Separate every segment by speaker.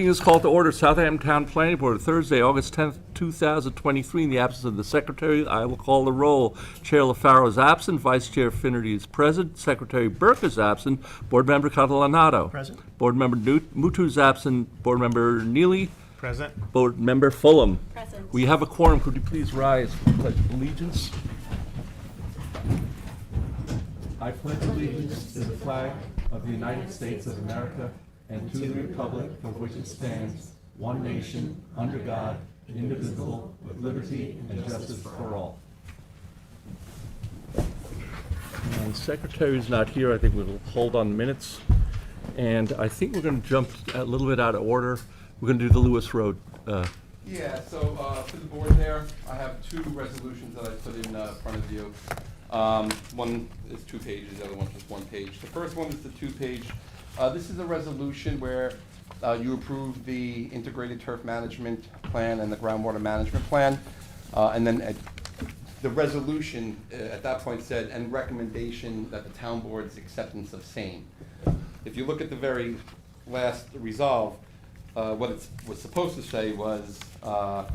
Speaker 1: Meeting is called to order. Southampton Town Planning Board, Thursday, August 10th, 2023. In the absence of the secretary, I will call the roll. Chair LaFaro is absent. Vice Chair Finnerty is present. Secretary Burke is absent. Board Member Catalanato.
Speaker 2: Present.
Speaker 1: Board Member Mutu is absent. Board Member Neely.
Speaker 2: Present.
Speaker 1: Board Member Fulham.
Speaker 3: Present.
Speaker 1: We have a quorum. Could you please rise for the Pledge of Allegiance? I pledge allegiance to the flag of the United States of America and to the republic for which it stands, one nation, under God, indivisible, with liberty and justice for all. And Secretary's not here. I think we'll hold on minutes. And I think we're going to jump a little bit out of order. We're going to do the Lewis Road.
Speaker 4: Yeah, so for the board there, I have two resolutions that I put in front of you. One is 2 pages, the other one's just 1 page. The first one is the 2-page. This is a resolution where you approve the integrated turf management plan and the groundwater management plan. And then the resolution at that point said, and recommendation that the town board's acceptance of same. If you look at the very last resolve, what it was supposed to say was, the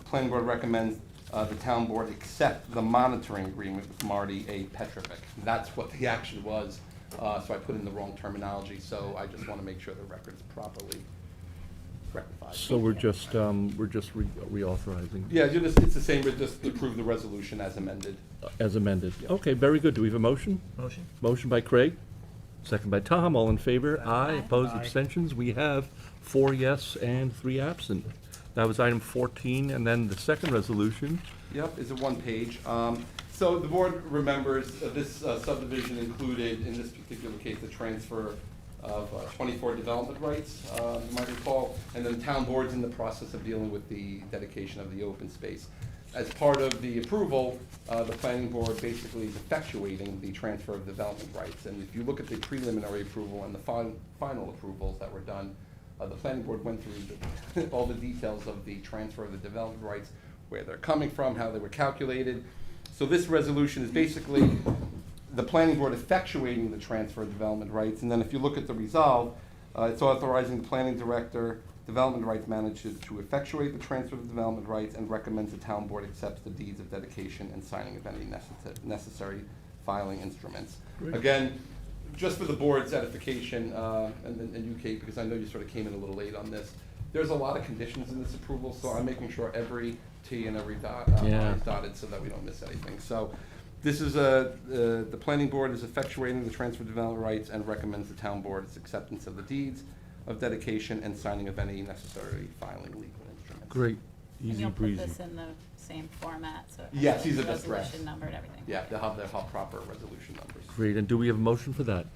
Speaker 4: planning board recommends the town board accept the monitoring agreement with Marty A. Petrovic. That's what the action was, so I put in the wrong terminology, so I just want to make sure the record's properly rectified.
Speaker 1: So we're just reauthorizing.
Speaker 4: Yeah, it's the same, but just approve the resolution as amended.
Speaker 1: As amended. Okay, very good. Do we have a motion?
Speaker 2: Motion.
Speaker 1: Motion by Craig, second by Tom. All in favor? Aye.
Speaker 3: Aye.
Speaker 1: Opposed?
Speaker 2: Aye.
Speaker 1: Abstentions? We have 4 yes and 3 absent. That was item 14, and then the second resolution.
Speaker 4: Yep, is a 1-page. So the board remembers this subdivision included, in this particular case, the transfer of 24 development rights, you might recall, and then the town board's in the process of dealing with the dedication of the open space. As part of the approval, the planning board basically is effectuating the transfer of development rights. And if you look at the preliminary approval and the final approvals that were done, the planning board went through all the details of the transfer of the development rights, where they're coming from, how they were calculated. So this resolution is basically the planning board effectuating the transfer of development rights. And then if you look at the resolve, it's authorizing the planning director, development rights manager to effectuate the transfer of development rights and recommends the town board accepts the deeds of dedication and signing of any necessary filing instruments.
Speaker 1: Great.
Speaker 4: Again, just for the board's edification, and you, Kate, because I know you sort of came in a little late on this, there's a lot of conditions in this approval, so I'm making sure every T and every dot
Speaker 1: Yeah.
Speaker 4: is dotted so that we don't miss anything. So this is the planning board is effectuating the transfer of development rights and recommends the town board's acceptance of the deeds of dedication and signing of any necessary filing legal instruments.
Speaker 1: Great,
Speaker 3: And
Speaker 1: easy
Speaker 3: you'll put
Speaker 1: breezy.
Speaker 3: this in the same format, so. it
Speaker 4: Yes,
Speaker 3: has
Speaker 4: these
Speaker 3: the
Speaker 4: are just drafts.
Speaker 3: resolution number and everything.
Speaker 4: Yeah, they'll have proper resolution numbers.
Speaker 1: Great, and do we have a motion for that?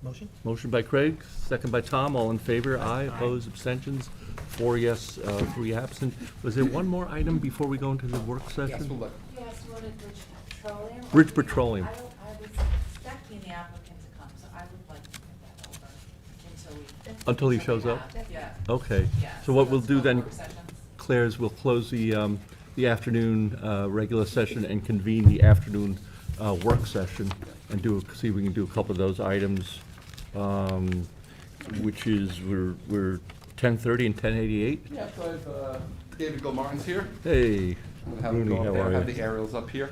Speaker 2: Motion.
Speaker 1: Motion by Craig, second by Tom. All in favor? Aye. Opposed? Abstentions? 4 yes, 3 absent. Was there one more item before we go into the work
Speaker 4: Yes,
Speaker 1: session?
Speaker 4: we'll look.
Speaker 5: You asked what is Bridge Petroleum?
Speaker 1: Bridge Petroleum.
Speaker 5: I was expecting the applicant to come, so I would like to put that over
Speaker 1: Until he shows up?
Speaker 5: Yeah.
Speaker 1: Okay.
Speaker 5: Yeah,
Speaker 1: So what we'll
Speaker 5: let's
Speaker 1: do
Speaker 5: go
Speaker 1: then,
Speaker 5: work sessions.
Speaker 1: Claire, is we'll close the afternoon regular session and convene the afternoon work session and see if we can do a couple of those items, which is, we're 10:30 and 10:88.
Speaker 4: Yeah, so I have David Gilmartin's here.
Speaker 1: Hey,
Speaker 4: I'm gonna have him
Speaker 1: Rooney,
Speaker 4: go up
Speaker 1: how
Speaker 4: there. I
Speaker 1: are
Speaker 4: have
Speaker 1: you?
Speaker 4: the aerials up here.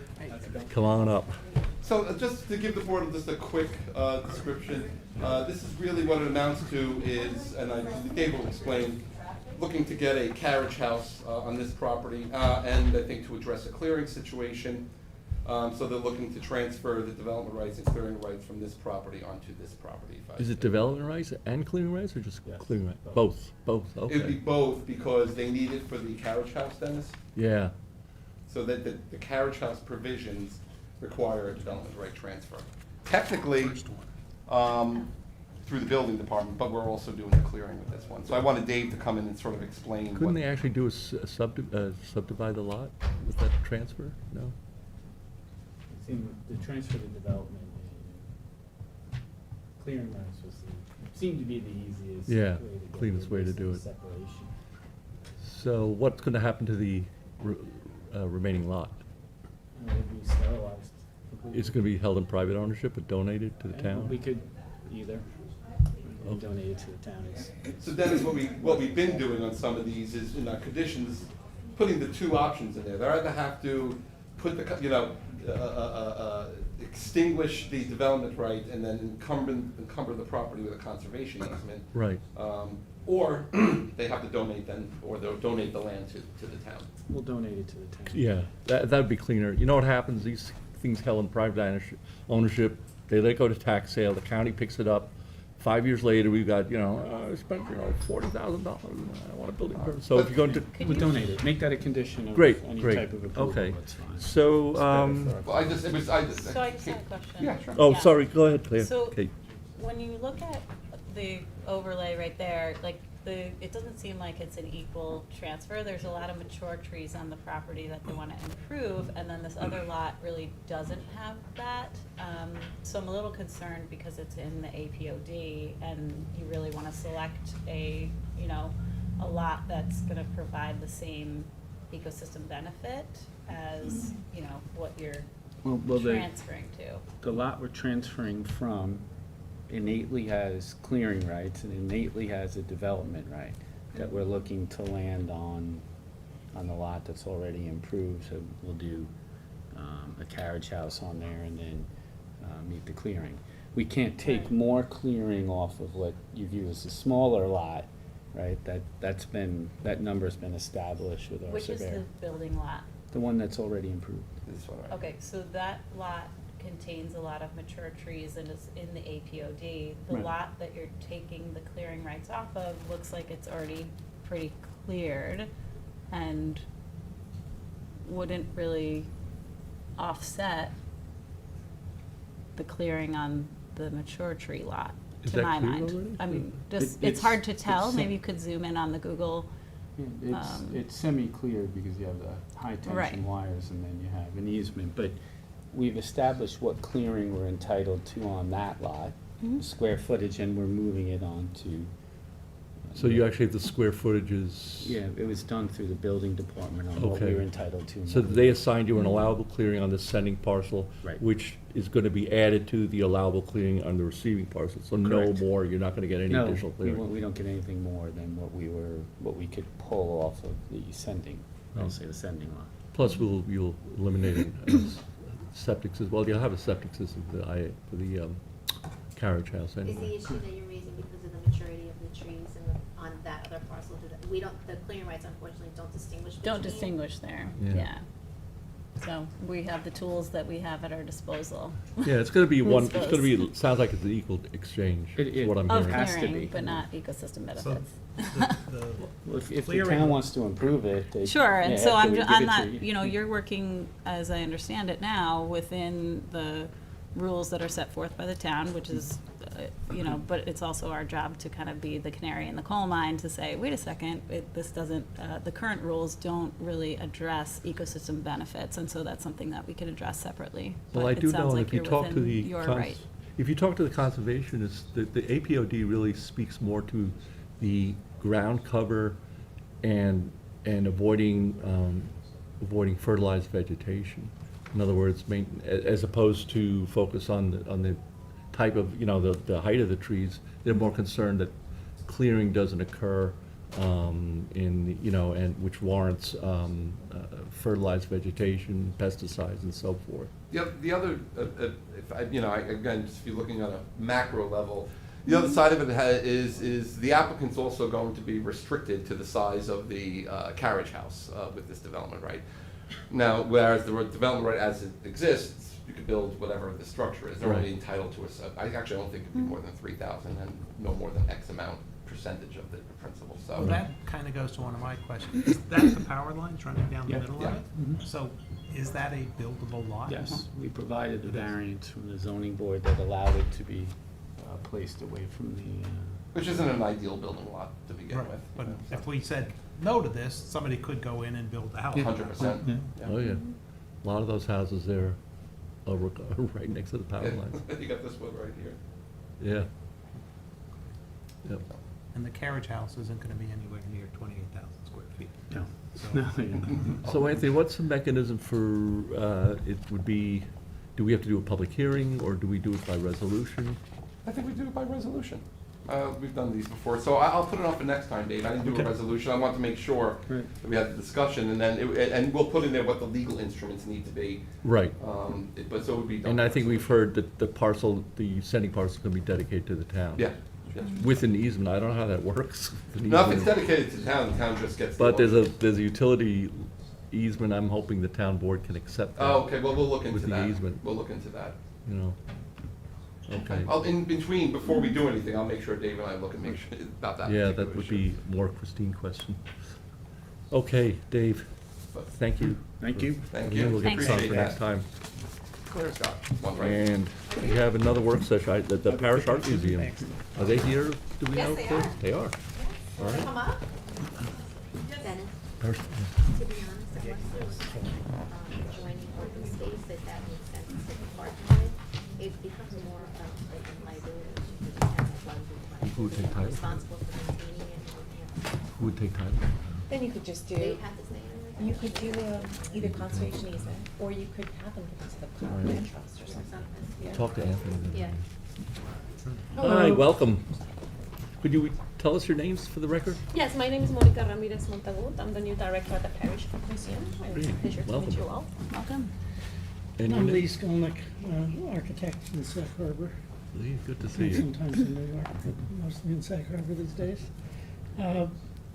Speaker 1: Come on up.
Speaker 4: So just to give the board just a quick description, this is really what it amounts to is, and David will explain, looking to get a carriage house on this property, and I think to address a clearing situation. So they're looking to transfer the development rights and clearing rights from this property onto this property.
Speaker 1: Is it development rights and clearing rights, or just clearing rights? Both,
Speaker 4: It would be
Speaker 1: okay.
Speaker 4: both because they need it for the carriage house, Dennis.
Speaker 1: Yeah,
Speaker 4: So that the carriage house provisions require a development right transfer. Technically, through the building department, but we're also doing the clearing with this one. So I wanted Dave to come in and sort of explain
Speaker 1: couldn't
Speaker 4: what.
Speaker 1: they actually do subdivide the lot with that transfer? No?
Speaker 6: The transfer to development, clearing rights seemed to be the easiest.
Speaker 1: Yeah,
Speaker 6: way to get
Speaker 1: cleanest
Speaker 6: rid
Speaker 1: way to
Speaker 6: of
Speaker 1: do
Speaker 6: this
Speaker 1: it.
Speaker 6: Separation.
Speaker 1: So what's gonna happen to the remaining lot?
Speaker 6: It'd be sterilized completely.
Speaker 1: Is it gonna be held in private ownership or donated to the
Speaker 6: And
Speaker 1: town?
Speaker 6: We could either. and donate it to the town.
Speaker 4: So Dennis, what we've been doing on some of these is, in our conditions, putting the two options in there. They either have to put extinguish the development right and then encumber the property with a conservation easement.
Speaker 1: Right.
Speaker 4: Or they have to donate then, or they'll donate the land to the town.
Speaker 6: We'll donate it to the town.
Speaker 1: Yeah, that'd be cleaner. You know what happens, these things held in private ownership, they let go to tax sale, the county picks it up. 5 years later, we've got, I spent, $40,000, I want a building permit. So if you're going to,
Speaker 6: We'll donate it, make that a condition of
Speaker 1: great,
Speaker 6: any
Speaker 1: great,
Speaker 6: type of approval,
Speaker 1: okay.
Speaker 6: that's fine.
Speaker 1: So,
Speaker 4: Well, I just
Speaker 3: So I just had a question.
Speaker 4: Yeah, sure.
Speaker 1: oh,
Speaker 3: Yeah.
Speaker 1: sorry, go ahead, Claire.
Speaker 3: So,
Speaker 1: Okay.
Speaker 3: when you look at the overlay right there, like, it doesn't seem like it's an equal transfer. There's a lot of mature trees on the property that they wanna improve, and then this other lot really doesn't have that. So I'm a little concerned because it's in the APOD, and you really wanna select a lot that's gonna provide the same ecosystem benefit as, what you're
Speaker 6: Well,
Speaker 3: transferring to.
Speaker 6: the lot we're transferring from innately has clearing rights and innately has a development right that we're looking to land on the lot that's already improved. So we'll do a carriage house on there and then meet the clearing. We can't take
Speaker 3: Right.
Speaker 6: more clearing off of what you view as a smaller lot, right? That number's been established with our
Speaker 3: Which is the
Speaker 6: surveyor.
Speaker 3: building lot?
Speaker 6: The one that's already improved.
Speaker 4: This one, right?
Speaker 3: Okay, so that lot contains a lot of mature trees and is in the APOD. The
Speaker 6: Right.
Speaker 3: lot that you're taking the clearing rights off of looks like it's already pretty cleared and wouldn't really offset the clearing on the mature tree lot,
Speaker 1: Is
Speaker 3: to
Speaker 1: that
Speaker 3: my
Speaker 1: clear
Speaker 3: mind.
Speaker 1: already?
Speaker 3: I mean, just,
Speaker 6: It-
Speaker 3: it's hard to tell.
Speaker 6: it's-
Speaker 3: Maybe you could zoom in on the Google.
Speaker 6: It's semi-cleared because you have the high
Speaker 3: Right.
Speaker 6: tension wires and then you have an easement, but we've established what clearing we're entitled to on that lot,
Speaker 3: Mhm.
Speaker 6: square footage, and we're moving it on to.
Speaker 1: So you actually have the square footages?
Speaker 6: Yeah, it was done through the building department on what we
Speaker 1: Okay.
Speaker 6: were entitled to. and
Speaker 1: So
Speaker 6: what we
Speaker 1: they
Speaker 6: weren't.
Speaker 1: assigned you an allowable clearing on the sending parcel?
Speaker 6: Right.
Speaker 1: Which is gonna be added to the allowable clearing on the receiving parcel, so no
Speaker 6: Correct.
Speaker 1: more, you're not gonna get any
Speaker 6: No,
Speaker 1: additional clearing?
Speaker 6: we don't get anything more than what we could pull off of the sending, I'll
Speaker 1: Oh.
Speaker 6: say the sending lot.
Speaker 1: Plus, you'll eliminate septic system, well, you'll have a septic system for the carriage house
Speaker 2: Is
Speaker 1: anyway.
Speaker 2: the issue that you're raising because of the maturity of the trees on that other parcel? The clearing rights unfortunately don't distinguish between.
Speaker 3: Don't distinguish there,
Speaker 1: Yeah.
Speaker 3: yeah. So we have the tools that we have at our disposal.
Speaker 1: Yeah, it's gonna be one,
Speaker 3: Who's
Speaker 1: it's gonna
Speaker 3: those?
Speaker 1: be, sounds like it's an equal exchange,
Speaker 6: It-
Speaker 1: is what I'm
Speaker 3: Of
Speaker 1: hearing.
Speaker 6: has to
Speaker 3: clearing,
Speaker 6: be.
Speaker 3: but not ecosystem benefits.
Speaker 6: Well, if the
Speaker 7: Clearing-
Speaker 6: town wants to improve it, they.
Speaker 3: Sure, and
Speaker 6: yeah,
Speaker 3: so
Speaker 6: after we give
Speaker 3: I'm
Speaker 6: it
Speaker 3: not,
Speaker 6: to
Speaker 3: you're working, as I understand it now, within the rules that are set forth by the town, which is, but it's also our job to kind of be the canary in the coal mine to say, wait a second, this doesn't, the current rules don't really address ecosystem benefits, and so that's something that we could address separately.
Speaker 1: Well,
Speaker 3: But
Speaker 1: I
Speaker 3: it
Speaker 1: do
Speaker 3: sounds
Speaker 1: know,
Speaker 3: like
Speaker 1: if you
Speaker 3: you're
Speaker 1: talk to
Speaker 3: within
Speaker 1: the,
Speaker 3: your right.
Speaker 1: if you talk to the conservationists, the APOD really speaks more to the ground cover and avoiding fertilized vegetation. In other words, as opposed to focus on the type of, the height of the trees, they're more concerned that clearing doesn't occur and which warrants fertilized vegetation, pesticides, and so forth.
Speaker 4: The other, again, just if you're looking at a macro level, the other side of it is the applicant's also going to be restricted to the size of the carriage house with this development right. Now, whereas the development right as it exists, you could build whatever the structure is. They're only
Speaker 1: Right.
Speaker 4: entitled to I actually don't think it'd be more than 3,000 and no more than X amount percentage of the principal, so.
Speaker 7: Well, that kind of goes to one of my questions. Is that the power lines running down the
Speaker 6: Yeah.
Speaker 7: middle of
Speaker 4: Yeah.
Speaker 7: it? So is that a buildable lot?
Speaker 6: Yes, we provided the variance from the zoning board that allowed it to be placed away from the,
Speaker 4: Which isn't an ideal building lot to begin
Speaker 7: Right,
Speaker 4: with.
Speaker 7: but if we said no to this, somebody could go in and build a house.
Speaker 4: 100%.
Speaker 6: Yeah.
Speaker 1: Oh, yeah. A lot of those houses there are right next to the power lines.
Speaker 4: You got this one right here.
Speaker 1: Yeah. Yep.
Speaker 7: And the carriage house isn't gonna be anywhere near 28,000 square feet.
Speaker 6: no.
Speaker 7: So-
Speaker 6: No,
Speaker 1: So Anthony, what's the mechanism for, it would be, do we have to do a public hearing, or do we do it by resolution?
Speaker 4: I think we do it by resolution. We've done these before, so I'll put it on for next time, Dave. I didn't do a
Speaker 7: Okay.
Speaker 4: resolution. I want to make sure
Speaker 6: Right.
Speaker 4: that we had the discussion, and then, and we'll put in there what the legal instruments need to be.
Speaker 1: Right.
Speaker 4: But so it would be done.
Speaker 1: And I think we've heard that the parcel, the sending parcel is going to be dedicated to the town.
Speaker 4: Yeah, yes.
Speaker 1: With an easement, I don't know how that works. An
Speaker 4: No, if it's
Speaker 1: easement.
Speaker 4: dedicated to the town just gets. the
Speaker 1: But there's
Speaker 4: one.
Speaker 1: a utility easement, I'm hoping the town board can accept that.
Speaker 4: Oh, okay, well, we'll look into
Speaker 1: With the
Speaker 4: that.
Speaker 1: easement.
Speaker 4: We'll look into that.
Speaker 1: You know, okay.
Speaker 4: In between, before we do anything, I'll make sure Dave and I look and make sure about that.
Speaker 1: Yeah,
Speaker 4: particular
Speaker 1: that would
Speaker 4: issue.
Speaker 1: be more Christine question. Okay, Dave,
Speaker 4: But
Speaker 1: thank you.
Speaker 6: Thank you.
Speaker 4: Thank
Speaker 1: Yeah,
Speaker 4: you,
Speaker 1: we'll get this on
Speaker 4: appreciate
Speaker 1: for next
Speaker 4: that.
Speaker 1: time.
Speaker 4: Claire's got one, right?
Speaker 1: And we have another work session, the Parish Art Museum. Are they here? Do we know?
Speaker 2: Yes, they
Speaker 1: Claire?
Speaker 2: are.
Speaker 1: They are. All right.
Speaker 2: Come up. Dennis,
Speaker 1: Parish-
Speaker 2: to be honest, unless there's, joining open space, that makes sense to the park side, it becomes more of like a liability, because you have a lot of people
Speaker 1: Who would take title?
Speaker 2: responsible for maintaining it, and,
Speaker 1: Who would take time?
Speaker 8: Then you could just
Speaker 2: they
Speaker 8: do,
Speaker 2: have to stay in it.
Speaker 8: you could do either conservation easement, or you could have them give it to the common land trust or
Speaker 2: Or
Speaker 8: something.
Speaker 2: something.
Speaker 8: Yeah.
Speaker 1: Talk to Anthony. then.
Speaker 2: Yeah.
Speaker 1: Hi, welcome. Could you tell us your names for the record?
Speaker 9: Yes, my name is Monica Ramirez Montagut. I'm the new director at the Parish Museum.
Speaker 1: Great.
Speaker 9: And pleasure to
Speaker 1: Welcome.
Speaker 9: meet you all.
Speaker 3: Welcome.
Speaker 1: And
Speaker 10: I'm
Speaker 1: your
Speaker 10: Lee
Speaker 1: name?
Speaker 10: Skolnick, architect in Sag Harbor.
Speaker 1: Lee, good to see you.
Speaker 10: Sometimes in New York, but mostly in Sag Harbor these days.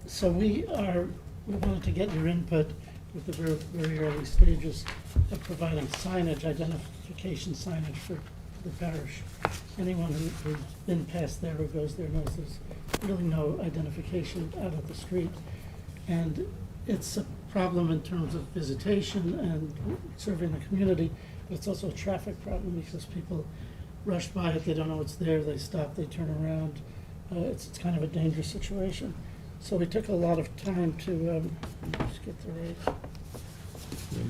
Speaker 10: So we wanted to get your input with the very, very early stages of providing signage, identification signage for the parish. Anyone who's been past there or goes there knows there's really no identification out of the street. And it's a problem in terms of visitation and serving the community, but it's also a traffic problem because people rush by it, they don't know it's there, they stop, they turn around. It's kind of a dangerous situation. So we took a lot of time to, just get the right.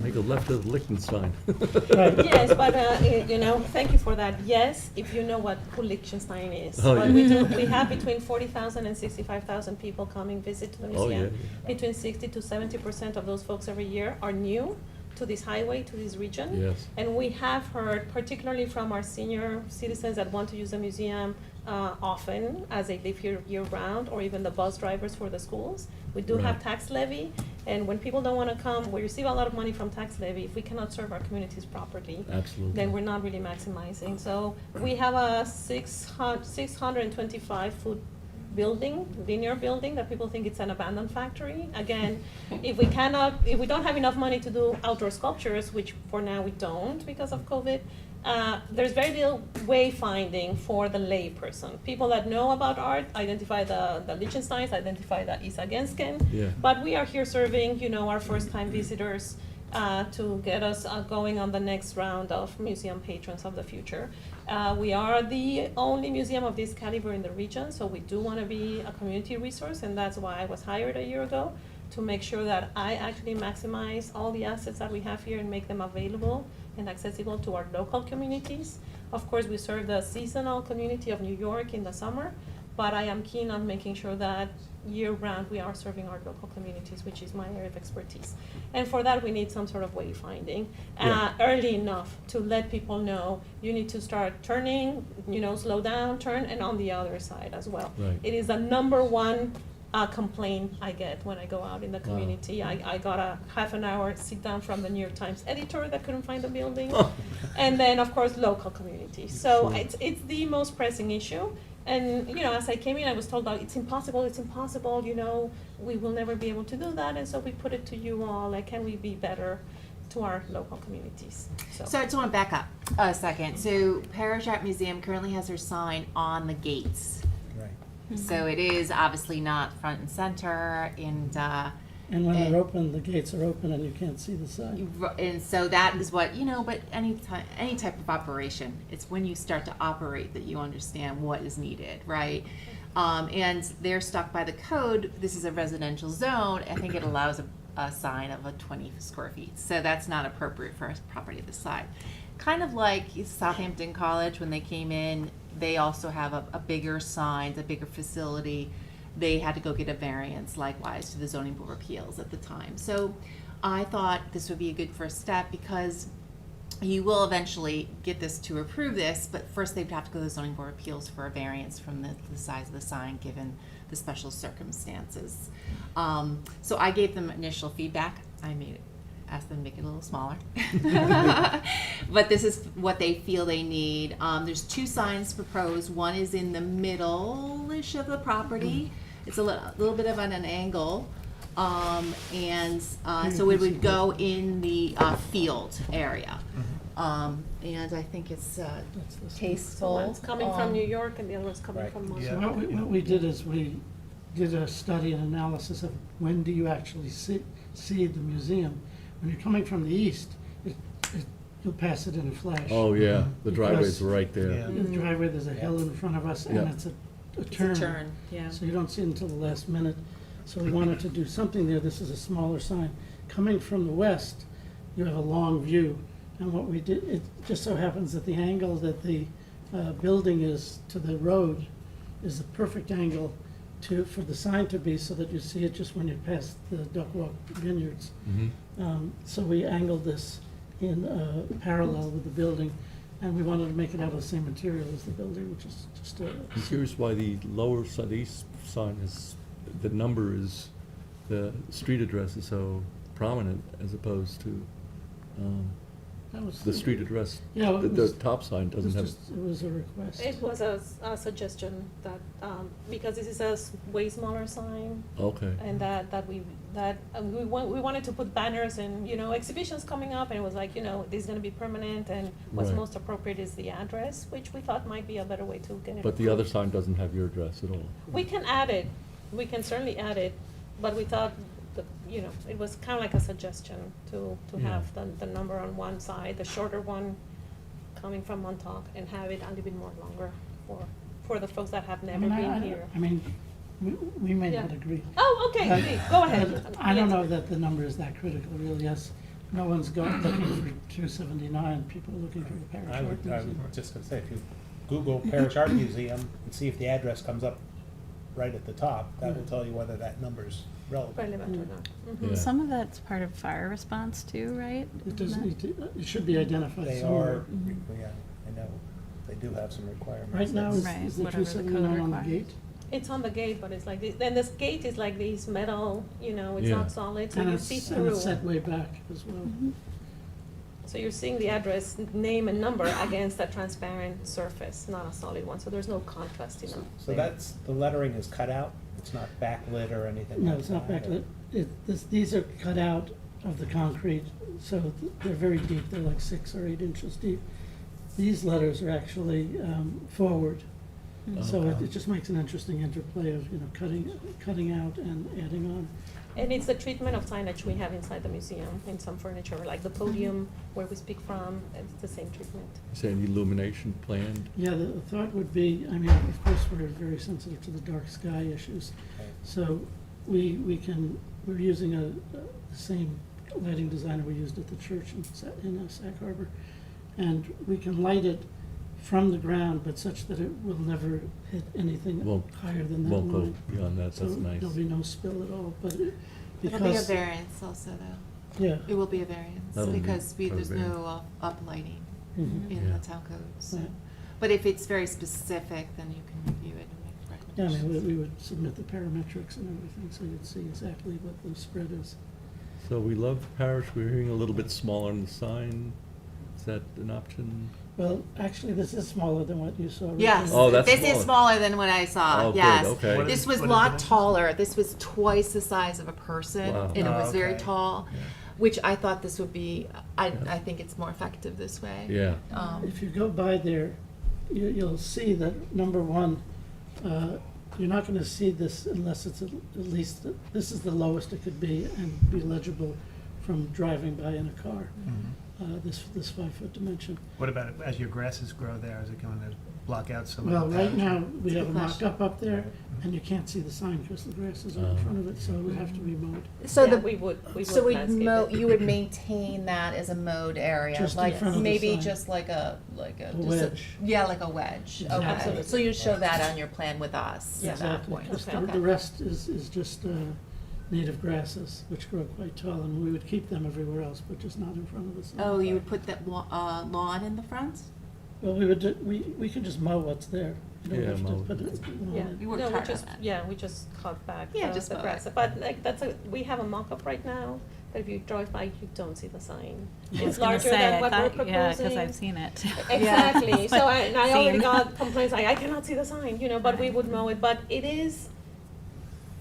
Speaker 1: Make a left of Liechtenstein.
Speaker 10: Right.
Speaker 9: Yes, but, thank you for that. Yes, if you know what who Liechtenstein is.
Speaker 1: Oh,
Speaker 9: But
Speaker 1: yeah.
Speaker 9: we have between 40,000 and 65,000 people coming visit to the
Speaker 1: Oh,
Speaker 9: museum.
Speaker 1: yeah,
Speaker 9: Between 60 to 70% of those folks every year are new to this highway, to this region.
Speaker 1: Yes.
Speaker 9: And we have heard, particularly from our senior citizens that want to use the museum often, as they live here year-round, or even the bus drivers for the schools. We do have
Speaker 1: Right.
Speaker 9: tax levy, and when people don't want to come, we receive a lot of money from tax levy. If we cannot serve our communities properly,
Speaker 1: Absolutely.
Speaker 9: then we're not really maximizing. So we have a 625-foot building, linear building, that people think it's an abandoned factory. Again, if we don't have enough money to do outdoor sculptures, which for now we don't because of COVID, there's very little wayfinding for the lay person. People that know about art identify the Liechtensteins, identify the Isa Gensken.
Speaker 1: Yeah.
Speaker 9: But we are here serving, our first-time visitors to get us going on the next round of museum patrons of the future. We are the only museum of this caliber in the region, so we do want to be a community resource, and that's why I was hired a year ago, to make sure that I actually maximize all the assets that we have here and make them available and accessible to our local communities. Of course, we serve the seasonal community of New York in the summer, but I am keen on making sure that year-round we are serving our local communities, which is my area of expertise. And for that, we need some sort of wayfinding early enough to let people know you need to start turning, slow down, turn, and on the other side as well.
Speaker 1: Right.
Speaker 9: It is the number one complaint I get when I go out in the community. I got a half an hour sit down from the New York Times editor that couldn't find the building. And then, of course, local communities. So
Speaker 1: Sure.
Speaker 9: it's the most pressing issue. And, as I came in, I was told that it's impossible, we will never be able to do that. And so we put it to you all, can we be better to our local communities?
Speaker 8: So I just want to back up a second. So Parish Art Museum currently has their sign on the gates.
Speaker 10: Right.
Speaker 8: So it is obviously not front and center,
Speaker 10: And when they're open, the gates are open and you can't see the sign.
Speaker 8: and so that is what, but any type of operation, it's when you start to operate that you understand what is needed, right? And they're stuck by the code. This is a residential zone. I think it allows a sign of 20 square feet. So that's not appropriate for a property of this size. Kind of like Southampton College, when they came in, they also have a bigger sign, a bigger facility. They had to go get a variance likewise to the Zoning Board of Appeals at the time. So I thought this would be a good first step because you will eventually get this to approve this, but first they'd have to go to the zoning board of appeals for a variance from the size of the sign, given the special circumstances. So I gave them initial feedback. I asked them to make it a little smaller. But this is what they feel they need. There's 2 signs proposed. One is in the middle-ish of the property. It's a little bit of an angle. So it would go in the field area. And I think it's tasteful.
Speaker 9: One's coming from New York and the other one's coming
Speaker 7: Right.
Speaker 9: from
Speaker 10: So
Speaker 9: Montreal.
Speaker 10: what we did is we did a study and analysis of when do you actually see the museum. When you're coming from the east, you'll pass it in a flash.
Speaker 1: Oh, yeah, the driveway's
Speaker 10: Because-
Speaker 1: right there.
Speaker 7: Yeah.
Speaker 10: The driveway, there's a hill in front of us, and
Speaker 1: Yeah.
Speaker 10: it's a
Speaker 8: It's
Speaker 10: turn.
Speaker 8: a turn, yeah.
Speaker 10: So you don't see it until the last minute. So we wanted to do something there. This is a smaller sign. Coming from the west, you have a long view. And what we did, it just so happens that the angle that the building is to the road is the perfect angle for the sign to be, so that you see it just when you pass the Duck Walk Vineyards. So we angled this in parallel with the building, and we wanted to make it out of the same material as the building, which is just
Speaker 1: I'm curious why the lower side, the east sign is, the number is, the street address is so prominent as opposed to,
Speaker 10: that was
Speaker 1: the street address.
Speaker 10: Yeah, well, it
Speaker 1: The
Speaker 10: was-
Speaker 1: top sign
Speaker 10: It
Speaker 1: doesn't
Speaker 10: was
Speaker 1: have.
Speaker 10: just, it was a request.
Speaker 9: It was a suggestion that, because this is a way smaller sign,
Speaker 1: Okay.
Speaker 9: and we wanted to put banners and, exhibitions coming up, and it was like, this is gonna be permanent, and what's
Speaker 1: Right.
Speaker 9: most appropriate is the address, which we thought might be a better way to get it.
Speaker 1: But the other
Speaker 9: approved.
Speaker 1: sign doesn't have your address at all.
Speaker 9: We can add it, we can certainly add it, but we thought that, it was kind of like a suggestion to
Speaker 1: Yeah.
Speaker 9: have the number on one side, the shorter one coming from Montauk, and have it a little bit more longer for the folks that have
Speaker 10: I
Speaker 9: never
Speaker 10: mean,
Speaker 9: been here.
Speaker 10: I mean, we may
Speaker 9: Yeah.
Speaker 10: not agree.
Speaker 9: Oh, okay,
Speaker 10: But-
Speaker 9: Lee, go ahead.
Speaker 10: but I don't know that the number is that critical, really. Yes, no one's going, looking for 279, people are looking for the Parish
Speaker 7: I
Speaker 10: Art
Speaker 7: would,
Speaker 10: Museum.
Speaker 7: I'm just gonna say, if you Google Parish Art Museum and see if the address comes up right at the top, that will tell you whether that number's relevant.
Speaker 9: Relevant or not. Mhm.
Speaker 1: Yeah.
Speaker 3: Some of that's part of fire response too, right?
Speaker 10: It doesn't
Speaker 3: Isn't
Speaker 10: need to, it should be identified
Speaker 7: They
Speaker 10: somewhere.
Speaker 7: are, yeah, I know, they do have some requirements.
Speaker 10: Right now,
Speaker 7: That's-
Speaker 3: Right,
Speaker 10: is the
Speaker 3: whatever the code
Speaker 10: 279 on the
Speaker 3: requires.
Speaker 10: gate?
Speaker 9: It's on the gate, but it's like, then this gate is like these metal, it's
Speaker 1: Yeah.
Speaker 9: not solid, so
Speaker 10: And
Speaker 9: you
Speaker 10: it's,
Speaker 9: see
Speaker 10: and
Speaker 9: through.
Speaker 10: it's set way back as well.
Speaker 9: So you're seeing the address, name and number against a transparent surface, not a solid one, so there's no contrast,
Speaker 7: So that's, the lettering is cut out, it's not backlit or anything?
Speaker 10: No, it's not
Speaker 7: outside, or-
Speaker 10: backlit. These are cut out of the concrete, so they're very deep. They're like 6 or 8 inches deep. These letters are actually forward. So it just makes an interesting interplay of, cutting out and adding on.
Speaker 9: And it's the treatment of signage we have inside the museum, in some furniture, like the podium where we speak from, it's the same treatment.
Speaker 1: Saying illumination planned.
Speaker 10: Yeah, the thought would be, I mean, of course, we're very sensitive to the dark sky issues.
Speaker 7: Okay.
Speaker 10: So we're using the same lighting designer we used at the church in Sag Harbor. And we can light it from the ground, but such that it will never hit anything
Speaker 1: Won't-
Speaker 10: higher than that
Speaker 1: Won't go
Speaker 10: line.
Speaker 1: beyond that,
Speaker 10: So
Speaker 1: that's nice.
Speaker 10: there'll be no spill at all, but
Speaker 8: It'll be a
Speaker 10: because,
Speaker 8: variance also, though.
Speaker 10: yeah.
Speaker 8: It will be a variance,
Speaker 1: That'll be
Speaker 8: because
Speaker 1: part of
Speaker 8: there's
Speaker 1: the
Speaker 8: no uplighting
Speaker 10: Mhm.
Speaker 8: in
Speaker 1: Yeah.
Speaker 8: the town code, so.
Speaker 10: Right.
Speaker 8: But if it's very specific, then you can review it and make
Speaker 10: Yeah, I
Speaker 8: recommendations.
Speaker 10: mean, we would submit the parametrics and everything, so you'd see exactly what the spread is.
Speaker 1: So we love the parish, we're hearing a little bit smaller on the sign. Is that an option?
Speaker 10: Well, actually, this is smaller than what you saw originally.
Speaker 8: Yes,
Speaker 1: Oh, that's
Speaker 8: this is
Speaker 1: smaller.
Speaker 8: smaller than what I saw,
Speaker 1: Oh, good,
Speaker 8: yes.
Speaker 1: okay. What
Speaker 8: This
Speaker 7: is-
Speaker 8: was a
Speaker 7: what is
Speaker 8: lot
Speaker 7: it?
Speaker 8: taller, this was twice the size of a person,
Speaker 1: Wow.
Speaker 8: and it
Speaker 7: Oh,
Speaker 8: was very
Speaker 7: okay.
Speaker 8: tall,
Speaker 1: Yeah.
Speaker 8: which I thought this would be, I
Speaker 1: Yeah.
Speaker 8: think it's more effective this way.
Speaker 1: Yeah.
Speaker 10: If you go by there, you'll see that, number one, you're not gonna see this unless it's at least, this is the lowest it could be and be legible from driving by in a car, this 5-foot dimension.
Speaker 11: What about it, as your grasses grow there, is it going to block out some of the?
Speaker 10: Well, right now, we
Speaker 8: It's a
Speaker 10: have a
Speaker 8: good question.
Speaker 10: mock-up up there, and you can't see the sign because the grass is in front of it, so it would have to be mowed.
Speaker 8: So
Speaker 9: Yeah,
Speaker 8: the,
Speaker 9: we would
Speaker 8: so
Speaker 9: landscape it.
Speaker 8: you would maintain that as a mowed area,
Speaker 10: Just in
Speaker 8: like
Speaker 10: front of the
Speaker 8: maybe
Speaker 10: sign.
Speaker 8: just like a
Speaker 10: A
Speaker 8: just
Speaker 10: wedge.
Speaker 8: yeah, like a wedge.
Speaker 10: Exactly.
Speaker 8: Okay,
Speaker 9: Absolutely.
Speaker 8: so you show that on your plan with us
Speaker 9: Yeah.
Speaker 8: at that
Speaker 10: Exactly,
Speaker 8: point.
Speaker 10: 'cause
Speaker 8: Okay.
Speaker 10: the rest is just native grasses, which grow quite tall, and we would keep them everywhere else, but just not in front of the sign.
Speaker 8: Oh, you would put that lawn in the front?
Speaker 10: Well, we would, we could just mow what's there. You don't
Speaker 1: Yeah,
Speaker 10: have to
Speaker 1: mow.
Speaker 10: put it
Speaker 9: Yeah,
Speaker 10: lawn.
Speaker 8: You worked
Speaker 9: no, we
Speaker 8: hard on
Speaker 9: just,
Speaker 8: that.
Speaker 9: yeah, we just cut back
Speaker 8: Yeah,
Speaker 9: the
Speaker 8: just
Speaker 9: the
Speaker 8: mow
Speaker 9: grass.
Speaker 8: it.
Speaker 9: But like, we have a mock-up right now, but if you drive by, you don't see the sign.
Speaker 3: I was
Speaker 9: It's
Speaker 3: gonna
Speaker 9: larger
Speaker 3: say,
Speaker 9: than
Speaker 3: I
Speaker 9: what we're
Speaker 3: thought,
Speaker 9: proposing.
Speaker 3: yeah, because I've seen it.
Speaker 9: Exactly, so and I already
Speaker 3: Seen.
Speaker 9: got complaints like, I cannot see the sign, you know, but we
Speaker 3: Right.
Speaker 9: would mow it, but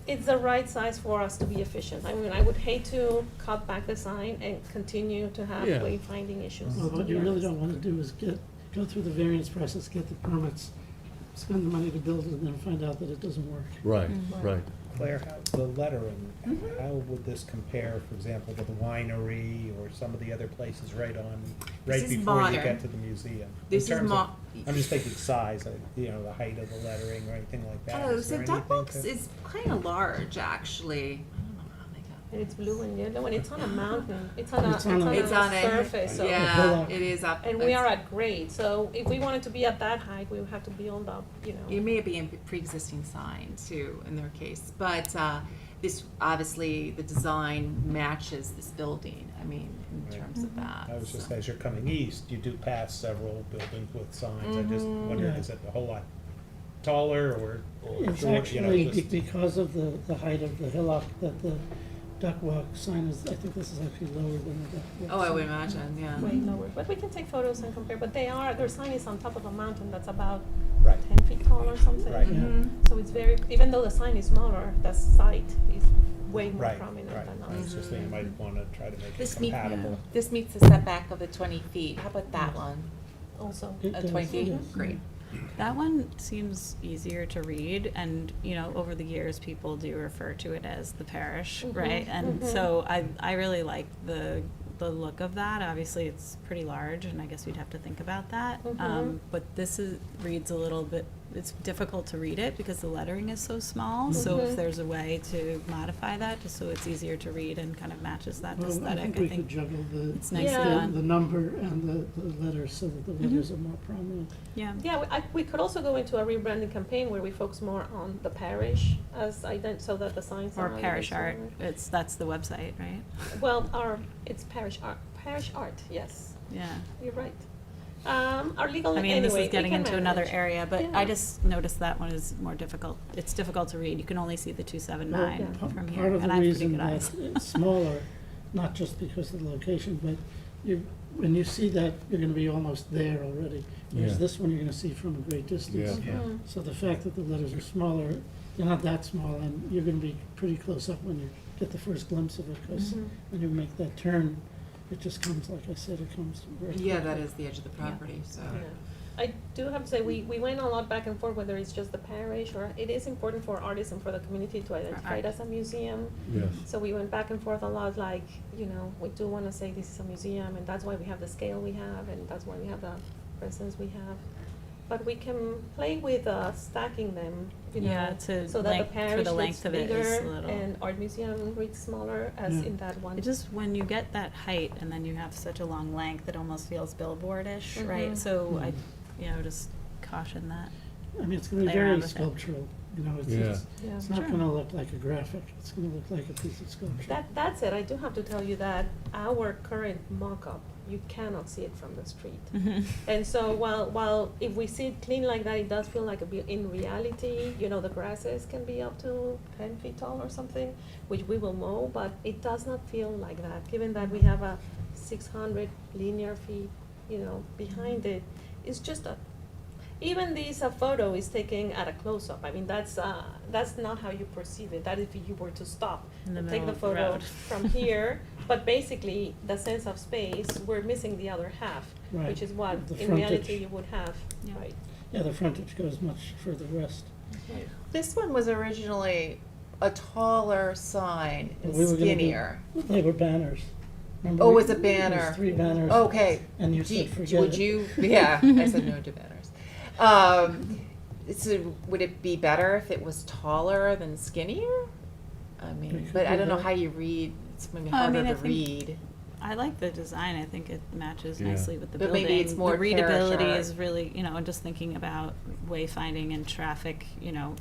Speaker 9: it's the right size for us to be efficient. I mean, I would hate to cut back the sign and continue to have
Speaker 1: Yeah.
Speaker 9: wayfinding issues.
Speaker 10: Well, what you really don't wanna do is go through the variance process, get the permits, spend the money to build it, and then find out that it doesn't work.
Speaker 1: Right,
Speaker 9: Mhm.
Speaker 1: right.
Speaker 7: Claire, the lettering,
Speaker 8: Mhm.
Speaker 7: how would this compare, for example, to the winery or some of the other places right
Speaker 8: This is
Speaker 7: before you
Speaker 8: modern.
Speaker 7: get to the museum?
Speaker 8: This
Speaker 7: In
Speaker 8: is
Speaker 7: terms of- I'm just
Speaker 8: mo-
Speaker 7: thinking size, the height of the lettering or anything like that.
Speaker 8: Oh,
Speaker 7: Is
Speaker 8: so
Speaker 7: there
Speaker 8: duck
Speaker 7: anything
Speaker 8: box
Speaker 7: to-
Speaker 8: is kind of large, actually. I don't know how they got.
Speaker 9: And it's blue and yellow, and it's on a mountain, it's on a
Speaker 10: It's on a-
Speaker 8: It's on a
Speaker 9: surface, so.
Speaker 8: yeah,
Speaker 10: hillock.
Speaker 8: it is up.
Speaker 9: And we are
Speaker 8: it's-
Speaker 9: at grade, so if we wanted to be at that height, we would have to build up, you know.
Speaker 8: It may be a pre-existing sign too, in their case, but this, obviously, the design matches this building, I mean, in
Speaker 7: Right.
Speaker 8: terms of that.
Speaker 7: I was just,
Speaker 8: so.
Speaker 7: as you're coming east, you do pass several buildings with signs. I just
Speaker 8: Mhm.
Speaker 7: wondered,
Speaker 10: Yeah.
Speaker 7: is it a whole lot taller or
Speaker 10: It's
Speaker 7: short, you know,
Speaker 10: actually,
Speaker 7: just-
Speaker 10: because of the height of the hillock, that the duck walk sign is, I think this is actually lower than the duck walk.
Speaker 8: Oh, I would
Speaker 10: sign.
Speaker 8: imagine, yeah.
Speaker 9: Way lower, but we can take photos and compare, but their sign is on top of a mountain that's about
Speaker 7: Right.
Speaker 9: 10 feet tall or something.
Speaker 7: Right.
Speaker 10: Yeah.
Speaker 8: Mhm.
Speaker 9: So it's very, even though the sign is smaller, the site is way more
Speaker 7: Right,
Speaker 9: prominent
Speaker 7: right.
Speaker 9: than
Speaker 7: I was
Speaker 9: us.
Speaker 7: just thinking you might want to try to make it
Speaker 8: This meet-
Speaker 7: compatible.
Speaker 8: This meets the setback of the 20 feet. How about that one?
Speaker 9: Also,
Speaker 10: It
Speaker 8: 20
Speaker 10: does,
Speaker 8: feet?
Speaker 10: yes.
Speaker 8: Great.
Speaker 3: That one seems easier to read, and, you know, over the years, people do refer to it as the parish,
Speaker 9: Mhm,
Speaker 3: right? And
Speaker 9: mhm.
Speaker 3: so I really like the look of that. Obviously, it's pretty large, and I guess we'd have to think about that.
Speaker 9: Mhm.
Speaker 3: But this reads a little bit, it's difficult to read it because the lettering is so small. So
Speaker 9: Mhm.
Speaker 3: if there's a way to modify that, just so it's easier to read and kind of matches that
Speaker 10: Well,
Speaker 3: aesthetic,
Speaker 10: I think we could juggle
Speaker 3: it's nicely
Speaker 9: Yeah.
Speaker 3: done.
Speaker 10: the number and the letters so that the
Speaker 3: Mhm.
Speaker 10: letters are more prominent.
Speaker 3: Yeah.
Speaker 9: yeah, we could also go into a rebranding campaign where we focus more on the parish as so that the signs are.
Speaker 3: Or
Speaker 9: a little
Speaker 3: parish
Speaker 9: bit
Speaker 3: art,
Speaker 9: smaller.
Speaker 3: that's the website, right?
Speaker 9: Well, it's parish art, yes,
Speaker 3: Yeah.
Speaker 9: you're right. Our legal,
Speaker 3: I mean,
Speaker 9: anyway,
Speaker 3: this
Speaker 9: we
Speaker 3: is getting
Speaker 9: can
Speaker 3: into another
Speaker 9: manage.
Speaker 3: area, but
Speaker 9: Yeah.
Speaker 3: I just noticed that one is more difficult. It's difficult to read. You can only see the 279
Speaker 9: Yeah.
Speaker 10: Pa-
Speaker 3: from here,
Speaker 10: Part of
Speaker 3: and
Speaker 10: the
Speaker 3: I have pretty
Speaker 10: reason
Speaker 3: good
Speaker 10: that
Speaker 3: eyes.
Speaker 10: it's smaller, not just because of the location, but when you see that, you're gonna be almost there already. Whereas
Speaker 1: Yeah.
Speaker 10: this one, you're gonna see from a great distance.
Speaker 1: Yeah.
Speaker 9: Mm.
Speaker 10: So the fact that the letters are smaller, they're not that small, and you're gonna be pretty close up when you get the first glimpse of it, because
Speaker 9: Mhm.
Speaker 10: when you make that turn, it just comes, like I said, it comes very
Speaker 8: Yeah,
Speaker 10: quickly.
Speaker 8: that is the edge of the property, so.
Speaker 9: Yeah. I do have to say, we went a lot back and forth, whether it's just the parish or, it is important for artists and for the community to identify it
Speaker 3: art.
Speaker 9: as a museum.
Speaker 1: Yes.
Speaker 9: So we went back and forth a lot, like, you know, we do wanna say this is a museum, and that's why we have the scale we have, and that's why we have the presence we have. But we can play with stacking them, you know,
Speaker 3: Yeah, to
Speaker 9: so that the
Speaker 3: length- for
Speaker 9: parish
Speaker 3: the
Speaker 9: looks
Speaker 3: length of it is
Speaker 9: bigger
Speaker 3: little.
Speaker 9: and art museum reads smaller, as
Speaker 10: Yeah.
Speaker 9: in that one.
Speaker 3: It just, when you get that height and then you have such a long length, it almost feels billboardish,
Speaker 9: Mhm.
Speaker 3: right? So I,
Speaker 10: Mhm.
Speaker 3: just caution that.
Speaker 10: I mean, it's gonna be
Speaker 3: Play around
Speaker 10: very
Speaker 3: with it.
Speaker 10: sculptural, you know,
Speaker 1: Yeah.
Speaker 9: Yeah.
Speaker 10: it's not
Speaker 3: Sure.
Speaker 10: gonna look like a graphic, it's gonna look like a piece of sculpture.
Speaker 9: That's it, I do have to tell you that our current mock-up, you cannot see it from the street. And so while if we see it clean like that, it does feel like in reality, you know, the grasses can be up to 10 feet tall or something, which we will mow, but it does not feel like that, given that we have a 600 linear feet, you know, behind it. It's just even this photo is taken at a close-up. I mean, that's not how you perceive it. That if you were to stop
Speaker 3: In the
Speaker 9: and take
Speaker 3: middle
Speaker 9: the
Speaker 3: of the
Speaker 9: photo
Speaker 3: road.
Speaker 9: from here, but basically the sense of space, we're missing the other half,
Speaker 10: Right.
Speaker 9: which is what
Speaker 10: The
Speaker 9: in reality
Speaker 10: frontage.
Speaker 9: you would have,
Speaker 3: Yeah.
Speaker 9: right?
Speaker 10: Yeah, the frontage goes much further west.
Speaker 9: Right.
Speaker 8: This one was originally a taller sign and
Speaker 10: We were gonna do-
Speaker 8: skinnier.
Speaker 10: They were banners. Remember
Speaker 8: Oh,
Speaker 10: we-
Speaker 8: it was a
Speaker 10: there
Speaker 8: banner.
Speaker 10: was 3 banners.
Speaker 8: Okay.
Speaker 10: And you
Speaker 8: Do
Speaker 10: said forget
Speaker 8: would
Speaker 10: it.
Speaker 8: you, yeah, I said no to banners. So would it be better if it was taller than skinnier? I
Speaker 10: We
Speaker 8: mean,
Speaker 10: could
Speaker 8: but I
Speaker 10: do
Speaker 8: don't know
Speaker 10: that.
Speaker 8: how you read, it's maybe
Speaker 3: I
Speaker 8: harder
Speaker 3: mean, I
Speaker 8: to
Speaker 3: think-
Speaker 8: read.
Speaker 3: I like the design, I think it matches
Speaker 1: Yeah.
Speaker 3: nicely with the
Speaker 8: But
Speaker 3: building.
Speaker 8: maybe it's more
Speaker 3: The readability
Speaker 8: parish
Speaker 3: is really, you know, just thinking about wayfinding and traffic, you know,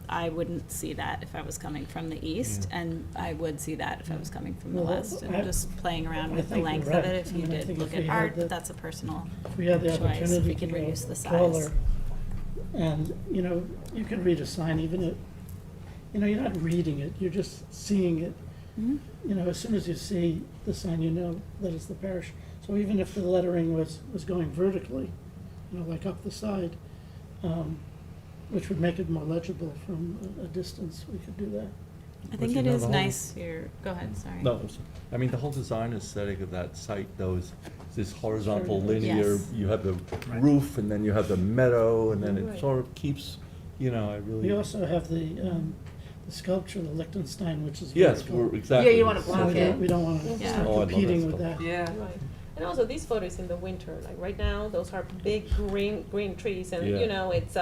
Speaker 3: I wouldn't see that if I was coming from the east,
Speaker 1: Yeah.
Speaker 3: and I would see that if I was coming from the
Speaker 10: Well,
Speaker 3: west,
Speaker 10: I-
Speaker 3: and just playing around
Speaker 10: I
Speaker 3: with the
Speaker 10: think you're
Speaker 3: length of
Speaker 10: right.
Speaker 3: it, if
Speaker 10: I
Speaker 3: you
Speaker 10: mean, I
Speaker 3: did
Speaker 10: think
Speaker 3: look
Speaker 10: if
Speaker 3: at
Speaker 10: we had
Speaker 3: art,
Speaker 10: the-
Speaker 3: that's a personal
Speaker 10: If we had the
Speaker 3: choice, if
Speaker 10: opportunity
Speaker 3: we
Speaker 10: to
Speaker 3: could
Speaker 10: go
Speaker 3: reduce the
Speaker 10: taller,
Speaker 3: size.
Speaker 10: and, you know, you can read a sign even if, you know, you're not reading it, you're just seeing it.
Speaker 3: Mhm.
Speaker 10: You know, as soon as you see the sign, you know that it's the parish. So even if the lettering was going vertically, you know, like up the side, which would make it more legible from a distance, we could do that.
Speaker 3: I think
Speaker 1: you
Speaker 3: it
Speaker 1: know,
Speaker 3: is
Speaker 1: the whole-
Speaker 3: nice here, go ahead, sorry.
Speaker 1: No, I mean, the whole design aesthetic of that site, this horizontal
Speaker 10: Sure.
Speaker 1: linear,
Speaker 3: Yes.
Speaker 1: you have the
Speaker 11: Right.
Speaker 1: roof, and then you have the meadow, and then it
Speaker 9: Right.
Speaker 1: sort of keeps, you know, I really.
Speaker 10: We also have the sculpture, the Liechtenstein, which is
Speaker 1: Yes,
Speaker 10: vertical.
Speaker 1: we're, exactly.
Speaker 8: Yeah, you wanna
Speaker 10: So
Speaker 8: block it.
Speaker 10: we don't wanna
Speaker 9: Yeah.
Speaker 10: start
Speaker 1: Oh, I love that
Speaker 10: competing with
Speaker 1: stuff.
Speaker 10: that.
Speaker 8: Yeah.
Speaker 9: Right. And also these photos in the winter, like right now, those are big green trees, and
Speaker 1: Yeah.
Speaker 9: you know, it's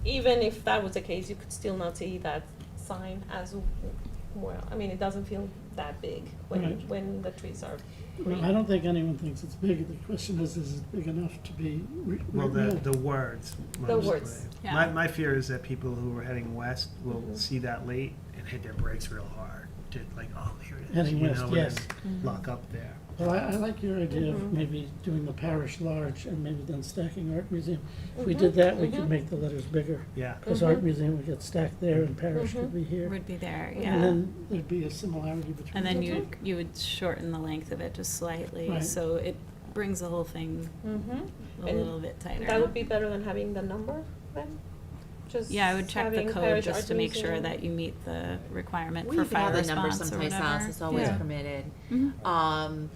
Speaker 9: even if that was the case, you could still not see that sign as well. I mean, it doesn't feel that big
Speaker 10: Right.
Speaker 9: when the trees are
Speaker 10: Well,
Speaker 9: green.
Speaker 10: I don't think anyone thinks it's big. The question is it big enough to be
Speaker 11: Well,
Speaker 10: real?
Speaker 11: the words.
Speaker 9: The
Speaker 11: mostly.
Speaker 9: words.
Speaker 3: Yeah.
Speaker 11: My fear is that people who are heading west will
Speaker 9: Mhm.
Speaker 11: see that late and hit their brakes real hard to like, oh, here it is.
Speaker 10: Heading
Speaker 11: you
Speaker 10: west,
Speaker 11: know, and
Speaker 10: yes.
Speaker 11: then lock up there.
Speaker 10: Well, I like your idea of
Speaker 9: Mhm.
Speaker 10: maybe doing the parish large and maybe then stacking art museum. If we
Speaker 9: Mhm,
Speaker 10: did that, we
Speaker 9: mhm.
Speaker 10: could make the letters bigger.
Speaker 11: Yeah.
Speaker 10: Because art
Speaker 9: Mhm.
Speaker 10: museum would get stacked there and parish could
Speaker 9: Mhm.
Speaker 10: be here.
Speaker 3: Would be there,
Speaker 10: And
Speaker 3: yeah.
Speaker 10: then there'd be a similarity between
Speaker 3: And then
Speaker 10: the two.
Speaker 3: you would shorten the length of it just slightly,
Speaker 10: Right.
Speaker 3: so it brings the whole thing
Speaker 9: Mm-hmm.
Speaker 3: a little bit tighter.
Speaker 9: That would be better than having the number then? Just
Speaker 3: Yeah, I would check the
Speaker 9: having
Speaker 3: code
Speaker 9: Parish
Speaker 3: just
Speaker 9: Art
Speaker 3: to make sure
Speaker 9: Museum.
Speaker 3: that you meet the requirement
Speaker 8: We
Speaker 3: for
Speaker 8: even have
Speaker 3: fire
Speaker 8: the number
Speaker 3: response or
Speaker 8: someplace
Speaker 3: whatever.
Speaker 8: else, it's always
Speaker 3: Yeah.
Speaker 8: permitted.
Speaker 3: Mhm.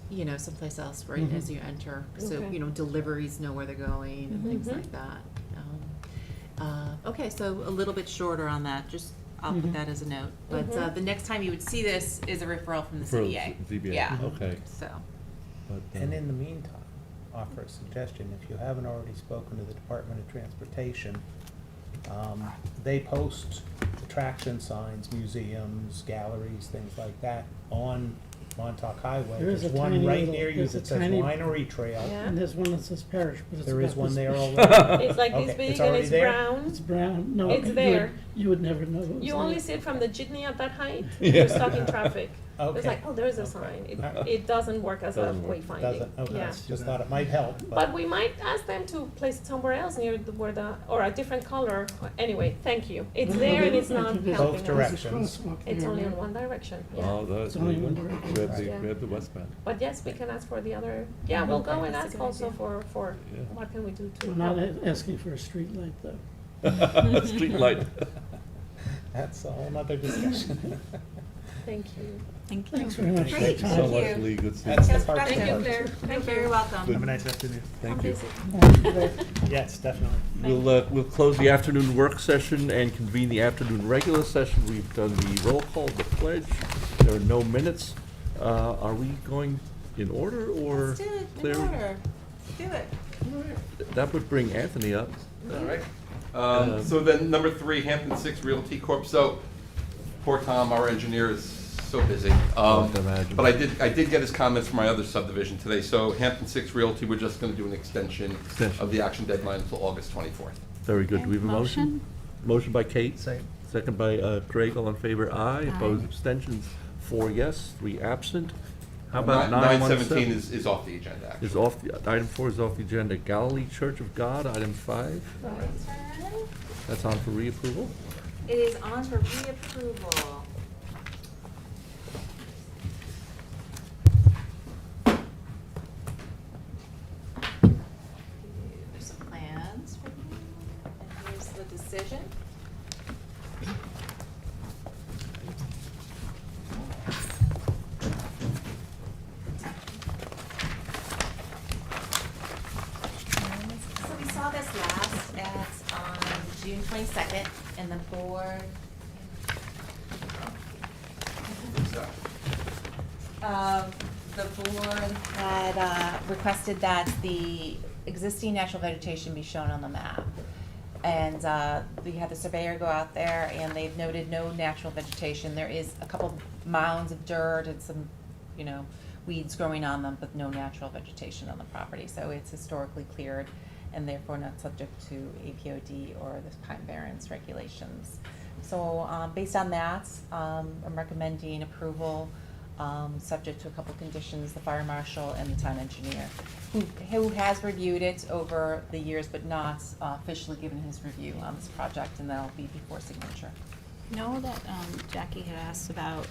Speaker 8: You know, someplace else, right,
Speaker 10: Mhm.
Speaker 8: as you enter, so,
Speaker 9: Okay.
Speaker 8: you know, deliveries know where they're going and things
Speaker 9: Mhm.
Speaker 8: like that. Okay, so a little bit shorter on that, just, I'll put
Speaker 10: Mhm.
Speaker 8: that as a note. But,
Speaker 9: Mhm.
Speaker 8: the next time you would see this is a referral from the
Speaker 1: For
Speaker 8: CDA.
Speaker 1: ZBA,
Speaker 8: Yeah,
Speaker 1: okay.
Speaker 8: so,
Speaker 1: But,
Speaker 7: And in the meantime, offer a suggestion, if you haven't already spoken to the Department of Transportation, they post attraction signs, museums, galleries, things like that on Montauk Highway.
Speaker 10: There is
Speaker 7: There's
Speaker 10: a
Speaker 7: one
Speaker 10: tiny
Speaker 7: right
Speaker 10: little-
Speaker 7: near you
Speaker 10: there's a
Speaker 7: that says
Speaker 10: tiny-
Speaker 7: Winery Trail.
Speaker 9: Yeah.
Speaker 10: And there's one that says parish, but it's
Speaker 7: There is
Speaker 10: about
Speaker 7: one
Speaker 10: this
Speaker 7: there
Speaker 10: big.
Speaker 7: already.
Speaker 9: It's like
Speaker 7: Okay,
Speaker 9: this big
Speaker 7: it's
Speaker 9: and
Speaker 7: already
Speaker 9: it's
Speaker 7: there?
Speaker 9: brown.
Speaker 10: It's brown, no.
Speaker 9: It's
Speaker 10: you
Speaker 9: there.
Speaker 10: You would never know it was
Speaker 9: You
Speaker 10: there.
Speaker 9: only see it from the jitney at that height,
Speaker 1: Yeah.
Speaker 9: you're stuck in traffic.
Speaker 7: Okay.
Speaker 9: It's like, oh, there's a
Speaker 7: Okay.
Speaker 9: sign.
Speaker 7: Alright.
Speaker 9: It doesn't work as a
Speaker 1: Doesn't work.
Speaker 9: wayfinding.
Speaker 7: Doesn't, okay,
Speaker 9: Yeah.
Speaker 7: just thought it might help,
Speaker 9: But we might ask them to place it somewhere else near where or a different color. Anyway, thank you. It's
Speaker 10: Well,
Speaker 9: there and it's
Speaker 10: I
Speaker 9: not
Speaker 10: think there's-
Speaker 9: helping
Speaker 7: Both
Speaker 9: us.
Speaker 7: directions.
Speaker 10: There's a crosswalk
Speaker 9: It's
Speaker 10: there,
Speaker 9: only in
Speaker 10: right?
Speaker 9: one direction, yeah.
Speaker 1: Oh, that's,
Speaker 10: It's only one direction.
Speaker 1: grab the,
Speaker 9: Yeah.
Speaker 1: grab the westbound.
Speaker 9: But yes, we can ask for the other, yeah, we'll go and
Speaker 3: That's a
Speaker 9: ask
Speaker 3: good
Speaker 9: also
Speaker 3: idea.
Speaker 9: for
Speaker 1: Yeah.
Speaker 9: what can we do to
Speaker 10: We're not
Speaker 9: help.
Speaker 10: asking for a street light though.
Speaker 1: Street light.
Speaker 7: that's a whole nother discussion.
Speaker 9: Thank you.
Speaker 3: Thank you.
Speaker 10: Thanks very much for your
Speaker 8: Great.
Speaker 1: So
Speaker 10: time.
Speaker 1: much,
Speaker 8: you.
Speaker 1: Lee, good seeing
Speaker 7: That's
Speaker 1: you.
Speaker 7: the part.
Speaker 9: Thank you,
Speaker 7: that-
Speaker 9: Claire.
Speaker 8: you're very welcome.
Speaker 11: Have a nice afternoon.
Speaker 1: Thank you.
Speaker 7: Yes, definitely.
Speaker 1: We'll close the afternoon work session and convene the afternoon regular session. We've done the roll call, the pledge. There are no minutes. Are we going in order or?
Speaker 8: Let's do it in
Speaker 1: clear?
Speaker 8: order. Do it.
Speaker 1: That would bring Anthony up.
Speaker 4: All right. So then, number 3, Hampton 6 Realty Corp. So, poor Tom, our engineer, is so busy.
Speaker 1: I can imagine.
Speaker 4: But I did get his comments for my other subdivision today. So, Hampton 6 Realty, we're just going to do an extension of the action deadline until August 24th.
Speaker 1: Very good. Do we have a motion? Motion by Kate.
Speaker 11: Second.
Speaker 1: Second by Craig. All in favor, aye.
Speaker 3: Aye.
Speaker 1: Opposed, abstentions, 4 yes, 3 absent. How about
Speaker 4: 917
Speaker 1: 917?
Speaker 4: is off the agenda, actually.
Speaker 1: Is off, item 4 is off the agenda. Galilee Church of God, item 5. That's on for reapproval.
Speaker 8: It is on for reapproval. There's some plans for you, and here's the decision. So we saw this last on June 22nd, and the board, the board had requested that the existing natural vegetation be shown on the map. And we had the surveyor go out there, and they've noted no natural vegetation. There is a couple mounds of dirt and some
Speaker 12: you know, weeds growing on them, but no natural vegetation on the property. So it's historically cleared and therefore not subject to APOD or the Pine Barrens regulations. So based on that, I'm recommending approval, subject to a couple conditions, the fire marshal and the town engineer, who has reviewed it over the years but not officially given his review on this project, and that'll be before signature.
Speaker 3: Know that Jackie had asked about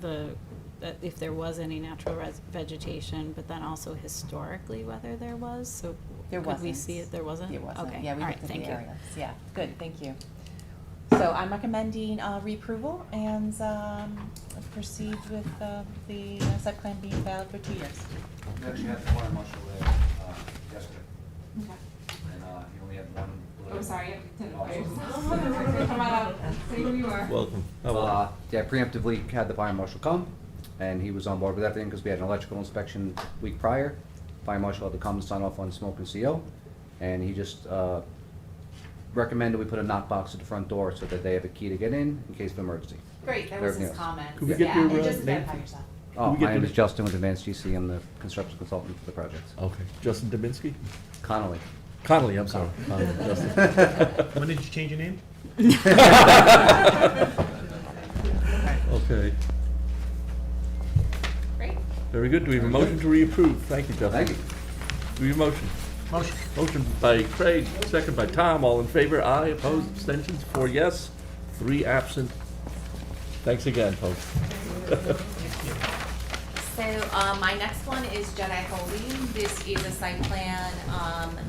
Speaker 3: that if there was any natural vegetation, but then also historically whether there was, so
Speaker 12: There
Speaker 3: could we
Speaker 12: wasn't.
Speaker 3: see it, there wasn't?
Speaker 12: There wasn't,
Speaker 3: Okay,
Speaker 12: yeah, we
Speaker 3: all
Speaker 12: looked
Speaker 3: right,
Speaker 12: at
Speaker 3: thank
Speaker 12: the
Speaker 3: you.
Speaker 12: areas, yeah, good, thank you. So I'm recommending reapproval and proceed with the site plan being valid for 2 years.
Speaker 13: We actually had the fire marshal there yesterday,
Speaker 12: Okay.
Speaker 13: and he only had one.
Speaker 12: Oh, sorry,
Speaker 13: Welcome. Yeah, preemptively had the fire marshal come, and he was on board with everything because we had an electrical inspection week prior. Fire marshal had to come and sign off on smoke and CO, and he just recommended we put a knockbox at the front door so that they have a key to get in case of emergency.
Speaker 8: Great, that was his
Speaker 13: Everything else.
Speaker 8: comment.
Speaker 14: Could we get
Speaker 8: Yeah,
Speaker 14: your,
Speaker 8: and just
Speaker 14: name?
Speaker 8: verify yourself.
Speaker 13: Oh,
Speaker 14: we get
Speaker 13: my name
Speaker 14: the-
Speaker 13: is Justin with Advanced GC. I'm the construction consultant for the project.
Speaker 14: Okay, Justin Dubinsky?
Speaker 13: Connolly.
Speaker 14: Connolly, I'm sorry. Connolly, Justin.
Speaker 11: When did you change your name?
Speaker 14: Okay,
Speaker 12: Great.
Speaker 14: very good. Do we have a motion to reapprove? Thank you, Justin.
Speaker 13: Thank you.
Speaker 14: Do we have a motion?
Speaker 11: Motion.
Speaker 14: Motion by Craig, second by Tom. All in favor? Aye. Opposed? Abstentions? 4 yes, 3 absent. Thanks again, folks.
Speaker 8: So, my next one is Jedi Holding. This is a site plan,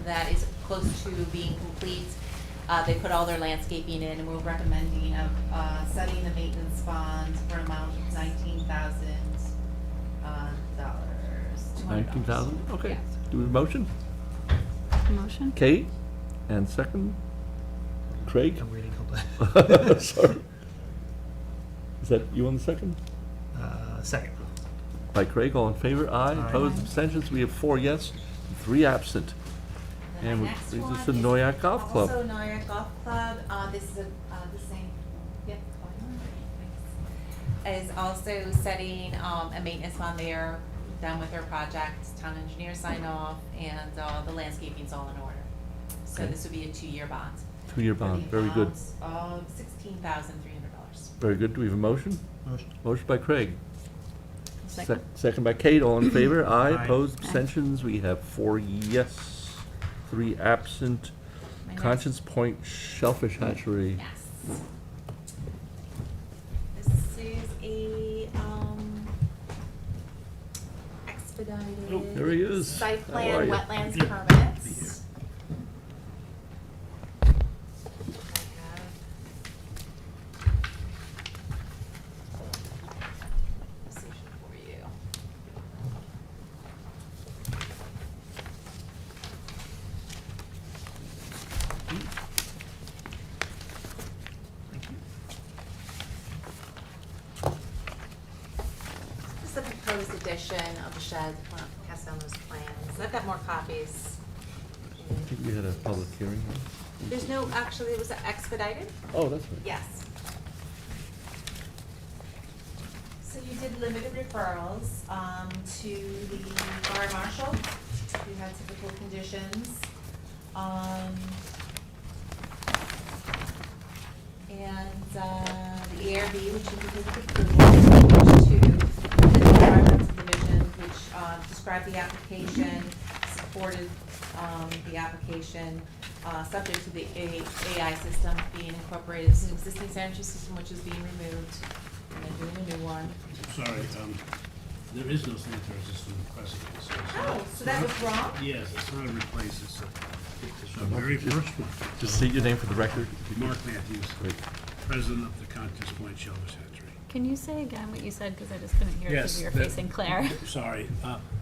Speaker 8: that is close to being complete. They put all their landscaping in, and we're recommending, setting the maintenance bond for an amount of $19,000, $200.
Speaker 14: 19,000? Okay.
Speaker 8: Yes.
Speaker 14: Do we have a motion?
Speaker 3: Motion?
Speaker 14: Kate, and second, Craig?
Speaker 11: I'm reading, hold on.
Speaker 14: Sorry. Is that you on the second?
Speaker 11: Second.
Speaker 14: By Craig, all in favor? Aye.
Speaker 11: Aye.
Speaker 14: Opposed? Abstentions? We have 4 yes, 3 absent.
Speaker 8: Then
Speaker 14: And
Speaker 8: my
Speaker 14: which
Speaker 8: next
Speaker 14: brings us
Speaker 8: one
Speaker 14: to
Speaker 8: is
Speaker 14: Noyak Golf Club.
Speaker 8: Also Noyak Golf Club, this is the same, yep, thanks. Is also setting, a maintenance bond there, done with their project, town engineer sign off, and, the landscaping's all in order. So
Speaker 14: Okay.
Speaker 8: this would be a 2-year bond.
Speaker 14: 2-year bond, very good.
Speaker 8: Of $16,300.
Speaker 14: Very good. Do we have a motion?
Speaker 11: Motion.
Speaker 14: Motion by Craig.
Speaker 3: Second.
Speaker 14: Second by Kate, all in favor? Aye.
Speaker 11: Aye.
Speaker 14: Opposed? Abstentions? We have 4 yes, 3 absent.
Speaker 8: My next-
Speaker 14: Conscience Point Shellfish Hatchery.
Speaker 8: Yes. This is a, expedited.
Speaker 14: There he is.
Speaker 8: Site
Speaker 14: How
Speaker 8: plan,
Speaker 14: are you?
Speaker 8: wetlands permits. Decision for you. This is the proposed addition of the shed, well, pass down those plans. I've got more copies.
Speaker 14: I think we had a public hearing.
Speaker 8: There's no, actually, it was expedited?
Speaker 14: Oh, that's right.
Speaker 8: Yes. So you did limited referrals to the fire marshal, who had typical conditions. And the ARB, which you completed approval, to the environmental division, which described the application, supported the application, subject to the AI system being incorporated. It's an existing sanitary system which is being removed, and they're doing a new one.
Speaker 15: Sorry, there is no sanitary system present. So it's
Speaker 8: Oh,
Speaker 15: not-
Speaker 8: so that was wrong?
Speaker 15: Yes, it's not a replace, it's the very first one.
Speaker 14: Just state your name for the record.
Speaker 15: Mark Matthews,
Speaker 14: Great.
Speaker 15: president of the Conscience Point Shellfish Hatchery.
Speaker 3: Can you say again what you said, because I just couldn't hear it because
Speaker 15: Yes,
Speaker 3: you were
Speaker 15: the-
Speaker 3: facing Claire?
Speaker 15: Sorry,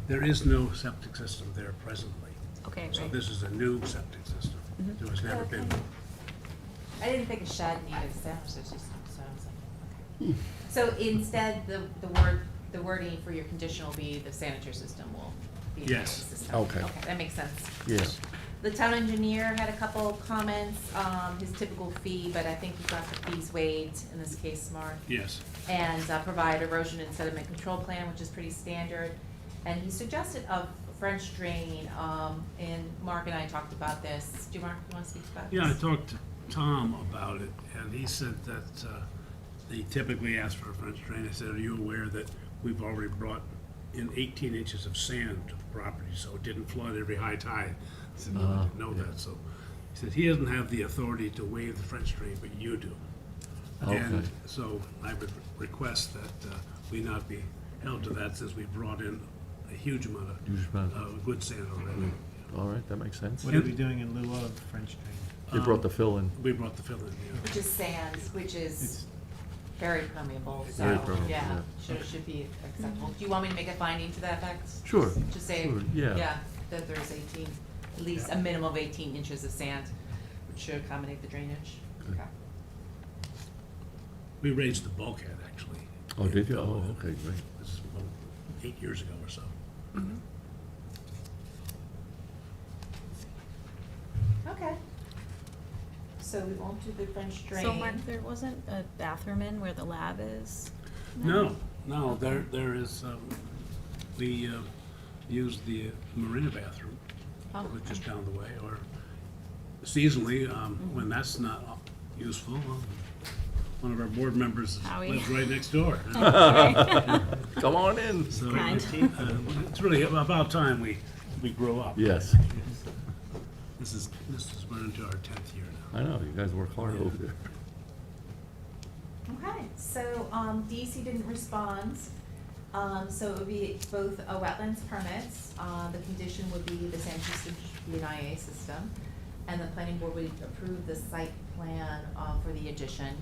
Speaker 15: there is no septic system there presently.
Speaker 3: Okay,
Speaker 15: So
Speaker 3: right.
Speaker 15: this is a new septic system.
Speaker 3: Mhm.
Speaker 15: There has never been
Speaker 8: Okay.
Speaker 15: one.
Speaker 8: I didn't think a shed needed a sanitary system, so I was like, okay. So instead, the wording for your condition will be the sanitary system will be the
Speaker 15: Yes.
Speaker 8: system.
Speaker 14: Okay.
Speaker 8: Okay, that makes sense.
Speaker 14: Yes.
Speaker 12: The town engineer had a couple comments, his typical fee, but I think he got the fees waived in this case, Mark.
Speaker 15: Yes.
Speaker 12: And provide erosion and sediment control plan, which is pretty standard. And he suggested a French drain, and Mark and I talked about this. Do you, Mark, you wanna speak about this?
Speaker 15: Yeah, I talked to Tom about it, and he said that they typically ask for a French drain. I said, are you aware that we've already brought in 18 inches of sand to the property, so it didn't flood every high tide? I said, no, I didn't know that. So he said, he doesn't have the authority to waive the French drain, but you do.
Speaker 14: Okay.
Speaker 15: And so I would request that we not be held to that, since we brought in a huge amount of good sand already.
Speaker 14: All right, that makes sense.
Speaker 11: What are we doing in lieu of French drain?
Speaker 14: You brought the fill in.
Speaker 15: We brought the fill in, yeah.
Speaker 12: Which is sand, which is very permeable, so,
Speaker 14: Very permeable,
Speaker 12: yeah,
Speaker 14: yeah.
Speaker 12: should be acceptable. Do you want me to make a finding to that effect?
Speaker 14: Sure,
Speaker 12: Just say,
Speaker 14: sure, yeah.
Speaker 12: that there's 18, at least a minimum of 18 inches of sand, which should accommodate the drainage.
Speaker 14: Good.
Speaker 12: Okay.
Speaker 15: We raised the bulkhead, actually.
Speaker 14: Oh, did you? Oh, okay, great.
Speaker 15: This is about 8 years ago or so.
Speaker 12: Okay. So we won't do the French drain.
Speaker 3: So Mark, there wasn't a bathroom in where the lab is?
Speaker 15: No, there is, we use the marina bathroom,
Speaker 3: Oh,
Speaker 15: which is down the way, or seasonally, when that's not useful, one of our board members
Speaker 3: Howie.
Speaker 15: lives right next door.
Speaker 14: Come on in.
Speaker 15: So,
Speaker 3: Kind.
Speaker 15: it's really about time we grow up.
Speaker 14: Yes,
Speaker 15: This is we're into our 10th year now.
Speaker 14: I know, you guys work hard over there.
Speaker 12: Okay, so, DEC didn't respond, so it would be both a wetlands permits, the condition would be the sand system should be an IA system, and the planning board would approve the site plan, for the addition,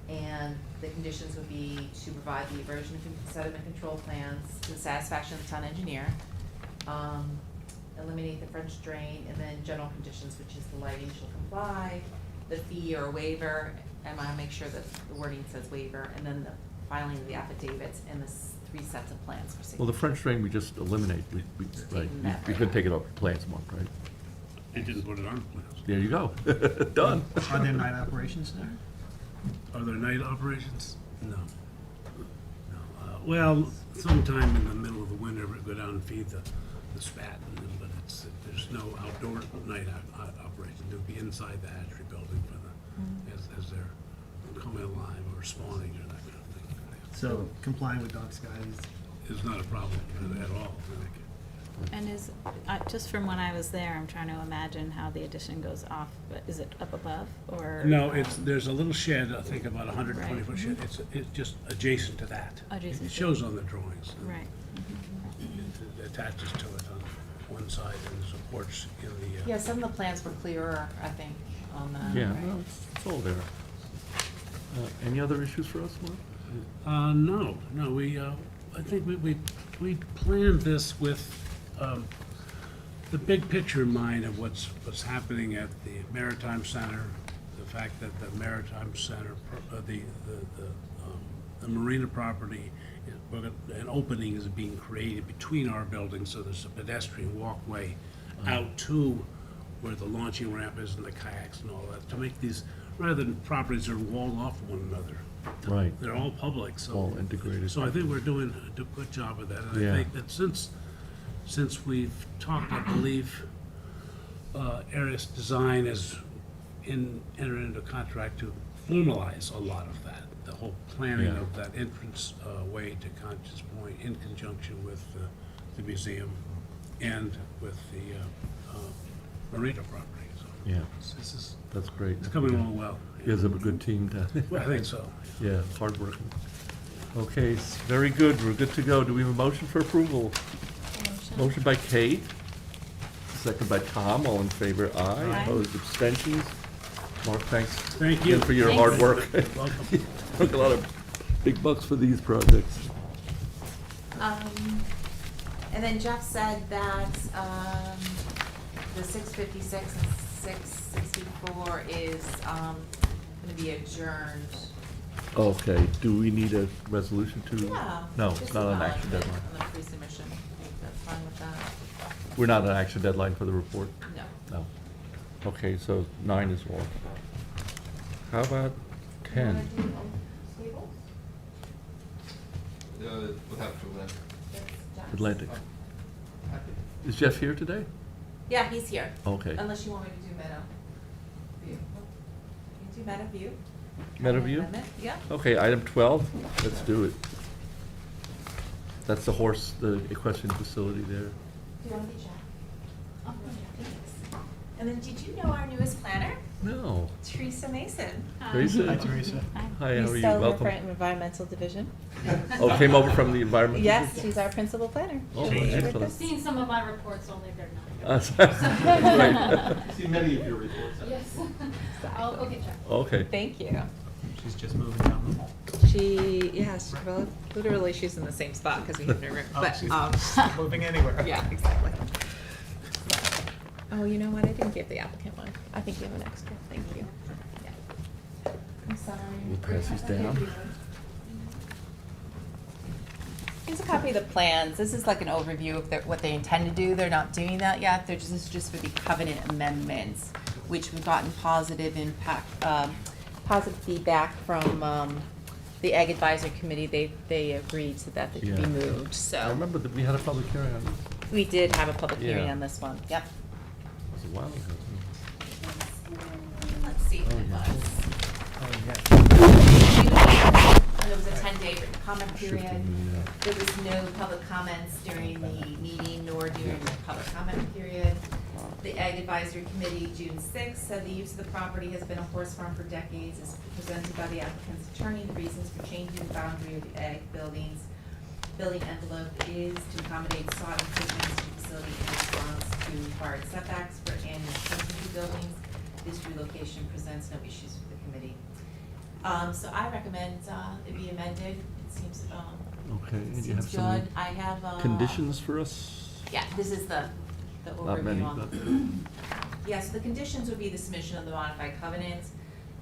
Speaker 12: and the conditions would be to provide the erosion and sediment control plans to the satisfaction of the town engineer, eliminate the French drain, and then general conditions, which is the lighting shall comply, the fee or waiver, and I make sure that the wording says waiver, and then the filing of the affidavits and the 3 sets of plans for signature.
Speaker 14: Well, the French drain, we just eliminate, right, we could take it off the plans, Mark, right?
Speaker 15: It didn't put it on the plans.
Speaker 14: There you go, done.
Speaker 11: Are there night operations there?
Speaker 15: Are there night operations? No. Well, sometime in the middle of the winter, we go down and feed the spat, but there's no outdoor night operation. They'll be inside the hatchery building for as they're coming alive or spawning or that kind of thing.
Speaker 11: So complying with dark skies.
Speaker 15: It's not a problem at all.
Speaker 3: And is, just from when I was there, I'm trying to imagine how the addition goes off, but is it up above, or?
Speaker 15: No, there's a little shed, I think about 120 foot
Speaker 3: Right.
Speaker 15: shed. It's just adjacent to that.
Speaker 3: Adjacent
Speaker 15: It
Speaker 3: to
Speaker 15: shows on the drawings.
Speaker 3: Right.
Speaker 15: It attaches to it on one side and supports in the.
Speaker 12: Yeah, some of the plans were clearer, I think, on that.
Speaker 14: Yeah,
Speaker 12: right?
Speaker 14: no, it's all there. Any other issues for us, Mark?
Speaker 15: No, I think we planned this with, the big picture in mind of what's happening at the Maritime Center, the fact that the Maritime Center, the marina property, an opening is being created between our buildings, so there's a pedestrian walkway out to where the launching ramp is and the kayaks and all that, to make these, rather than properties that are walled off one another.
Speaker 14: Right.
Speaker 15: They're all public, so.
Speaker 14: All integrated.
Speaker 15: So I think we're doing a good job of that, and
Speaker 14: Yeah.
Speaker 15: I think that since we've talked, I believe, Aries Design has entered into a contract to formalize a lot of that, the whole planning
Speaker 14: Yeah.
Speaker 15: of that entrance way to Conscious Point in conjunction with the museum and with the marina property, so.
Speaker 14: Yeah,
Speaker 15: This is,
Speaker 14: that's great.
Speaker 15: it's coming along well.
Speaker 14: You guys have a good team down there.
Speaker 15: I think so.
Speaker 14: Yeah, hard working. Okay, very good, we're good to go. Do we have a motion for approval? Motion by Kate, second by Tom, all in favor, aye.
Speaker 3: Aye.
Speaker 14: Opposed, abstentions. Mark, thanks.
Speaker 15: Thank you.
Speaker 14: again for your hard work.
Speaker 15: Welcome.
Speaker 14: Took a lot of big bucks for these projects.
Speaker 12: And then Jeff said that, the 656 and 664 is, gonna be adjourned.
Speaker 14: Okay, do we need a resolution to?
Speaker 12: Yeah.
Speaker 14: No,
Speaker 12: just
Speaker 14: it's not an action
Speaker 12: acknowledgement
Speaker 14: deadline.
Speaker 12: On the pre-submission, that's fine with that.
Speaker 14: We're not an action deadline for the report?
Speaker 5: No.
Speaker 14: No. Okay, so 9 is off. How about 10?
Speaker 4: We'll have to then.
Speaker 14: Atlantic. Is Jeff here today?
Speaker 12: Yeah, he's here.
Speaker 14: Okay.
Speaker 12: Unless you want me to do Meadow View. You can do Meadow View.
Speaker 14: Meadowview?
Speaker 12: Amendment, yeah.
Speaker 14: Okay, item 12, let's do it. That's the equestrian facility there.
Speaker 12: Do you want to be Jack? Oh, thanks. And then did you know our newest planner?
Speaker 14: No.
Speaker 12: Teresa Mason.
Speaker 14: Teresa?
Speaker 11: Hi, Teresa.
Speaker 14: Hi, how are you?
Speaker 12: Still
Speaker 14: Welcome.
Speaker 12: for environmental division.
Speaker 14: Oh, came over from the environment?
Speaker 12: Yes, she's our principal planner.
Speaker 14: Oh,
Speaker 12: She'll be with
Speaker 14: excellent.
Speaker 12: us.
Speaker 16: Seen some of my reports, only they're not.
Speaker 14: Right.
Speaker 4: I've seen many of your reports.
Speaker 16: Yes. I'll go get checked.
Speaker 14: Okay.
Speaker 12: Thank you.
Speaker 11: She's just moving down the hall.
Speaker 12: Yes, well, literally she's in the same spot because we have no room,
Speaker 11: Oh,
Speaker 12: but,
Speaker 11: she's not moving anywhere.
Speaker 12: Yeah, exactly. Oh, you know what, I didn't give the applicant one. I think you have an extra, thank you. Yeah. I'm sorry.
Speaker 14: We'll pass these down.
Speaker 12: Here's a copy of the plans. This is like an overview of what they intend to do. They're not doing that yet. This is just for the covenant amendments, which we've gotten positive feedback from the Ag Advisory Committee. They agreed to that they could be
Speaker 14: Yeah.
Speaker 12: moved, so.
Speaker 14: I remember that we had a public hearing on this.
Speaker 12: We did have a public hearing
Speaker 14: Yeah.
Speaker 12: on this one, yep.
Speaker 14: It was a while ago.
Speaker 12: Let's see what it
Speaker 14: Oh,
Speaker 12: was.
Speaker 11: Oh,
Speaker 12: There was a 10-day written comment period.
Speaker 14: Yeah.
Speaker 12: There was no public comments during the meeting nor during the public comment period. The Ag Advisory Committee, June 6th, said the use of the property has been a horse farm for decades, as presented by the applicant's attorney. The reasons for changing the boundary of the ag building envelope is to accommodate sought improvements to the facility in response to required setbacks for annual specialty buildings. This relocation presents no issues for the committee. So I recommend it be amended. It seems,
Speaker 14: Okay, and you have
Speaker 12: seems
Speaker 14: some
Speaker 12: good. I have,
Speaker 14: conditions for us?
Speaker 12: yeah, this is the
Speaker 14: Not many,
Speaker 12: overview on.
Speaker 14: but,
Speaker 12: Yeah, so the conditions would be the submission of the modified covenant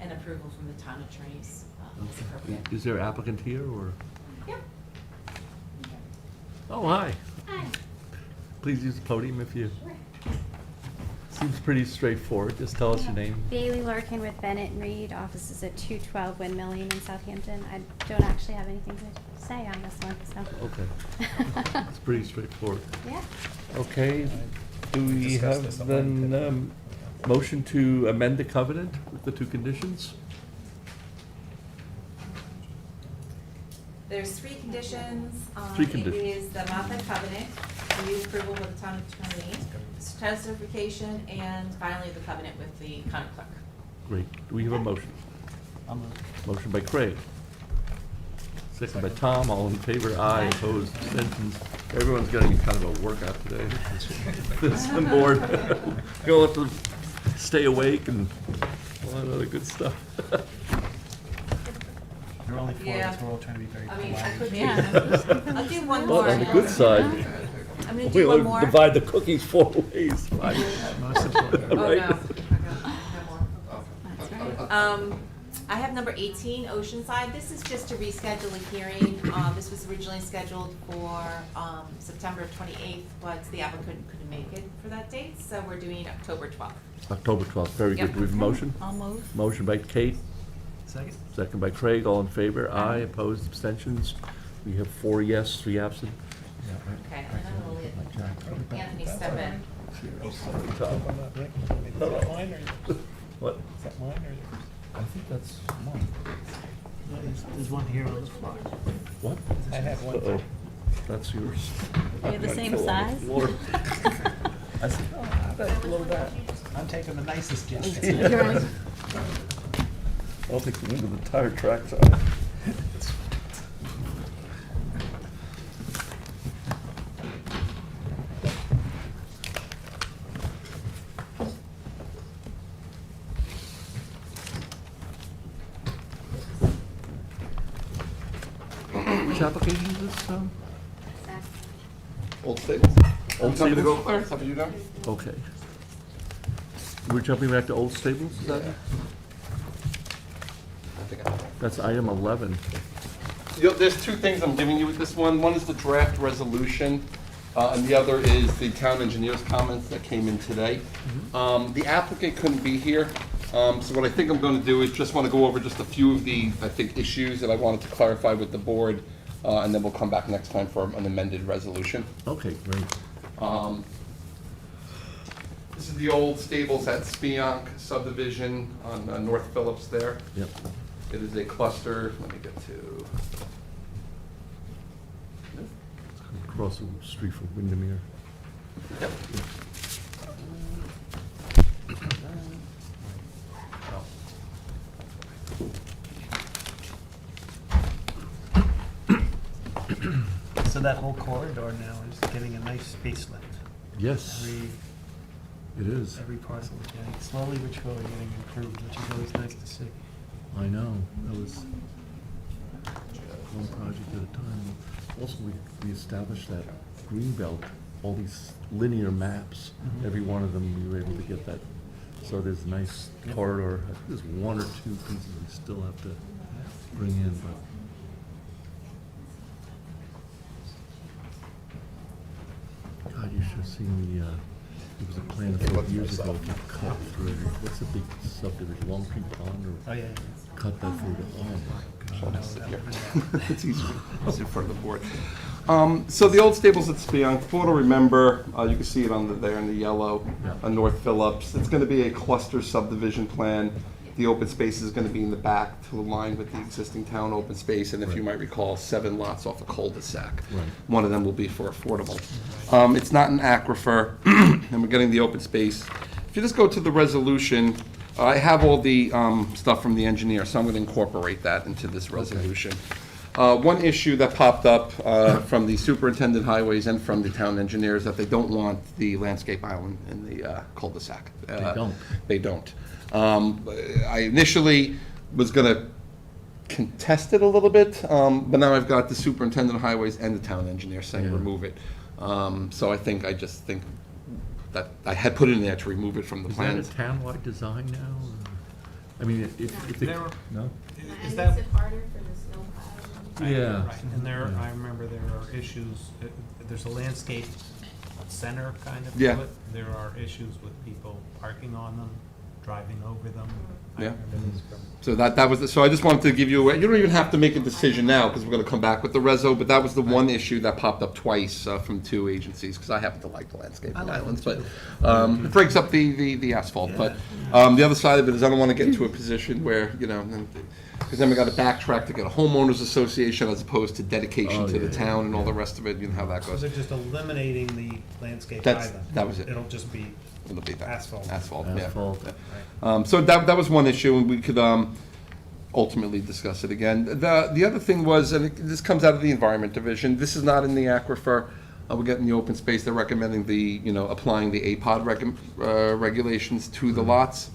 Speaker 12: and approval from the town attorneys, as appropriate.
Speaker 14: is there applicant here, or?
Speaker 12: Yep.
Speaker 14: Oh, hi.
Speaker 16: Hi.
Speaker 14: Please use the podium if you, seems pretty straightforward. Just tell us your name.
Speaker 17: Bailey Larkin with Bennett and Reed, offices at 212 Windmill Lane in Southampton. I don't actually have anything to say on this one, so.
Speaker 14: Okay. It's pretty straightforward.
Speaker 17: Yeah.
Speaker 14: Okay, do we
Speaker 11: Discuss this
Speaker 14: have
Speaker 11: at length.
Speaker 14: then, motion to amend the covenant with the 2 conditions?
Speaker 12: There's 3 conditions.
Speaker 14: 3 conditions.
Speaker 12: It is the modified covenant, the approval with the town attorney, title certification, and finally the covenant with the county clerk.
Speaker 14: Great. Do we have a motion?
Speaker 11: I'll move.
Speaker 14: Motion by Craig. Second by Tom. All in favor? Aye. Opposed? Abstentions? Everyone's getting kind of a workout today. This board. You'll have to stay awake and all that other good stuff.
Speaker 11: There are only 4 of
Speaker 12: Yeah.
Speaker 11: us, we're all trying to be very
Speaker 12: I mean, I
Speaker 11: polite.
Speaker 12: could,
Speaker 3: Yeah.
Speaker 12: I'll do one
Speaker 14: Well,
Speaker 12: more.
Speaker 14: on the good side,
Speaker 12: I'm gonna do one
Speaker 14: we'll
Speaker 12: more.
Speaker 14: divide the cookies 4 ways. Fine.
Speaker 11: Most important.
Speaker 12: Oh,
Speaker 14: Right?
Speaker 12: no. I got more. I have number 18, Oceanside. This is just to reschedule a hearing. This was originally scheduled for September 28th, but the applicant couldn't make it for that date, so we're doing October 12th.
Speaker 14: October 12th. Very
Speaker 12: Yep.
Speaker 14: good. Do we have a motion?
Speaker 3: I'll move.
Speaker 14: Motion by Kate.
Speaker 11: Second?
Speaker 14: Second by Craig, all in favor? Aye, opposed, abstentions? We have 4 yes, 3 absent.
Speaker 12: Okay, and then we'll let Anthony step in.
Speaker 14: What?
Speaker 7: Is that mine or yours?
Speaker 14: I think that's mine.
Speaker 11: There's one here on the floor.
Speaker 14: What?
Speaker 7: I have one.
Speaker 14: Uh-oh, that's yours.
Speaker 3: Are you the same
Speaker 14: Fell on the
Speaker 3: size?
Speaker 14: floor. I said, oh, how'd I blow that?
Speaker 11: I'm taking the nicest gesture.
Speaker 14: I'll take the wind of the tire tracks out. Which application is this,
Speaker 4: Old Stables.
Speaker 14: Old
Speaker 4: Time to go,
Speaker 14: Stables?
Speaker 4: Claire? How about you go?
Speaker 14: Okay. We're jumping back to Old Stables, is that?
Speaker 4: I think I
Speaker 14: That's item 11.
Speaker 4: There's 2 things I'm giving you with this one. One is the draft resolution And the other is the town engineer's comments that came in today. The applicant couldn't be here, so what I think I'm gonna do is just wanna go over just a few of the, I think, issues that I wanted to clarify with the board, and then we'll come back next time for an amended resolution.
Speaker 14: Okay, great.
Speaker 4: This is the old stables at Spionk subdivision on North Phillips there.
Speaker 14: Yep.
Speaker 4: It is a cluster, let me get to,
Speaker 14: Across the street from Windermere.
Speaker 4: yep.
Speaker 11: So that whole corridor now is getting a nice facelift.
Speaker 14: Yes,
Speaker 11: Every,
Speaker 14: it is.
Speaker 11: every parcel is getting, slowly but surely getting improved, which is always nice to see.
Speaker 14: I know, that was one project at a time. Also, we established that green belt, all these linear maps, every one of them, we were able to get that. So there's a nice corridor. I think there's one or two pieces we still have to bring in, but. God, you should have seen the, there was a plan a few years ago to cut through, what's the big subdivision, Long Creek Pond, or
Speaker 11: Oh, yeah.
Speaker 14: cut that through to, oh my God.
Speaker 4: It's easier in front of the board. So the old stables at Spionk, if you will remember, you can see it on there in the yellow, on North Phillips. It's gonna be a cluster subdivision plan. The open space is gonna be in the back to align with the existing town open space, and if you might recall, 7 lots off a cul-de-sac.
Speaker 14: Right.
Speaker 4: One of them will be for affordable. It's not an aquifer, and we're getting the open space. If you just go to the resolution, I have all the stuff from the engineer, so I'm gonna incorporate that into this resolution. One issue that popped up from the superintendent highways and from the town engineers, that they don't want the landscape island in the cul-de-sac.
Speaker 14: They don't.
Speaker 4: They don't. I initially was gonna contest it a little bit, but now I've got the superintendent of highways and the town engineer saying
Speaker 14: Yeah.
Speaker 4: remove it. So I just think that I had put it in there to remove it from the
Speaker 14: Is that
Speaker 4: plans.
Speaker 14: a town-wide design now? or- I mean, if they,
Speaker 11: There were-
Speaker 14: no?
Speaker 11: Is
Speaker 2: Makes
Speaker 11: that?
Speaker 2: it harder for the snow plow.
Speaker 14: Yeah.
Speaker 11: Right, and there,
Speaker 14: Yeah.
Speaker 11: I remember there are issues, there's a landscape center kind of
Speaker 4: Yeah.
Speaker 11: to it. There are issues with people parking on them, driving over them. I
Speaker 4: Yeah.
Speaker 11: remember this from.
Speaker 4: So that was, so I just wanted to give you, you don't even have to make a decision now, because we're gonna come back with the reso, but that was the one issue that popped up twice from 2 agencies, because I happen to like the landscaping
Speaker 11: I like
Speaker 4: islands,
Speaker 11: them
Speaker 4: but it breaks up the asphalt, but the other side of it is I don't wanna get into a position where, because then we gotta backtrack to get a homeowners association as opposed to dedication
Speaker 14: Oh,
Speaker 4: to the
Speaker 14: yeah,
Speaker 4: town and all the rest of it, you know how that
Speaker 11: So
Speaker 4: goes.
Speaker 11: they're just eliminating the landscape
Speaker 4: That's-
Speaker 11: island?
Speaker 4: that was it.
Speaker 11: It'll just be
Speaker 4: It'll be that.
Speaker 11: asphalt?
Speaker 4: Asphalt, yeah.
Speaker 14: Asphalt.
Speaker 4: Yeah. So that was one issue, and we could ultimately discuss it again. The other thing was, and this comes out of the Environment Division, this is not in the aquifer, we're getting the open space, they're recommending applying the APOD regulations to the lots.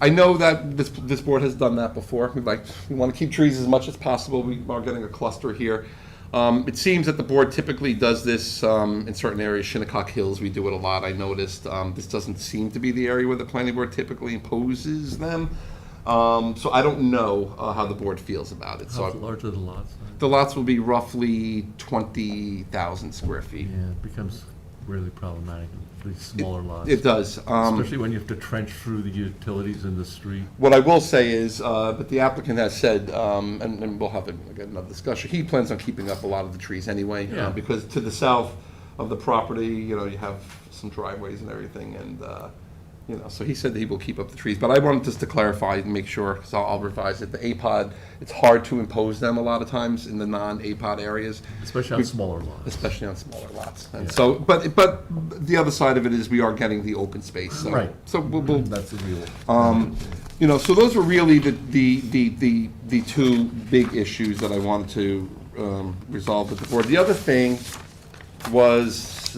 Speaker 4: I know that this board has done that before, we want to keep trees as much as possible, we are getting a cluster here. It seems that the board typically does this in certain areas. Shinnecock Hills, we do it a lot, I noticed. This doesn't seem to be the area where the planning board typically imposes them. So I don't know how the board feels about it.
Speaker 14: How large are the lots?
Speaker 4: The lots will be roughly 20,000 square feet.
Speaker 14: Yeah, it becomes really problematic, these smaller lots.
Speaker 4: It does.
Speaker 14: Especially when you have to trench through the utilities in the street.
Speaker 4: What I will say is, that the applicant has said, and we'll have another discussion, he plans on keeping up a lot of the trees anyway,
Speaker 14: Yeah.
Speaker 4: because to the south of the property, you have some driveways and everything, and, so he said that he will keep up the trees. But I wanted just to clarify and make sure, because I'll revise it, the APOD, it's hard to impose them a lot of times in the non-APOD areas.
Speaker 14: Especially on smaller lots.
Speaker 4: Especially on smaller lots. And
Speaker 14: Yeah.
Speaker 4: so, but the other side of it is we are getting the open space, so.
Speaker 14: Right.
Speaker 4: So we'll
Speaker 14: That's the real.
Speaker 4: so those were really the 2 big issues that I wanted to resolve with the board. The other thing was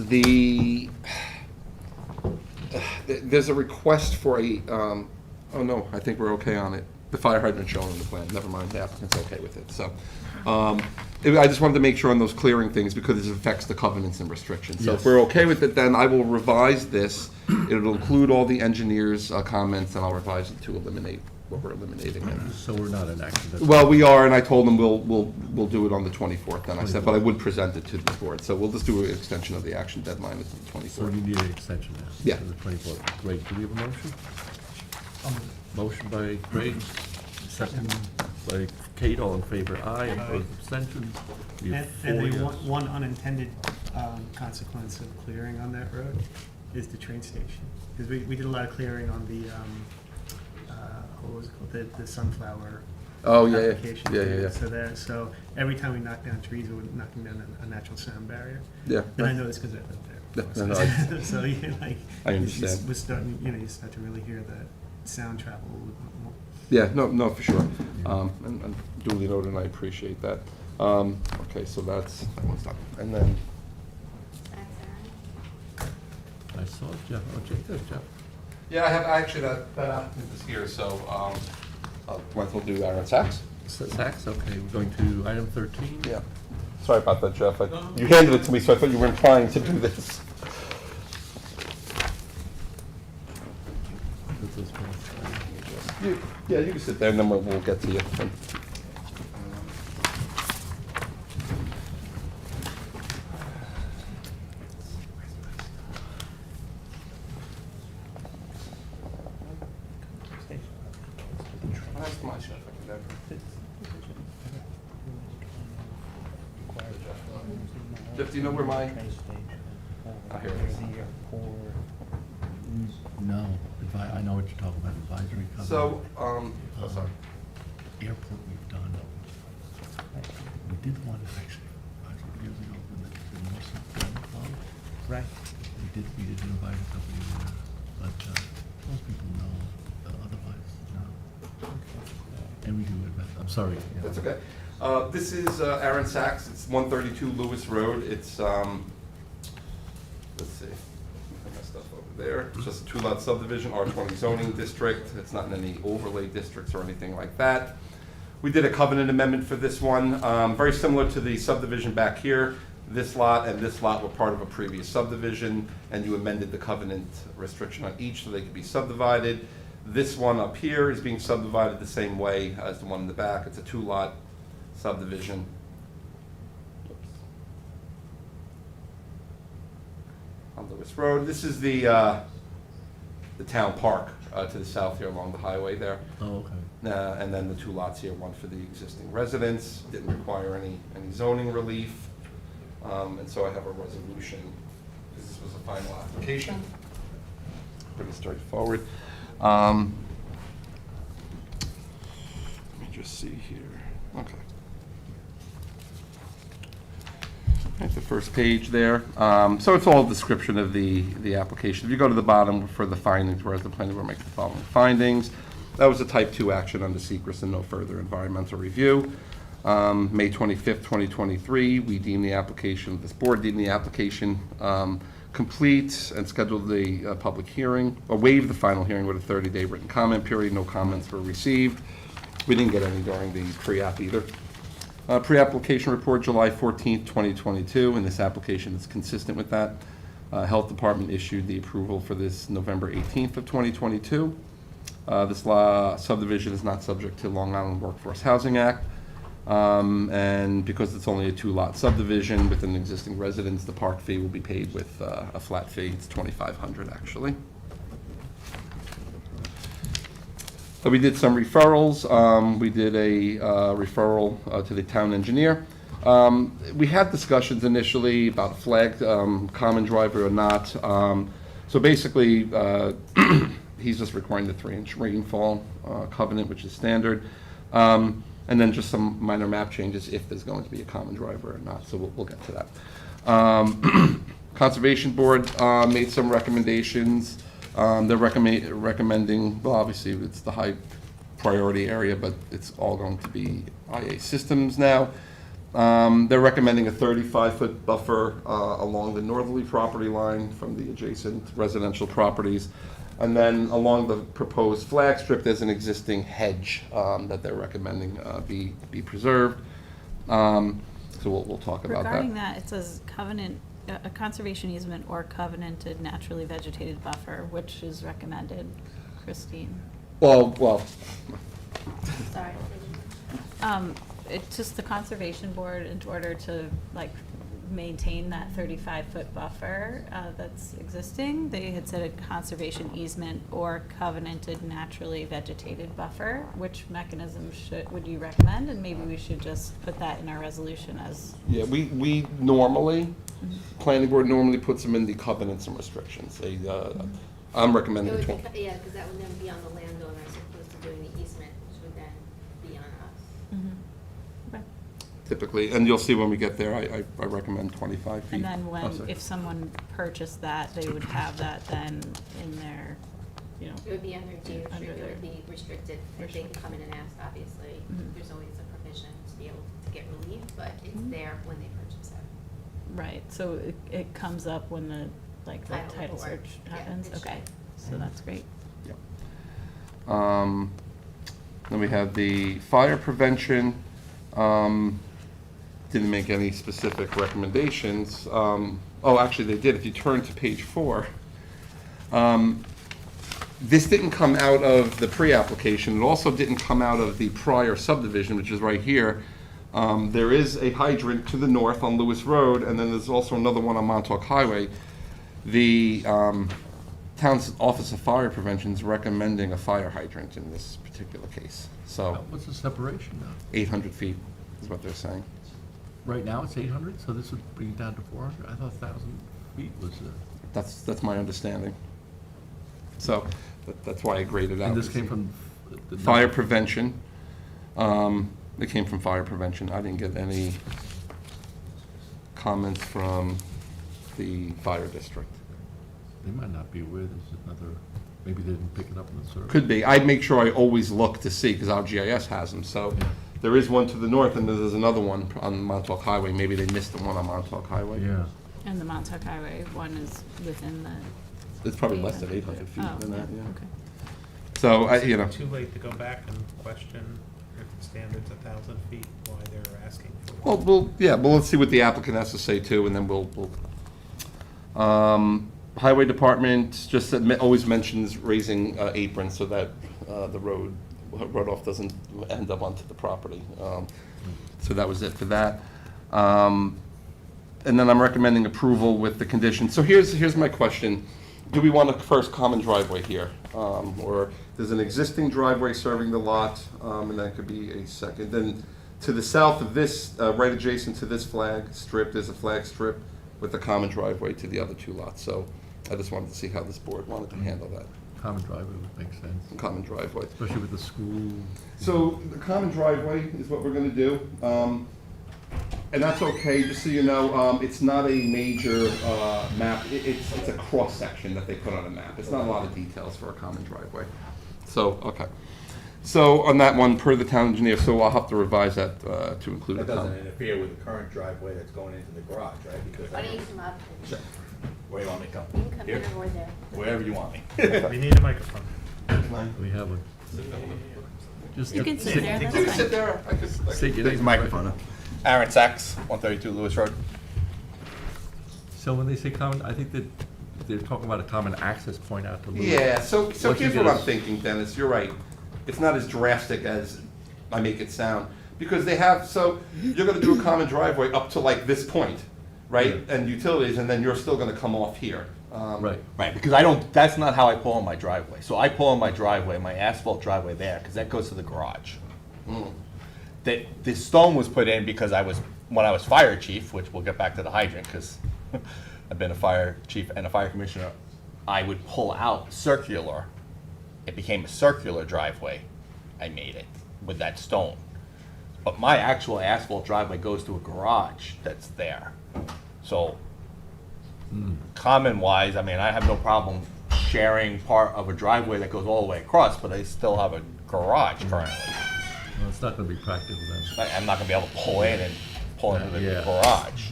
Speaker 4: there's a request for oh no, I think we're okay on it. The fire hydrant shown in the plan, never mind, the applicant's okay with it, so. I just wanted to make sure on those clearing things, because it affects the covenants and restrictions. So if
Speaker 14: Yes.
Speaker 4: we're okay with it, then I will revise this. It'll include all the engineer's comments, and I'll revise it to eliminate what we're eliminating. And-
Speaker 14: So we're not in action. that's-
Speaker 4: Well, we are, and I told them we'll do it on the 24th, then I said, but I would present it to the board, so we'll just do an extension of the action deadline to the
Speaker 14: So
Speaker 4: 24th.
Speaker 14: you need an extension now?
Speaker 4: Yeah.
Speaker 14: To the 24th. Great. Do we have a motion? Motion by Craig, second by Kate, all in favor, aye, opposed, abstentions. We have
Speaker 11: And
Speaker 14: four
Speaker 11: the
Speaker 14: yes.
Speaker 11: one unintended consequence of clearing on that road is the train station. Because we did a lot of clearing on the, what was it called, the sunflower
Speaker 4: Oh, yeah, yeah.
Speaker 11: application.
Speaker 4: Yeah.
Speaker 11: So every time we knock down trees, we're knocking down a natural sound barrier.
Speaker 4: Yeah.
Speaker 11: And I know this because I live there.
Speaker 4: Yeah, no, I-
Speaker 11: So you're like.
Speaker 4: I understand.
Speaker 11: We're starting, you start to really hear the sound travel a little bit more.
Speaker 4: Yeah, no, for sure. And duly noted, and I appreciate that. Okay, so that one's done. And then,
Speaker 14: I saw Jeff, oh, Jeff.
Speaker 4: yeah, I actually, that applicant is here, so, might as well do Aaron Sachs.
Speaker 14: Sachs, okay, we're going to item 13.
Speaker 4: Yeah. Sorry about that, Jeff. You handed it to me, so I thought you were inclined to do this.
Speaker 14: This is one.
Speaker 4: Yeah, you can sit there, and then we'll get to you. That's my stuff, I can never. Jeff, do you know where my? Oh, here it is.
Speaker 14: No, I know what you're talking about, advisory company.
Speaker 4: So, sorry.
Speaker 14: Airport we've done. We did one actually, 5 years ago, when the Wilson Club.
Speaker 7: Right.
Speaker 14: We did an advisory company there, but most people know, otherwise, no. And we do it, I'm sorry. yeah.
Speaker 4: That's okay. This is Aaron Sachs. It's 132 Lewis Road. It's, let's see, I messed up over there. It's just a 2-lot subdivision, R20 zoning district. It's not in any overlay districts or anything like that. We did a covenant amendment for this one, very similar to the subdivision back here. This lot and this lot were part of a previous subdivision, and you amended the covenant restriction on each so they could be subdivided. This one up here is being subdivided the same way as the one in the back. It's a 2-lot subdivision. On Lewis Road. This is the town park to the south here along the highway there.
Speaker 14: Oh, okay.
Speaker 4: And then the 2 lots here, one for the existing residents, didn't require any zoning relief. And so I have a resolution, because this was a final application. Pretty straightforward. Let me just see here. Okay. At the first page there. So it's all a description of the application. If you go to the bottom for the findings, whereas the planning board makes the following findings. That was a type 2 action under secret and no further environmental review. May 25th, 2023, we deemed the application, this board deemed the application complete and scheduled the public hearing, or waived the final hearing with a 30-day written comment period. No comments were received. We didn't get any during the pre-app either. Pre-application report, July 14th, 2022, and this application is consistent with that. Health Department issued the approval for this November 18th of 2022. This subdivision is not subject to Long Island Workforce Housing Act. And because it's only a 2-lot subdivision with an existing residence, the park fee will be paid with a flat fee. It's $2,500 actually. So we did some referrals. We did a referral to the town engineer. We had discussions initially about flagged common driveway or not. So basically, he's just requiring the 3-inch rainfall covenant, which is standard. And then just some minor map changes if there's going to be a common driveway or not. So we'll get to that. Conservation Board made some recommendations. They're recommending, well, obviously it's the high priority area, but it's all going to be IA systems now. They're recommending a 35-foot buffer along the northerly property line from the adjacent residential properties. And then along the proposed flag strip, there's an existing hedge that they're recommending be preserved. So we'll talk about that.
Speaker 3: Regarding that, it says covenant, a conservation easement or covenanted naturally vegetated buffer, which is recommended, Christine?
Speaker 4: Well,
Speaker 2: Sorry.
Speaker 3: It's just the conservation board, in order to like maintain that 35-foot buffer that's existing, they had said a conservation easement or covenanted naturally vegetated buffer. Which mechanism would you recommend? And maybe we should just put that in our resolution as.
Speaker 4: yeah, we normally, planning board normally puts them in the covenants and restrictions. I'm recommending
Speaker 2: It
Speaker 4: the
Speaker 2: would
Speaker 4: 20.
Speaker 2: be, yeah, because that would then be on the landowner as opposed to doing the easement, which would then be on us.
Speaker 3: Okay.
Speaker 4: Typically, and you'll see when we get there, I recommend 25 feet.
Speaker 3: And then
Speaker 4: Oh,
Speaker 3: when,
Speaker 4: sorry.
Speaker 3: if someone purchased that, they would have that then in their, you know.
Speaker 2: It would be under deed
Speaker 3: Under
Speaker 2: restricted, it
Speaker 3: their-
Speaker 2: would be restricted, if they can come in and ask, obviously.
Speaker 3: Mhm.
Speaker 2: There's always a provision to be able to get relief, but it's
Speaker 3: Mhm.
Speaker 2: there when they purchase it.
Speaker 3: Right, so it comes up when the, like, the
Speaker 2: Title
Speaker 3: title
Speaker 2: report.
Speaker 3: search
Speaker 2: Yeah,
Speaker 3: happens?
Speaker 2: it should.
Speaker 3: Okay, so that's great.
Speaker 4: Yep. Then we have the fire prevention. Didn't make any specific recommendations. Actually, they did. If you turn to page 4, this didn't come out of the pre-application. It also didn't come out of the prior subdivision, which is right here. There is a hydrant to the north on Lewis Road, and then there's also another one on Montauk Highway. The town's Office of Fire Prevention is recommending a fire hydrant in this particular case. So
Speaker 14: What's the separation now?
Speaker 4: 800 feet is what they're saying.
Speaker 14: Right now, it's 800, so this would bring it down to 400? I thought 1,000 feet was,
Speaker 4: That's my understanding. So that's why I graded out.
Speaker 14: and this came from the.
Speaker 4: Fire prevention. It came from fire prevention. I didn't get any comments from the fire district.
Speaker 14: They might not be aware there's another, maybe they didn't pick it up in the survey.
Speaker 4: Could be. I make sure I always look to see, because our GIS has them. So there is one to the north, and there's another one on Montauk Highway. Maybe they missed the one on Montauk Highway.
Speaker 14: Yeah.
Speaker 3: And the Montauk Highway one is within the.
Speaker 4: It's probably less than 800 feet
Speaker 3: Oh,
Speaker 4: than that, yeah.
Speaker 3: Okay.
Speaker 4: So,
Speaker 7: Is
Speaker 4: you
Speaker 7: it
Speaker 4: know.
Speaker 7: too late to go back and question if the standard's 1,000 feet, why they're asking for one?
Speaker 4: Well, let's see what the applicant has to say too, and then we'll. Highway Department just always mentions raising aprons so that the runoff doesn't end up onto the property. So that was it for that. And then I'm recommending approval with the condition. So here's my question. Do we want a first common driveway here? Or there's an existing driveway serving the lot, and that could be a second. Then to the south of this, right adjacent to this flag strip, there's a flag strip with a common driveway to the other two lots. So I just wanted to see how this board wanted to handle that.
Speaker 14: Common driveway would make sense,
Speaker 4: Common driveway.
Speaker 14: especially with the school.
Speaker 4: So the common driveway is what we're gonna do. And that's okay, just so you know, it's not a major map. It's a cross-section that they put on a map. It's not a lot of details for a common driveway. So, okay. So on that one, per the town engineer, so I'll have to revise that to include a
Speaker 18: That doesn't
Speaker 4: common.
Speaker 18: interfere with the current driveway that's going into the garage, right? Because
Speaker 2: Why don't you come up?
Speaker 18: Sure. Where do you want me to come?
Speaker 2: You can come
Speaker 18: Here?
Speaker 2: here or there.
Speaker 18: Wherever you want me.
Speaker 7: We need a microphone.
Speaker 14: We have a. Just
Speaker 3: You can sit there, that's
Speaker 4: You can
Speaker 3: fine.
Speaker 4: sit there. I could-
Speaker 14: State your
Speaker 18: There's
Speaker 14: name.
Speaker 18: a microphone, huh? Aaron Sachs, 132 Lewis Road.
Speaker 14: So when they say common, I think that they're talking about a common access point out to Lewis.
Speaker 4: Yeah, so
Speaker 14: Once you
Speaker 4: here's
Speaker 14: get
Speaker 4: what I'm
Speaker 14: us-
Speaker 4: thinking, Dennis, you're right. It's not as drastic as I make it sound. Because they have, so you're gonna do a common driveway up to like this point, right? And utilities, and then you're still gonna come off here.
Speaker 14: Right.
Speaker 18: Right, because I don't, that's not how I pull in my driveway. So I pull in my driveway, my asphalt driveway there, because that goes to the garage. The stone was put in because when I was fire chief, which we'll get back to the hydrant, because I've been a fire chief and a fire commissioner, I would pull out circular. It became a circular driveway. I made it with that stone. But my actual asphalt driveway goes to a garage that's there. So, common-wise, I mean, I have no problem sharing part of a driveway that goes all the way across, but I still have a garage currently.
Speaker 14: Well, it's not gonna be practical then.
Speaker 18: I'm not gonna be able to pull in and pull into the
Speaker 14: Yeah.
Speaker 18: garage.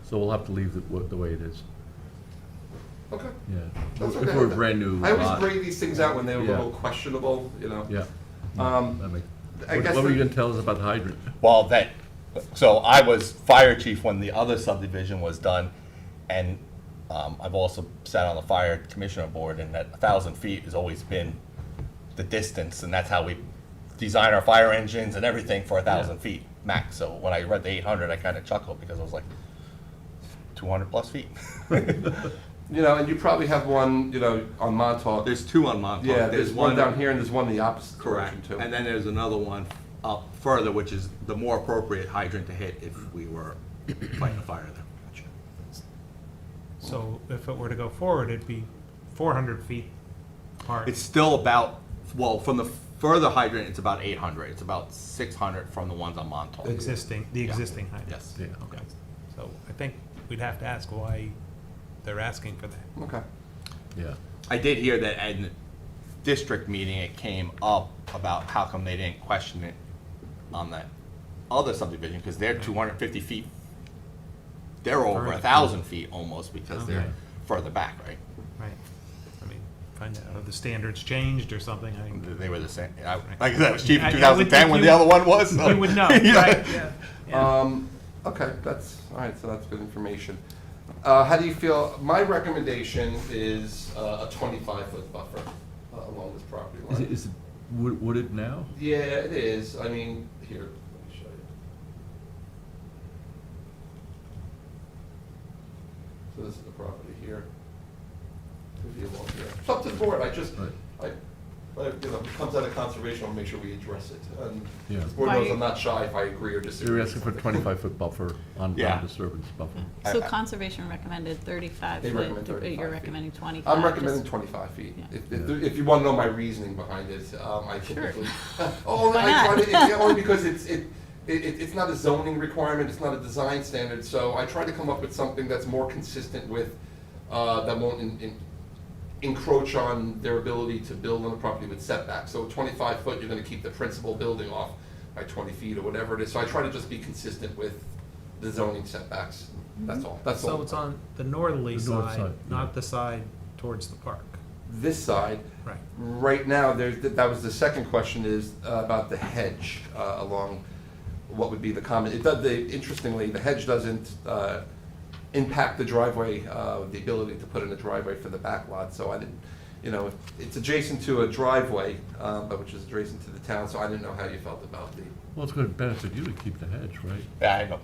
Speaker 14: So we'll have to leave it the way it is.
Speaker 4: Okay.
Speaker 14: Yeah.
Speaker 4: That's
Speaker 14: If
Speaker 4: okay.
Speaker 14: we're a brand new
Speaker 4: I always
Speaker 14: lot.
Speaker 4: grade these things out when they're a
Speaker 14: Yeah.
Speaker 4: little questionable, you know?
Speaker 14: Yeah. That makes-
Speaker 4: I
Speaker 14: What
Speaker 4: guess
Speaker 14: what were you
Speaker 4: the-
Speaker 14: gonna tell us about the hydrant?
Speaker 18: Well, so I was fire chief when the other subdivision was done, and I've also sat on the fire commissioner board, and that 1,000 feet has always been the distance, and that's how we design our fire engines and everything for 1,000 feet max. So when I read the 800, I kind of chuckled because I was like, 200 plus feet.
Speaker 4: You know, and you probably have one, you know, on Montauk.
Speaker 18: There's two on Montauk.
Speaker 4: Yeah, there's one down here and there's one in the opposite
Speaker 18: Correct.
Speaker 4: direction too.
Speaker 18: And then there's another one up further, which is the more appropriate hydrant to hit if we were fighting a fire there.
Speaker 7: So if it were to go forward, it'd be 400 feet apart.
Speaker 18: It's still about, well, from the further hydrant, it's about 800. It's about 600 from the ones on Montauk.
Speaker 7: The existing hydrant.
Speaker 18: Yes.
Speaker 14: Yeah.
Speaker 7: Okay. So I think we'd have to ask why they're asking for that.
Speaker 4: Okay.
Speaker 14: Yeah.
Speaker 18: I did hear that in the district meeting, it came up about how come they didn't question it on that other subdivision, because they're 250 feet. They're over
Speaker 7: Further.
Speaker 18: 1,000 feet almost because they're
Speaker 7: Okay.
Speaker 18: further back, right?
Speaker 7: Right. I mean, find out have the standards changed or something. I think.
Speaker 18: They were the same. Like I said, I was chief in
Speaker 7: I would
Speaker 18: 2010
Speaker 7: think
Speaker 18: when
Speaker 7: you-
Speaker 18: the other one was. So.
Speaker 7: You would know,
Speaker 18: Yeah.
Speaker 7: right? Yeah.
Speaker 4: Okay, that's, all right, so that's good information. How do you feel? My recommendation is a 25-foot buffer along this property line.
Speaker 14: Is it wooded now?
Speaker 4: Yeah, it is. I mean, here, let me show you. So this is the property here. Could be along here. It's up to the board. I just,
Speaker 14: Right.
Speaker 4: you know, if it comes out of conservation, I'll make sure we address it. And
Speaker 14: Yeah.
Speaker 4: the board knows I'm not shy if I agree or
Speaker 14: So
Speaker 4: disagree.
Speaker 14: you're
Speaker 4: with
Speaker 14: asking for a
Speaker 4: something.
Speaker 14: 25-foot buffer on
Speaker 18: Yeah.
Speaker 14: non-disturbance buffer.
Speaker 3: So conservation recommended 35
Speaker 4: They
Speaker 3: foot,
Speaker 4: recommend 35
Speaker 3: you're
Speaker 4: feet.
Speaker 3: recommending 25?
Speaker 4: I'm recommending
Speaker 3: just-
Speaker 4: 25 feet.
Speaker 3: Yeah.
Speaker 4: If you want to know my reasoning behind it, I typically. Oh,
Speaker 3: Why
Speaker 4: I try
Speaker 3: not?
Speaker 4: to, it's only because it's not a zoning requirement, it's not a design standard, so I try to come up with something that's more consistent with, that won't encroach on their ability to build on the property with setbacks. So 25 foot, you're gonna keep the principal building off by 20 feet or whatever it is. So I try to just be consistent with the zoning setbacks. That's all, that's all.
Speaker 7: So it's on the northerly
Speaker 14: The north
Speaker 7: side,
Speaker 14: side,
Speaker 7: not the side towards the park.
Speaker 4: This side.
Speaker 7: Right.
Speaker 4: Right now, that was the second question, is about the hedge along what would be the common. It does, interestingly, the hedge doesn't impact the driveway, the ability to put in a driveway for the back lot. So I didn't, you know, it's adjacent to a driveway, but which is adjacent to the town. So I didn't know how you felt about the.
Speaker 14: Well, it's going to benefit you to keep the hedge, right?
Speaker 18: Yeah, I had no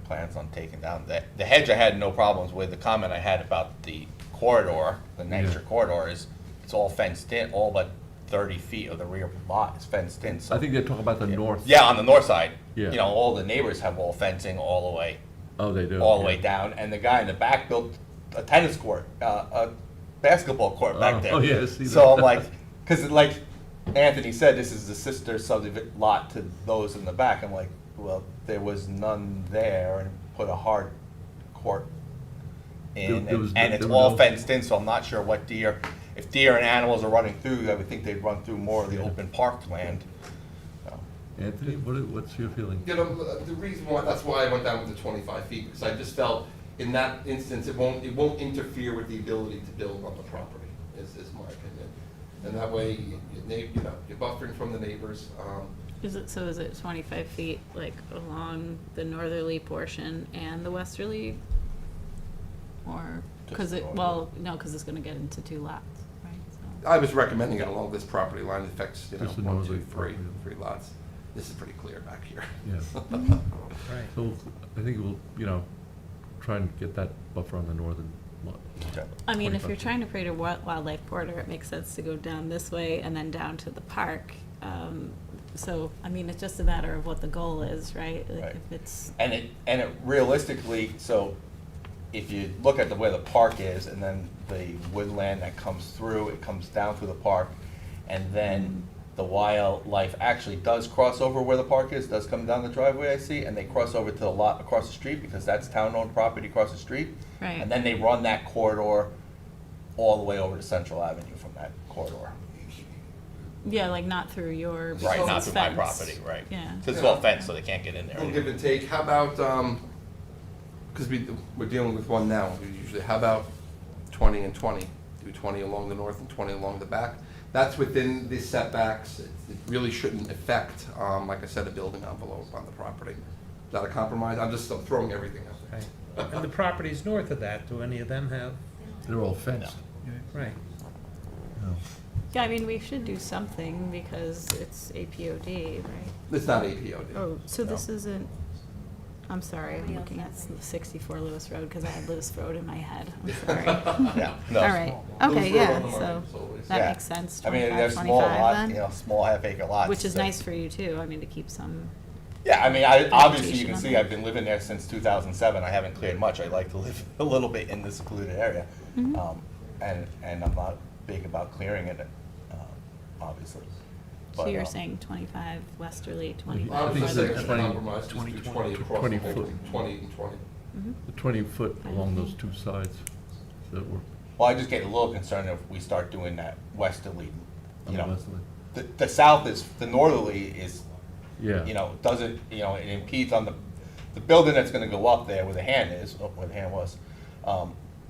Speaker 18: plans on taking down the hedge. I had no problems with. The comment I had about the corridor, the nature corridor, is it's all fenced in. All but 30 feet of the rear lot is fenced in. So
Speaker 14: I think they're talking about the north.
Speaker 18: yeah, on the north side.
Speaker 14: Yeah.
Speaker 18: You know, all the neighbors have wall fencing all the way.
Speaker 14: Oh, they do?
Speaker 18: All the
Speaker 14: yeah.
Speaker 18: way down, and the guy in the back built a tennis court, a basketball court back there.
Speaker 14: Oh, yeah, I see
Speaker 18: So
Speaker 14: that.
Speaker 18: I'm like, because like Anthony said, this is the sister subdivision lot to those in the back. I'm like, well, there was none there, and put a hard court in,
Speaker 14: There was no-
Speaker 18: and it's
Speaker 14: there were
Speaker 18: all
Speaker 14: no-
Speaker 18: fenced in, so I'm not sure what deer, if deer and animals are running through, I would think they'd run through more of the open park land. So,
Speaker 14: Anthony, what's your feeling?
Speaker 4: You know, the reason why, that's why I went down with the 25 feet, because I just felt in that instance, it won't interfere with the ability to build on the property, is my opinion. And that way, you know, you're buffering from the neighbors.
Speaker 3: Is it 25 feet, like, along the northerly portion and the westerly? Or, because it's gonna get into two lots, right? So-
Speaker 4: I was recommending it along this property line. It affects, you know,
Speaker 14: Just the
Speaker 4: 1, 2,
Speaker 14: northerly
Speaker 4: 3,
Speaker 14: property.
Speaker 4: 3 lots. This is pretty clear back here.
Speaker 14: Yeah.
Speaker 7: Right.
Speaker 14: So I think we'll, you know, try and get that buffer on the northern lot.
Speaker 3: I mean, if
Speaker 14: 25
Speaker 3: you're
Speaker 14: feet.
Speaker 3: trying to create a wildlife corridor, it makes sense to go down this way and then down to the park. So, I mean, it's just a matter of what the goal is, right? Like,
Speaker 18: Right.
Speaker 3: if it's,
Speaker 18: and it realistically, so if you look at where the park is, and then the woodland that comes through, it comes down through the park, and then the wildlife actually does cross over where the park is, does come down the driveway I see, and they cross over to the lot across the street, because that's town-owned property across the street.
Speaker 3: Right.
Speaker 18: And then they run that corridor all the way over to Central Avenue from that corridor.
Speaker 3: yeah, like not through your.
Speaker 18: Right, not
Speaker 3: because
Speaker 18: through
Speaker 3: it's
Speaker 18: my
Speaker 3: fenced.
Speaker 18: property, right.
Speaker 3: Yeah.
Speaker 18: Because it's all fenced, so they can't get in there.
Speaker 4: We'll give and take. How about, because we're dealing with one now, we usually, how about 20 and 20? Do 20 along the north and 20 along the back. That's within the setbacks. It really shouldn't affect, like I said, a building envelope on the property. Is that a compromise? I'm throwing everything out there.
Speaker 7: Right. And the properties north of that, do any of them have?
Speaker 14: They're all fenced.
Speaker 7: Right.
Speaker 14: No.
Speaker 3: Yeah, I mean, we should do something because it's APOD, right?
Speaker 4: It's not APOD.
Speaker 3: Oh, so
Speaker 4: No.
Speaker 3: this isn't, I'm sorry, I'm looking at 64 Lewis Road because I had Lewis Road in my head. I'm sorry.
Speaker 18: Yeah, no.
Speaker 3: All right,
Speaker 4: Lewis
Speaker 3: okay,
Speaker 4: Road
Speaker 3: yeah,
Speaker 4: on the
Speaker 3: so
Speaker 4: market is always-
Speaker 3: that
Speaker 18: Yeah.
Speaker 3: makes sense,
Speaker 18: I mean,
Speaker 3: 25,
Speaker 18: they're small
Speaker 3: 25
Speaker 18: lots,
Speaker 3: then?
Speaker 18: you know, small half-acre lots.
Speaker 3: Which is
Speaker 18: so-
Speaker 3: nice for you too, I mean, to keep some,
Speaker 18: Yeah, I mean, obviously you
Speaker 3: Vegetation
Speaker 18: can
Speaker 3: on
Speaker 18: see
Speaker 3: there.
Speaker 18: I've been living there since 2007. I haven't cleared much. I like to live a little bit in the secluded area.
Speaker 3: Mhm.
Speaker 18: And I'm not big about clearing it, obviously.
Speaker 3: so
Speaker 18: But,
Speaker 3: you're saying 25 westerly, 25
Speaker 4: I was just
Speaker 14: think
Speaker 4: saying,
Speaker 14: it's
Speaker 4: as a
Speaker 14: 20
Speaker 4: compromise, just do 20 across the
Speaker 14: 20
Speaker 4: whole
Speaker 14: foot.
Speaker 4: thing, 20 and 20.
Speaker 3: Mhm.
Speaker 14: The 20-foot along those two sides, that were
Speaker 18: Well, I just get a little concerned if we start doing that westerly,
Speaker 14: on
Speaker 18: you
Speaker 14: the
Speaker 18: know.
Speaker 14: westerly.
Speaker 18: The south is, the northerly is,
Speaker 14: Yeah.
Speaker 18: you know, doesn't, you know, it impedes on the building that's gonna go up there where the hand is, where the hand was.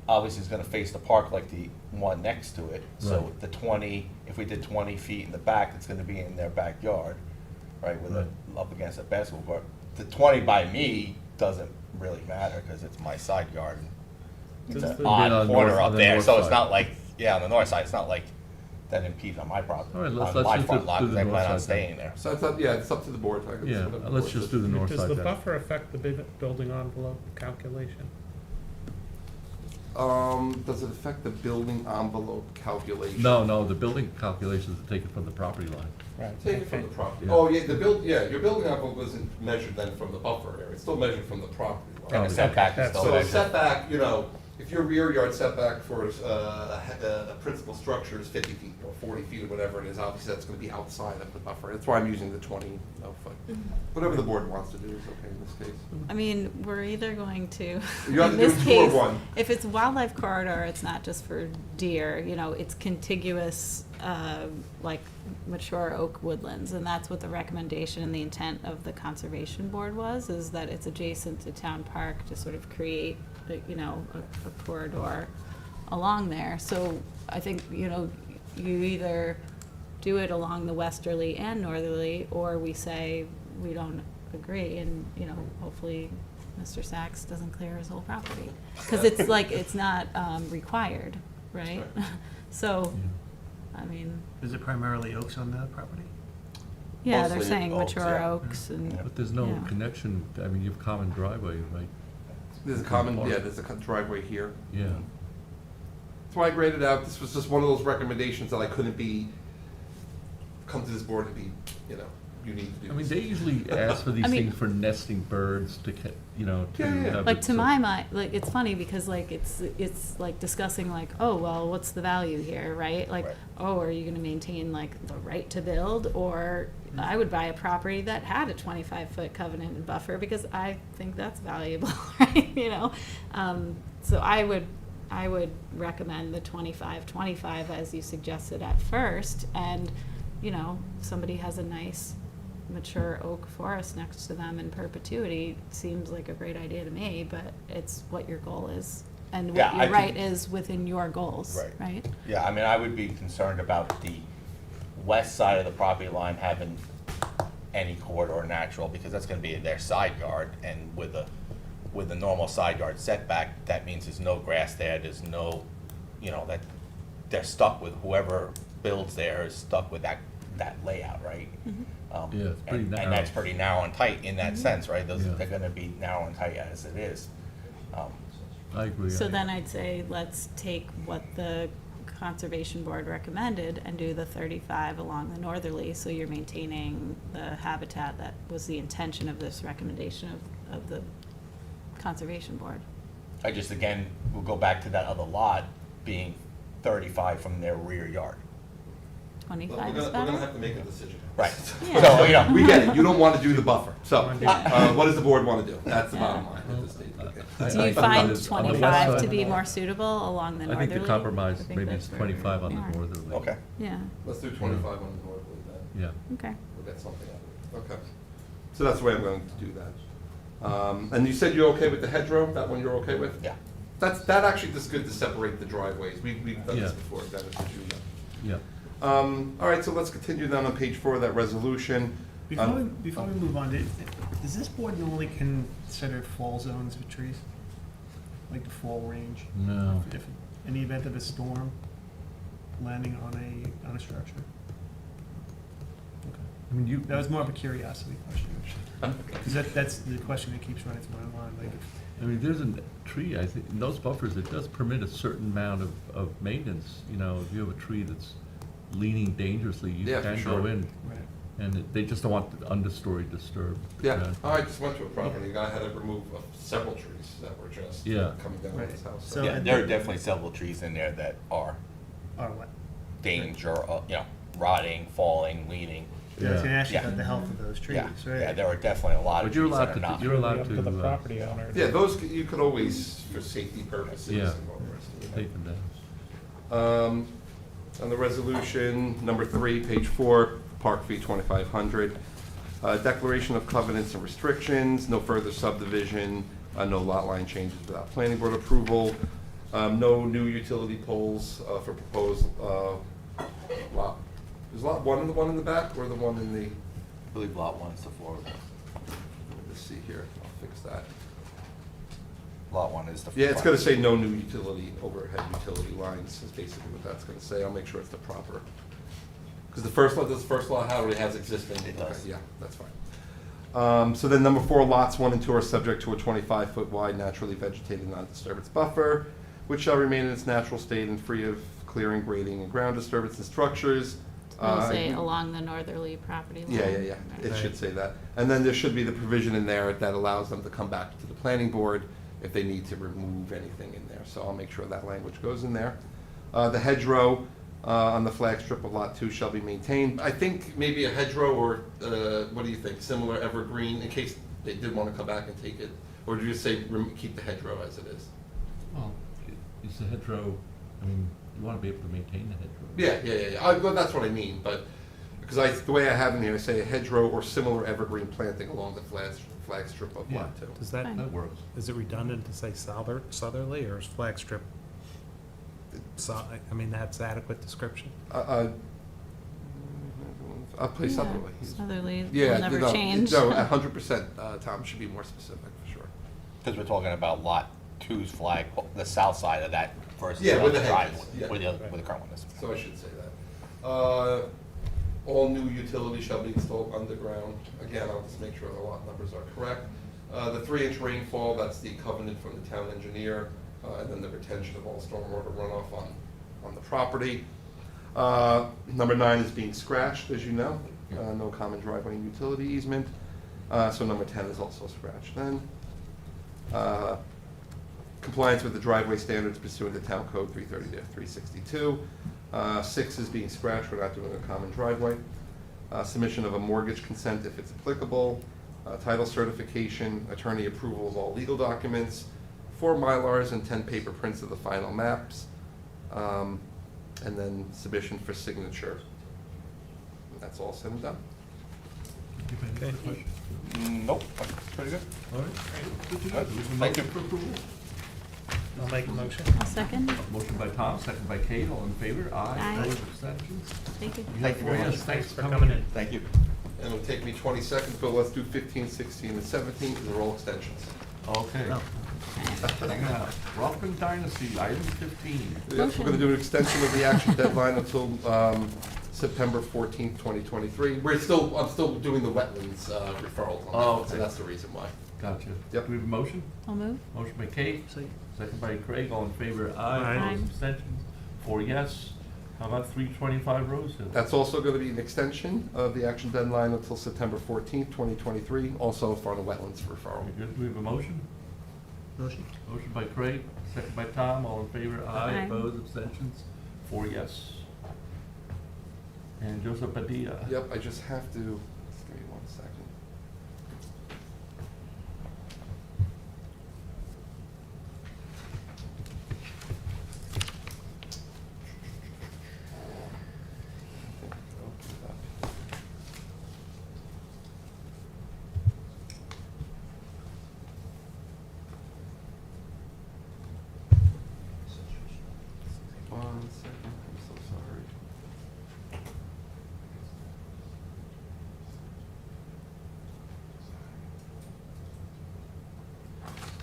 Speaker 18: Obviously is gonna face the park like the one next to it. So
Speaker 14: Right.
Speaker 18: the 20, if we did 20 feet in the back, it's gonna be in their backyard, right, with it up against a basketball court. The 20 by me doesn't really matter, cause it's my side yard. It's
Speaker 14: Does
Speaker 18: an
Speaker 14: the-
Speaker 18: odd
Speaker 14: Yeah, on
Speaker 18: corner
Speaker 14: north- on
Speaker 18: up
Speaker 14: the
Speaker 18: there,
Speaker 14: north
Speaker 18: so it's
Speaker 14: side.
Speaker 18: not like, yeah, on the north side, it's not like that impedes on my property.
Speaker 14: All right, let's
Speaker 18: On my
Speaker 14: just
Speaker 18: front
Speaker 14: do
Speaker 18: lot,
Speaker 14: the
Speaker 18: 'cause I
Speaker 14: north
Speaker 18: plan on
Speaker 14: side then.
Speaker 18: staying there.
Speaker 4: So it's up, yeah, it's up to the board. I guess,
Speaker 14: Yeah,
Speaker 4: whatever the
Speaker 14: let's
Speaker 4: board
Speaker 14: just
Speaker 4: says.
Speaker 14: do the north
Speaker 7: Does
Speaker 14: side
Speaker 7: the
Speaker 14: then.
Speaker 7: buffer affect the building envelope calculation?
Speaker 4: Does it affect the building envelope calculation?
Speaker 14: No, the building calculations are taken from the property line.
Speaker 7: Right.
Speaker 4: Take it from the property.
Speaker 14: Yeah.
Speaker 4: Oh, yeah, your building envelope isn't measured then from the buffer area, it's still measured from the property line.
Speaker 18: And the setback is
Speaker 7: That's-
Speaker 18: still
Speaker 4: So a
Speaker 18: there.
Speaker 4: setback, you know, if your rear yard setback for a principal structure is 50 feet or 40 feet or whatever it is, obviously that's gonna be outside of the buffer. That's why I'm using the 20 foot. Whatever the board wants to do is okay in this case.
Speaker 3: I mean, we're either going to,
Speaker 4: You have
Speaker 3: in
Speaker 4: to do
Speaker 3: this
Speaker 4: two or
Speaker 3: case,
Speaker 4: one.
Speaker 3: if it's wildlife corridor, it's not just for deer, you know, it's contiguous, like mature oak woodlands, and that's what the recommendation and the intent of the conservation board was, is that it's adjacent to town park to sort of create, you know, a corridor along there. So I think, you know, you either do it along the westerly and northerly, or we say we don't agree, and, you know, hopefully Mr. Sachs doesn't clear his whole property. Because it's like, it's not required, right? So, I mean,
Speaker 11: Is it primarily oaks on the property?
Speaker 3: yeah, they're
Speaker 18: Mostly
Speaker 3: saying
Speaker 18: oaks,
Speaker 3: mature
Speaker 18: yeah.
Speaker 3: oaks and,
Speaker 14: But there's no
Speaker 3: Yeah.
Speaker 14: connection, I mean, you have common driveway, right?
Speaker 4: There's a common, yeah, there's a driveway here.
Speaker 14: Yeah.
Speaker 4: That's why I graded out, this was just one of those recommendations that I couldn't come to this board and be, you know, you need to do
Speaker 14: I mean,
Speaker 4: this.
Speaker 14: they usually ask for these
Speaker 3: I mean-
Speaker 14: things for nesting birds to, you know, to
Speaker 4: Yeah, yeah.
Speaker 14: have
Speaker 3: like,
Speaker 14: it,
Speaker 3: to
Speaker 14: so-
Speaker 3: my mind, like, it's funny because like, it's like discussing like, oh, well, what's the value here, right? Like,
Speaker 18: Right.
Speaker 3: oh, are you gonna maintain like the right to build, or I would buy a property that had a 25-foot covenant and buffer because I think that's valuable, right? You know, so I would recommend the 25-25 as you suggested at first, and, you know, somebody has a nice mature oak forest next to them in perpetuity, seems like a great idea to me, but it's what your goal is. And
Speaker 18: Yeah,
Speaker 3: what
Speaker 18: I
Speaker 3: you're right
Speaker 18: think-
Speaker 3: is within your goals,
Speaker 18: Right.
Speaker 3: right?
Speaker 18: Yeah, I mean, I would be concerned about the west side of the property line having any corridor natural, because that's gonna be their side yard, and with a normal side yard setback, that means there's no grass there, there's no, you know, that, they're stuck with, whoever builds there is stuck with that layout, right?
Speaker 14: Yeah, it's pretty
Speaker 18: And
Speaker 14: narrow.
Speaker 18: that's pretty narrow and tight in that sense, right? Those,
Speaker 14: Yeah.
Speaker 18: they're gonna be narrow and tight as it is.
Speaker 14: I agree.
Speaker 3: So then I'd say, let's take what the conservation board recommended and do the 35 along the northerly, so you're maintaining the habitat that was the intention of this recommendation of the conservation board.
Speaker 18: I just, again, we'll go back to that other lot being 35 from their rear yard.
Speaker 3: 25
Speaker 4: We're
Speaker 3: is
Speaker 4: gonna have
Speaker 3: better?
Speaker 4: to make a decision.
Speaker 18: Right.
Speaker 3: Yeah.
Speaker 18: So, you know,
Speaker 4: We get it, you don't want to do the buffer, so, what does the board want to do? That's the bottom line at this stage, okay.
Speaker 3: Do you
Speaker 14: I
Speaker 3: find
Speaker 14: it's on the west
Speaker 3: 25 to
Speaker 14: side.
Speaker 3: be more suitable along the
Speaker 14: I
Speaker 3: northerly?
Speaker 14: think the compromise,
Speaker 3: I think
Speaker 14: maybe
Speaker 3: that's
Speaker 14: it's
Speaker 3: where
Speaker 14: 25 on
Speaker 3: we
Speaker 14: the
Speaker 3: are.
Speaker 14: northerly.
Speaker 18: okay.
Speaker 3: Yeah,
Speaker 4: Let's do 25 on the northerly then.
Speaker 14: Yeah.
Speaker 3: okay.
Speaker 4: We'll get something out of it, okay. So that's the way I'm going to do that. And you said you're okay with the hedgerow, that one you're okay with?
Speaker 18: Yeah.
Speaker 4: That actually is good to separate the driveways, we've done this
Speaker 14: Yeah.
Speaker 4: before, Dennis, did you?
Speaker 14: Yeah.
Speaker 4: All right, so let's continue down on page 4 of that resolution.
Speaker 11: Before we move on, does this board normally consider fall zones for trees? Like the fall range?
Speaker 14: No.
Speaker 11: If, in the event of a storm? landing on a structure.
Speaker 14: I mean, you.
Speaker 11: That was more of a curiosity question. Because that's the question that keeps running through my mind, like,
Speaker 14: I mean, there's a tree, I think, in those buffers, it does permit a certain amount of maintenance. You know, if you have a tree that's leaning dangerously, you
Speaker 4: Yeah, for
Speaker 14: can
Speaker 4: sure.
Speaker 14: go in.
Speaker 11: right.
Speaker 14: And they just don't want the understory disturbed.
Speaker 4: Yeah, I just went to a property, the guy had to remove several trees that were just
Speaker 14: Yeah.
Speaker 4: coming down on his house.
Speaker 11: So-
Speaker 18: Yeah, there are definitely several trees in there that are
Speaker 11: Or what?
Speaker 18: danger, rotting, falling, leaning.
Speaker 11: Yeah, I was gonna ask you
Speaker 18: Yeah.
Speaker 11: about the health of those trees,
Speaker 18: Yeah,
Speaker 11: right?
Speaker 18: yeah, there are definitely a lot of
Speaker 14: But you're
Speaker 18: trees that
Speaker 14: allowed
Speaker 18: are not.
Speaker 14: you're allowed
Speaker 7: Up to the
Speaker 14: to,
Speaker 7: property owner.
Speaker 4: Yeah, those, you could always, for safety purposes and
Speaker 14: Yeah.
Speaker 4: all the rest of it.
Speaker 14: take them down.
Speaker 4: On the resolution, number 3, page 4, park fee 2,500. Declaration of covenants and restrictions, no further subdivision, no lot line changes without planning board approval, no new utility poles for proposed lot. Is lot 1 the one in the back or the one in the,
Speaker 18: I believe lot 1 is the floor.
Speaker 4: let me just see here, I'll fix that.
Speaker 18: Lot 1 is the.
Speaker 4: Yeah, it's gonna say no new utility, overhead utility lines is basically what that's gonna say. I'll make sure it's the proper. Because this first lot already has existing.
Speaker 18: It does.
Speaker 4: Okay, yeah, that's fine. So then number 4, lots 1 and 2 are subject to a 25-foot wide naturally vegetated non-disturbance buffer, which shall remain in its natural state and free of clearing, grading, and ground disturbance and structures.
Speaker 3: We'll say along the northerly property line.
Speaker 4: Yeah, it should say that. And then there should be the provision in there that allows them to come back to the planning board if they need to remove anything in there. So I'll make sure that language goes in there. The hedgerow on the flag strip of lot 2 shall be maintained. I think maybe a hedgerow or, what do you think, similar evergreen, in case they did want to come back and take it? Or do you say keep the hedgerow as it is?
Speaker 14: Well, it's a hedgerow, I mean, you want to be able to maintain the hedgerow.
Speaker 4: Yeah. Well, that's what I mean, but, because the way I have in here, I say a hedgerow or similar evergreen planting along the flag strip of lot 2.
Speaker 7: Does that,
Speaker 14: That works.
Speaker 7: is it redundant to say southerly or is flag strip? I mean, that's adequate description.
Speaker 4: I'll play southerly.
Speaker 3: Southerly
Speaker 4: Yeah,
Speaker 3: will never change.
Speaker 4: No, 100%, Tom should be more specific, for sure.
Speaker 18: Because we're talking about lot 2's flag, the south side of that versus
Speaker 4: Yeah,
Speaker 18: the
Speaker 4: with
Speaker 18: other
Speaker 4: the hedges,
Speaker 18: driveway,
Speaker 4: yeah.
Speaker 18: where the current one is.
Speaker 4: So I should say that. All new utilities shall be installed underground. Again, I'll just make sure the lot numbers are correct. The 3-inch rainfall, that's the covenant from the town engineer, and then the retention of all stormwater runoff on the property. Number 9 is being scratched, as you know. No common driveway and utility easement. So number 10 is also scratched then. Compliance with the driveway standards pursuant to Town Code 330-362. 6 is being scratched, we're not doing a common driveway. Submission of a mortgage consent if it's applicable. Title certification, attorney approval of all legal documents, 4 Mylars and 10 paper prints of the final maps. And then submission for signature. And that's all said and done.
Speaker 14: Any questions?
Speaker 18: Nope, that's pretty good.
Speaker 14: All right. Good to go. Do we have a
Speaker 18: Thank you.
Speaker 14: motion for approval?
Speaker 7: I'll make a motion.
Speaker 3: I'll second.
Speaker 14: Motion by Tom, second by Kate, all in favor?
Speaker 3: Aye.
Speaker 14: Opposed, abstentions?
Speaker 3: Thank you.
Speaker 14: You have
Speaker 18: Thank you very
Speaker 14: 4
Speaker 18: much.
Speaker 14: yes. Thanks
Speaker 7: for coming in.
Speaker 18: Thank you.
Speaker 4: And it'll take me 20 seconds, but let's do 15, 16, and 17, because they're all extensions.
Speaker 14: Okay. Hang on. Welcome Dynasty, item 15.
Speaker 4: Yes, we're gonna do an extension of the action deadline until September 14th, 2023. I'm still doing the wetlands referral on that
Speaker 14: Oh,
Speaker 4: one, so
Speaker 14: okay.
Speaker 4: that's the reason why.
Speaker 14: Gotcha.
Speaker 4: Yep.
Speaker 14: Do we have a motion?
Speaker 3: I'll move.
Speaker 14: Motion by Kate, second by Craig, all in favor?
Speaker 7: Aye.
Speaker 14: Opposed, abstentions? 4 yes. How about 325 Rose Hill?
Speaker 4: That's also gonna be an extension of the action deadline until September 14th, 2023, also for the wetlands referral.
Speaker 14: Very good. Do we have a motion?
Speaker 11: Motion.
Speaker 14: Motion by Craig, second by Tom, all in favor? Aye.
Speaker 3: Aye.
Speaker 14: Opposed, abstentions? 4 yes. And Joseph Padilla.
Speaker 4: Yep, I just have to, just give me 1 second. One second, I'm so sorry.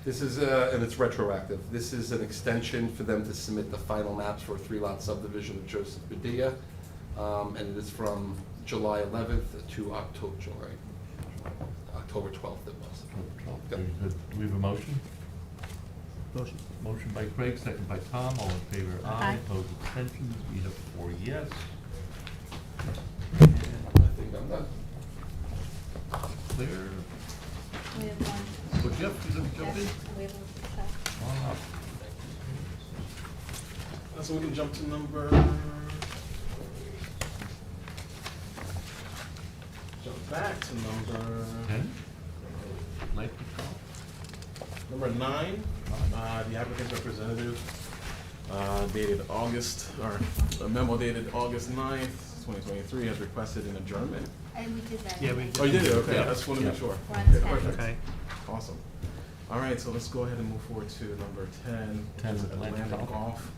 Speaker 4: This is, and it's retroactive. This is an extension for them to submit the final maps for a 3-lot subdivision of Joseph Padilla. And it is from July 11th to October 12th it was.
Speaker 14: Very good. Do we have a motion?
Speaker 11: Motion.
Speaker 14: Motion by Craig, second by Tom, all in favor, aye.
Speaker 8: Aye.
Speaker 14: Opposed, abstentions, we have 4 yes.
Speaker 4: And I think I'm done.
Speaker 14: Clear.
Speaker 2: We have one.
Speaker 14: Well, Jeff, you gonna jump in?
Speaker 2: Yes, we have one to check.
Speaker 14: Come on up.
Speaker 19: So we can jump to number. Jump back to number.
Speaker 14: 10? Like to call?
Speaker 19: Number 9, the applicant's representative, dated August, or a memo dated August 9th, 2023, has requested an adjournment.
Speaker 2: And we did that.
Speaker 11: Yeah, we
Speaker 19: Oh, you did it, okay,
Speaker 14: Yeah.
Speaker 19: I just want to make sure.
Speaker 2: We're on
Speaker 19: Okay,
Speaker 2: 10.
Speaker 19: perfect.
Speaker 11: Okay.
Speaker 19: Awesome. All right, so let's go ahead and move forward to number 10.
Speaker 14: 10
Speaker 19: This is
Speaker 14: Atlantic
Speaker 19: Atlantic
Speaker 14: Golf.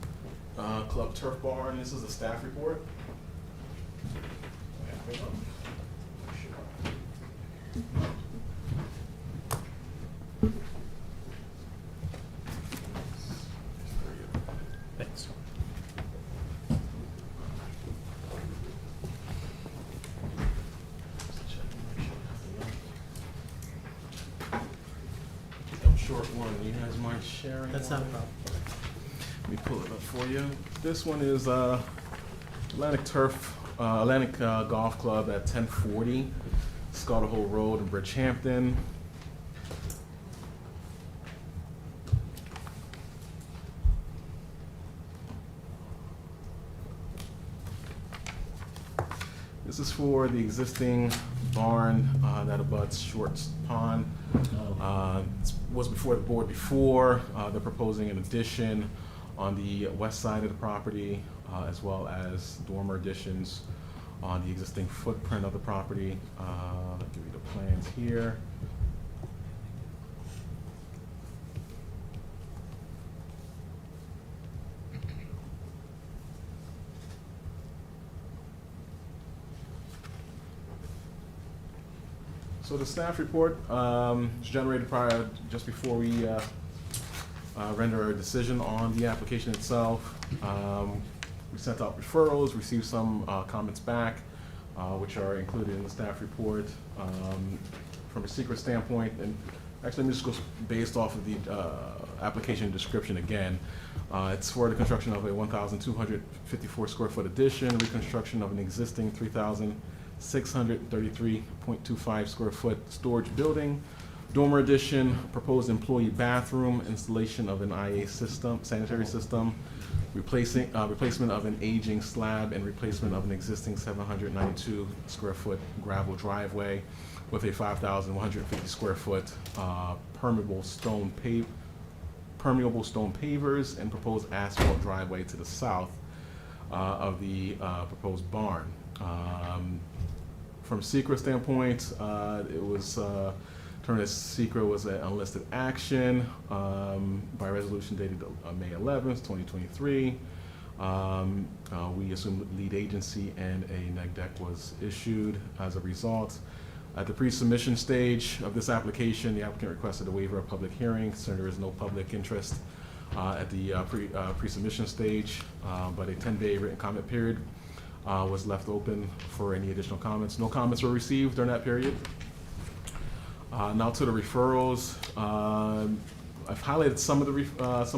Speaker 19: Golf Club Turf Bar, and this is the staff report. Yeah, hold on.
Speaker 11: Thanks.
Speaker 19: I'm short one. You guys mind sharing?
Speaker 11: That's not a
Speaker 19: one?
Speaker 11: problem.
Speaker 19: Let me pull it up for you. This one is Atlantic Golf Club at 1040 Scottle Hole Road in Bridgehampton. This is for the existing barn that abuts Shorts Pond. Was before the board before. They're proposing an addition on the west side of the property, as well as dormer additions on the existing footprint of the property. I'll give you the plans here. So the staff report was generated just before we render our decision on the application itself. We sent out referrals, received some comments back, which are included in the staff report. From a secret standpoint, and actually let me just go based off of the application description again. It's for the construction of a 1,254 square foot addition, reconstruction of an existing 3,633.25 square foot storage building, dormer addition, proposed employee bathroom, installation of an IA system, sanitary system, replacement of an aging slab, and replacement of an existing 792 square foot gravel driveway with a 5,150 square foot permeable stone pavers and proposed asphalt driveway to the south of the proposed barn. From a secret standpoint, it was determined as secret was an unlisted action by resolution dated May 11th, 2023. We assumed lead agency and a neg deck was issued as a result. At the pre-submission stage of this application, the applicant requested a waiver of public hearing, since there is no public interest at the pre-submission stage, but a 10-day written comment period was left open for any additional comments. No comments were received during that period. Now to the referrals. I've highlighted some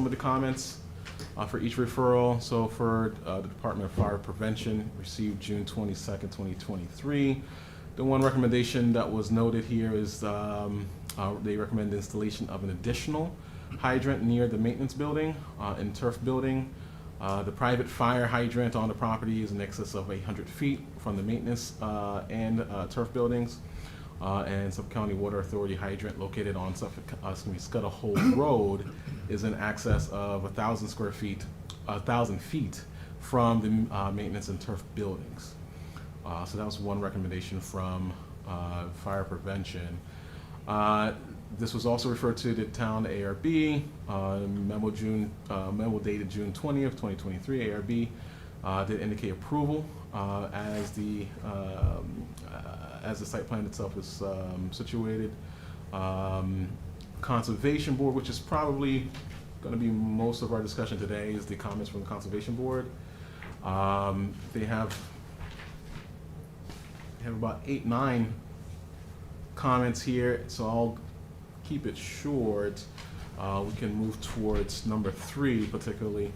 Speaker 19: of the comments for each referral. So for the Department of Fire Prevention, received June 22nd, 2023. The one recommendation that was noted here is they recommend the installation of an additional hydrant near the maintenance building and turf building. The private fire hydrant on the property is in excess of 800 feet from the maintenance and turf buildings. And Suffolk County Water Authority hydrant located on Scuttle Hole Road is in excess of 1,000 feet from the maintenance and turf buildings. So that was one recommendation from fire prevention. This was also referred to the town ARB, memo dated June 20th, 2023. ARB did indicate approval as the site plan itself is situated. Conservation Board, which is probably going to be most of our discussion today, is the comments from the Conservation Board. They have about 8, 9 comments here, so I'll keep it short. We can move towards number 3 particularly.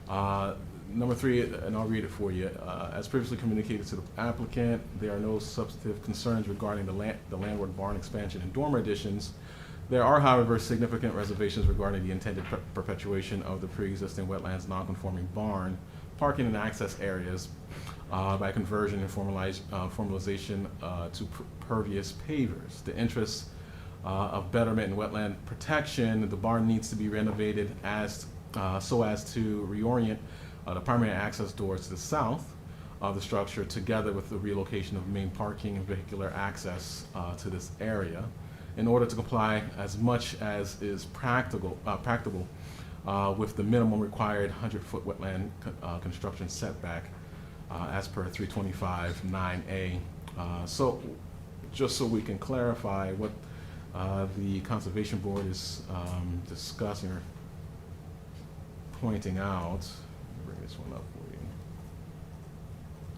Speaker 19: Number 3, and I'll read it for you. As previously communicated to the applicant, there are no substantive concerns regarding the landward barn expansion and dormer additions. There are, however, significant reservations regarding the intended perpetuation of the pre-existing wetlands non-conforming barn, parking and access areas by conversion and formalization to pervious pavers. The interests of betterment and wetland protection, the barn needs to be renovated so as to reorient the primary access doors to the south of the structure, together with the relocation of main parking and vehicular access to this area, in order to comply as much as is practicable with the minimum required 100-foot wetland construction setback as per 325-9A. So just so we can clarify what the Conservation Board is discussing or pointing out. Bring this one up for you.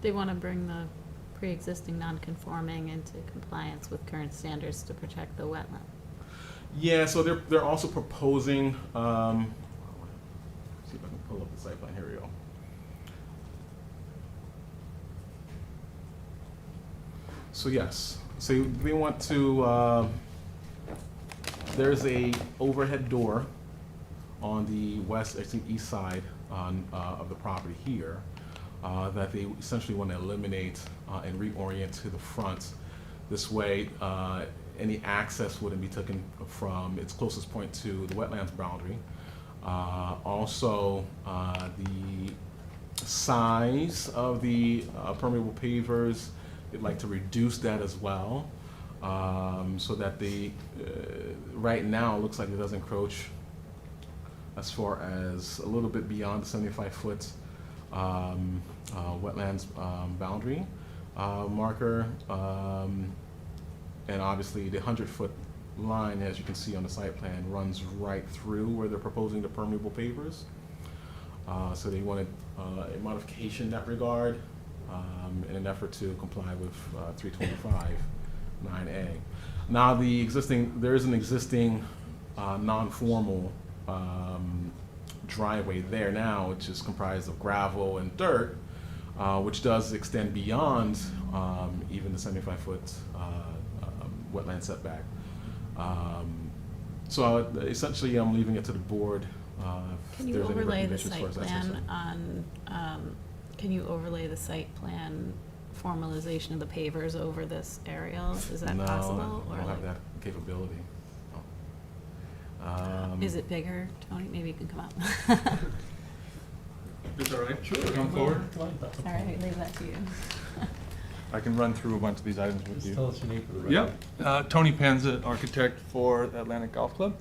Speaker 3: They want to bring the pre-existing non-conforming into compliance with current standards to protect the wetland.
Speaker 19: Yeah, so they're also proposing, see if I can pull up the site plan, here we go. So yes, so they want to, there's a overhead door on the east side of the property here that they essentially want to eliminate and reorient to the front. This way, any access wouldn't be taken from its closest point to the wetlands boundary. Also, the size of the permeable pavers, they'd like to reduce that as well, so that right now it looks like it does encroach as far as a little bit beyond the 75-foot wetlands boundary marker, and obviously the 100-foot line, as you can see on the site plan, runs right through where they're proposing the permeable pavers. So they wanted a modification in that regard in an effort to comply with 325-9A. Now there is an existing non-formal driveway there now, which is comprised of gravel and dirt, which does extend beyond even the 75-foot wetland setback. So essentially, I'm leaving it to the board.
Speaker 3: Can you overlay the site plan on? Can you overlay the site plan formalization of the pavers over this aerial? Is that possible?
Speaker 19: No, I don't have that capability.
Speaker 3: Is it bigger, Tony? Maybe you can come up.
Speaker 20: Is that right? Sure. Come forward.
Speaker 3: All right, leave that to you.
Speaker 20: I can run through a bunch of these items with you.
Speaker 19: Just tell us your name for the record.
Speaker 20: Yep. Tony Panza, architect for Atlantic Golf Club.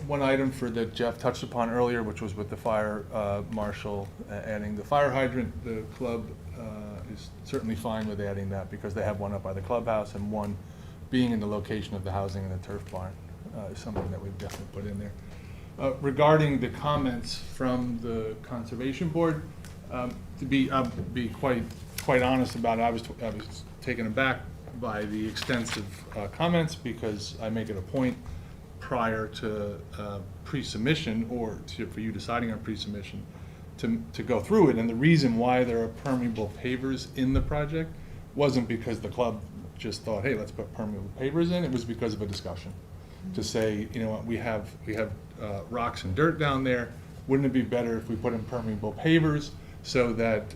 Speaker 20: One item that Jeff touched upon earlier, which was with the fire marshal adding the fire hydrant. The club is certainly fine with adding that because they have one up by the clubhouse, and one being in the location of the housing and the turf barn is something that we've definitely put in there. Regarding the comments from the Conservation Board, I'll be quite honest about it. I was taken aback by the extensive comments, because I make it a point prior to pre-submission, or for you deciding on pre-submission, to go through it. And the reason why there are permeable pavers in the project wasn't because the club just thought, hey, let's put permeable pavers in. It was because of a discussion to say, you know what, we have rocks and dirt down there. Wouldn't it be better if we put in permeable pavers so that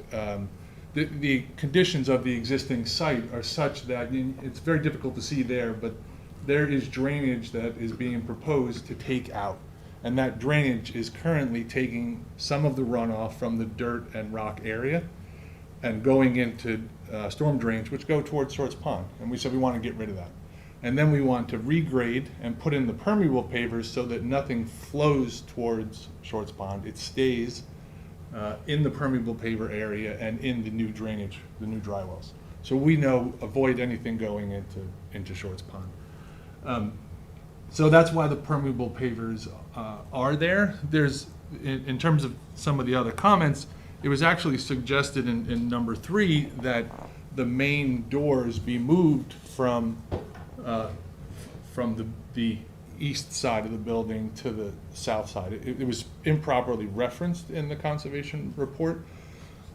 Speaker 20: the conditions of the existing site are such that it's very difficult to see there, but there is drainage that is being proposed to take out. And that drainage is currently taking some of the runoff from the dirt and rock area and going into storm drains, which go towards Shorts Pond. And we said we want to get rid of that. And then we want to regrade and put in the permeable pavers so that nothing flows towards Shorts Pond. It stays in the permeable paver area and in the new drainage, the new dry wells. So we know avoid anything going into Shorts Pond. So that's why the permeable pavers are there. There's, in terms of some of the other comments, it was actually suggested in number 3 that the main doors be moved from the east side of the building to the south side. It was improperly referenced in the conservation report.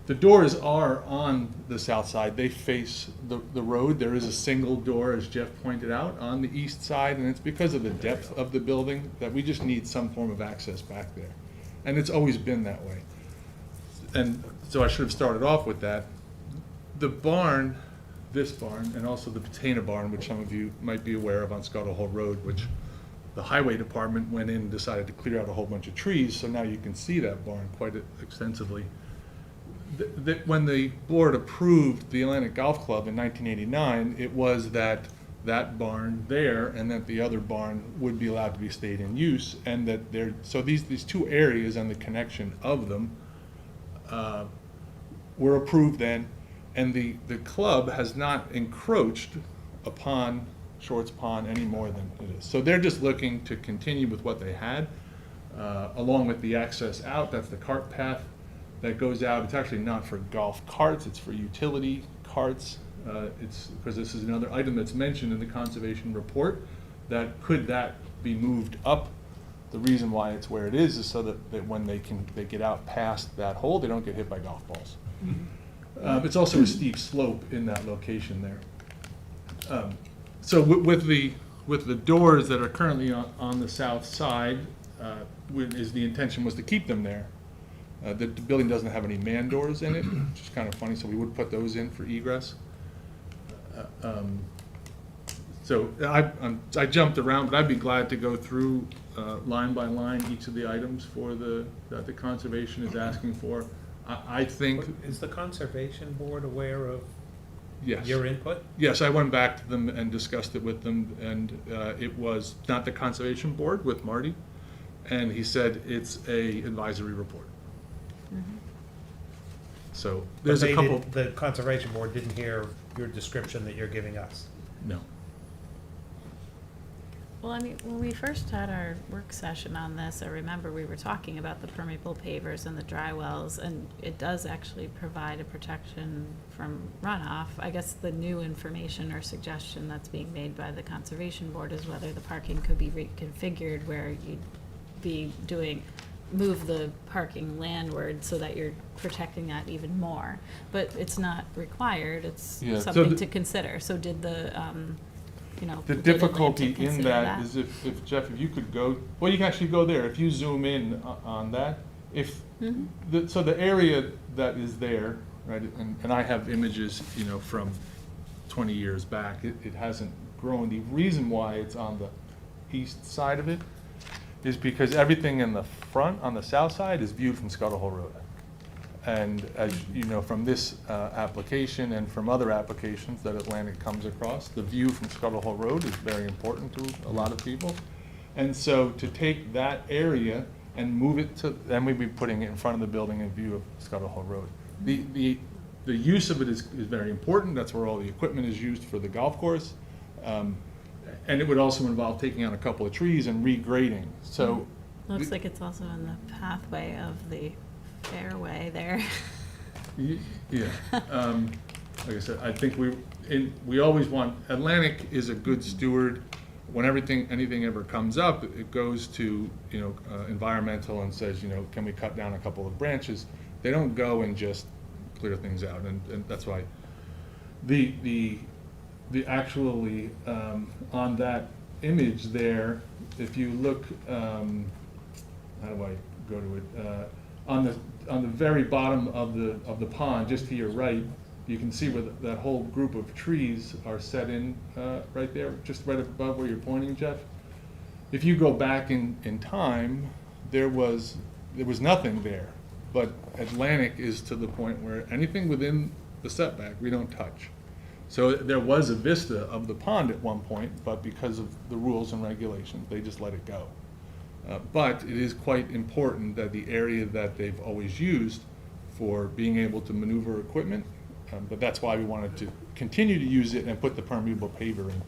Speaker 20: The doors are on the south side. They face the road. There is a single door, as Jeff pointed out, on the east side, and it's because of the depth of the building that we just need some form of access back there. And it's always been that way. And so I should have started off with that. The barn, this barn, and also the Patina barn, which some of you might be aware of on Scuttle Hole Road, which the highway department went in and decided to clear out a whole bunch of trees, so now you can see that barn quite extensively. When the board approved the Atlantic Golf Club in 1989, it was that barn there and that the other barn would be allowed to be stayed in use, and that so these two areas and the connection of them were approved then, and the club has not encroached upon Shorts Pond any more than it is. So they're just looking to continue with what they had, along with the access out. That's the cart path that goes out. It's actually not for golf carts, it's for utility carts. It's because this is another item that's mentioned in the conservation report, that could that be moved up. The reason why it's where it is so that when they get out past that hole, they don't get hit by golf balls. It's also a steep slope in that location there. So with the doors that are currently on the south side, the intention was to keep them there. The building doesn't have any man doors in it, which is kind of funny, so we would put those in for egress. So I jumped around, but I'd be glad to go through line by line each of the items that the conservation is asking for. I think.
Speaker 7: Is the conservation board aware of
Speaker 20: Yes.
Speaker 7: your input?
Speaker 20: Yes, I went back to them and discussed it with them, and it was not the conservation board, with Marty, and he said it's a advisory report. So there's a couple.
Speaker 7: The conservation board didn't hear your description that you're giving us?
Speaker 20: No.
Speaker 3: Well, I mean, when we first had our work session on this, I remember we were talking about the permeable pavers and the dry wells, and it does actually provide a protection from runoff. I guess the new information or suggestion that's being made by the Conservation Board is whether the parking could be reconfigured where you'd be move the parking landward so that you're protecting that even more. But it's not required, it's something to consider. So did the,
Speaker 20: the difficulty in that is if Jeff, if you could go, well, you can actually go there. If you zoom in on that, so the area that is there, right, and I have images, from 20 years back, it hasn't grown. The reason why it's on the east side of it is because everything in the front, on the south side, is viewed from Scuttle Hole Road. And as you know from this application and from other applications that Atlantic comes across, the view from Scuttle Hole Road is very important to a lot of people. And so to take that area and move it to, then we'd be putting it in front of the building in view of Scuttle Hole Road. The use of it is very important. That's where all the equipment is used for the golf course. And it would also involve taking out a couple of trees and regrading. So
Speaker 3: looks like it's also in the pathway of the fairway there.
Speaker 20: Yeah. Like I said, I think we always want, Atlantic is a good steward. When anything ever comes up, it goes to environmental and says, can we cut down a couple of branches? They don't go and just clear things out, and that's why the actually on that image there, if you look, how do I go to it? On the very bottom of the pond, just to your right, you can see where that whole group of trees are set in right there, just right above where you're pointing, Jeff. If you go back in time, there was nothing there, but Atlantic is to the point where anything within the setback we don't touch. So there was a vista of the pond at one point, but because of the rules and regulations, they just let it go. But it is quite important that the area that they've always used for being able to maneuver equipment, but that's why we wanted to continue to use it and put the permeable paver in.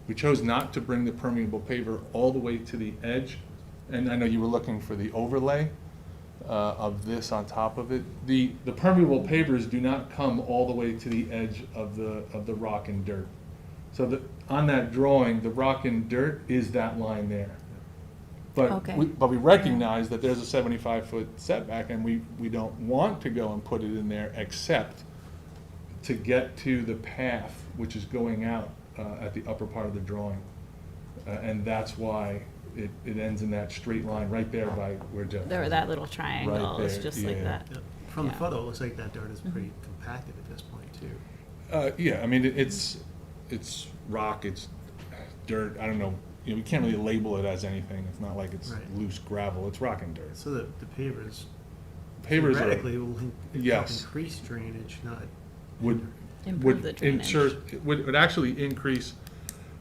Speaker 20: We chose not to bring the permeable paver all the way to the edge, and I know you were looking for the overlay of this on top of it. The permeable pavers do not come all the way to the edge of the rock and dirt. So on that drawing, the rock and dirt is that line there. But
Speaker 3: Okay.
Speaker 20: we recognize that there's a 75-foot setback, and we don't want to go and put it in there except to get to the path which is going out at the upper part of the drawing. And that's why it ends in that straight line right there by where Jeff.
Speaker 3: There, that little triangle is
Speaker 20: there,
Speaker 3: just like
Speaker 20: yeah.
Speaker 3: that.
Speaker 11: From the
Speaker 3: Yeah.
Speaker 11: photo, it looks like that dirt is pretty compacted at this point, too.
Speaker 20: Yeah, I mean, it's rock, it's dirt, I don't know, we can't really label it as anything, it's not like it's
Speaker 11: Right.
Speaker 20: loose gravel, it's rock and dirt.
Speaker 11: So the pavers
Speaker 20: Pavers are,
Speaker 11: theoretically will
Speaker 20: yes.
Speaker 11: increase drainage, not.
Speaker 20: would,
Speaker 3: Improve the
Speaker 20: would
Speaker 3: drainage.
Speaker 20: would actually increase,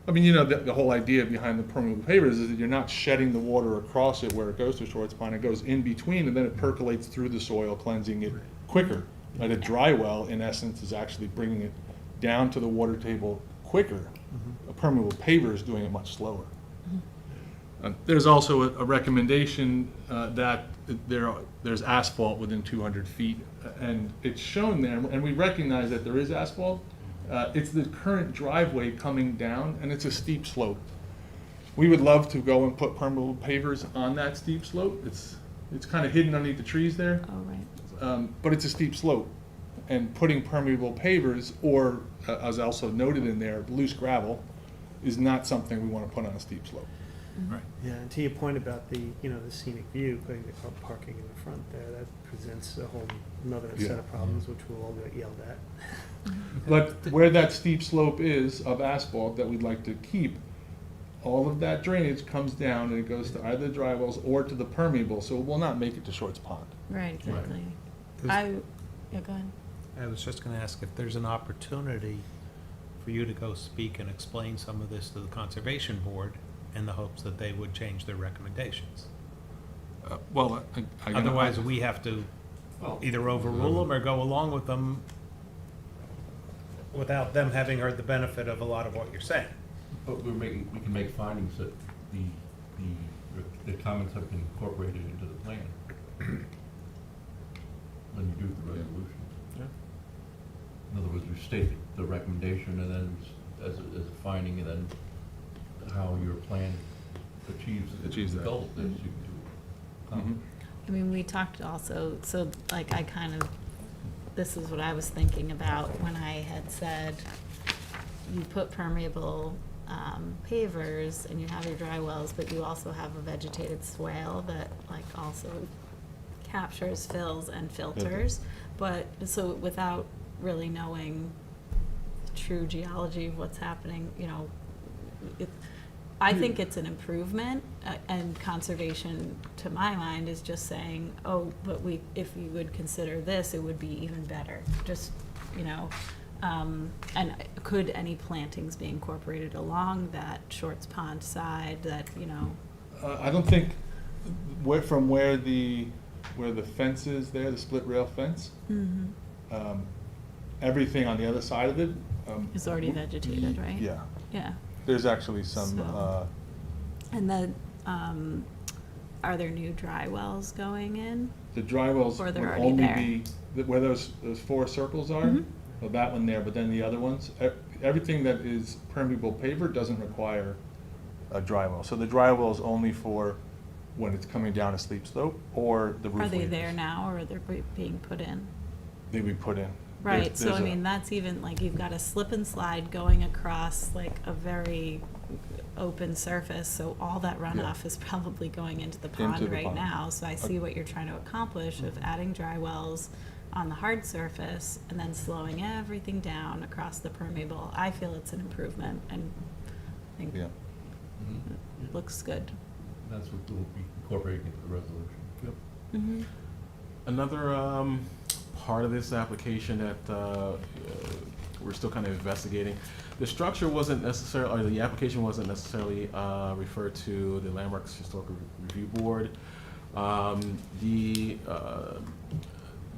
Speaker 20: I mean, the whole idea behind the permeable pavers is that you're not shedding the water across it where it goes to Shorts Pond, it goes in between, and then it percolates through the soil, cleansing it quicker. Like a dry well, in essence, is actually bringing it down to the water table quicker. A permeable paver is doing it much slower. There's also a recommendation that there's asphalt within 200 feet, and it's shown there, and we recognize that there is asphalt. It's the current driveway coming down, and it's a steep slope. We would love to go and put permeable pavers on that steep slope. It's kind of hidden underneath the trees there.
Speaker 3: Oh, right.
Speaker 20: But it's a steep slope, and putting permeable pavers, or as also noted in there, loose gravel, is not something we want to put on a steep slope.
Speaker 11: Right. Yeah, and to your point about the scenic view, putting the car parking in the front there, that presents a whole another
Speaker 20: Yeah.
Speaker 11: set of problems, which we'll all get yelled at.
Speaker 20: But where that steep slope is of asphalt that we'd like to keep, all of that drainage comes down and it goes to either the dry wells or to the permeable, so it will not make it to Shorts Pond.
Speaker 3: Right, exactly.
Speaker 7: Right.
Speaker 3: Yeah, go ahead.
Speaker 7: I was just gonna ask if there's an opportunity for you to go speak and explain some of this to the Conservation Board in the hopes that they would change their recommendations. Otherwise, we have to either overrule them or go along with them without them having heard the benefit of a lot of what you're saying.
Speaker 14: But we can make findings that the comments have been incorporated into the plan. When you do the resolution.
Speaker 20: Yeah.
Speaker 14: In other words, we state the recommendation and then as a finding, and then how your plan achieves the
Speaker 20: that.
Speaker 14: goal that you do.
Speaker 3: I mean, we talked also, so like this is what I was thinking about when I had said you put permeable pavers and you have your dry wells, but you also have a vegetated swale that like also captures, fills, and filters. But, so without really knowing true geology of what's happening, I think it's an improvement, and conservation, to my mind, is just saying, oh, but if you would consider this, it would be even better. Just, and could any plantings be incorporated along that Shorts Pond side that,
Speaker 20: I don't think, from where the fence is there, the split rail fence, everything on the other side of it.
Speaker 3: is already vegetated, right?
Speaker 20: Yeah.
Speaker 3: Yeah.
Speaker 20: There's actually some,
Speaker 3: So- And then, are there new dry wells going in?
Speaker 20: the dry wells
Speaker 3: Or
Speaker 20: would
Speaker 3: they're already
Speaker 20: only
Speaker 3: there?
Speaker 20: be, where those 4 circles are, well, that one there, but then the other ones, everything that is permeable paver doesn't require a dry well. So the dry well is only for when it's coming down a steep slope or the roof
Speaker 3: Are they
Speaker 20: leaders.
Speaker 3: there now, or are they being put in?
Speaker 20: They be put in.
Speaker 3: Right, so
Speaker 20: There's
Speaker 3: I
Speaker 20: a-
Speaker 3: mean, that's even, like, you've got a slip and slide going across, like, a very open surface, so all that runoff is probably going into the pond
Speaker 20: the
Speaker 3: right
Speaker 20: pond.
Speaker 3: now. So I see what you're trying to accomplish of adding dry wells on the hard surface and then slowing everything down across the permeable. I feel it's an improvement, and I think
Speaker 20: Yeah.
Speaker 3: it looks good.
Speaker 14: That's what we'll be incorporating into the resolution.
Speaker 20: Yep.
Speaker 3: Mm-hmm.
Speaker 19: Another part of this application that we're still kind of investigating, the structure wasn't necessarily, or the application wasn't necessarily referred to the Landmarks Historical Review Board.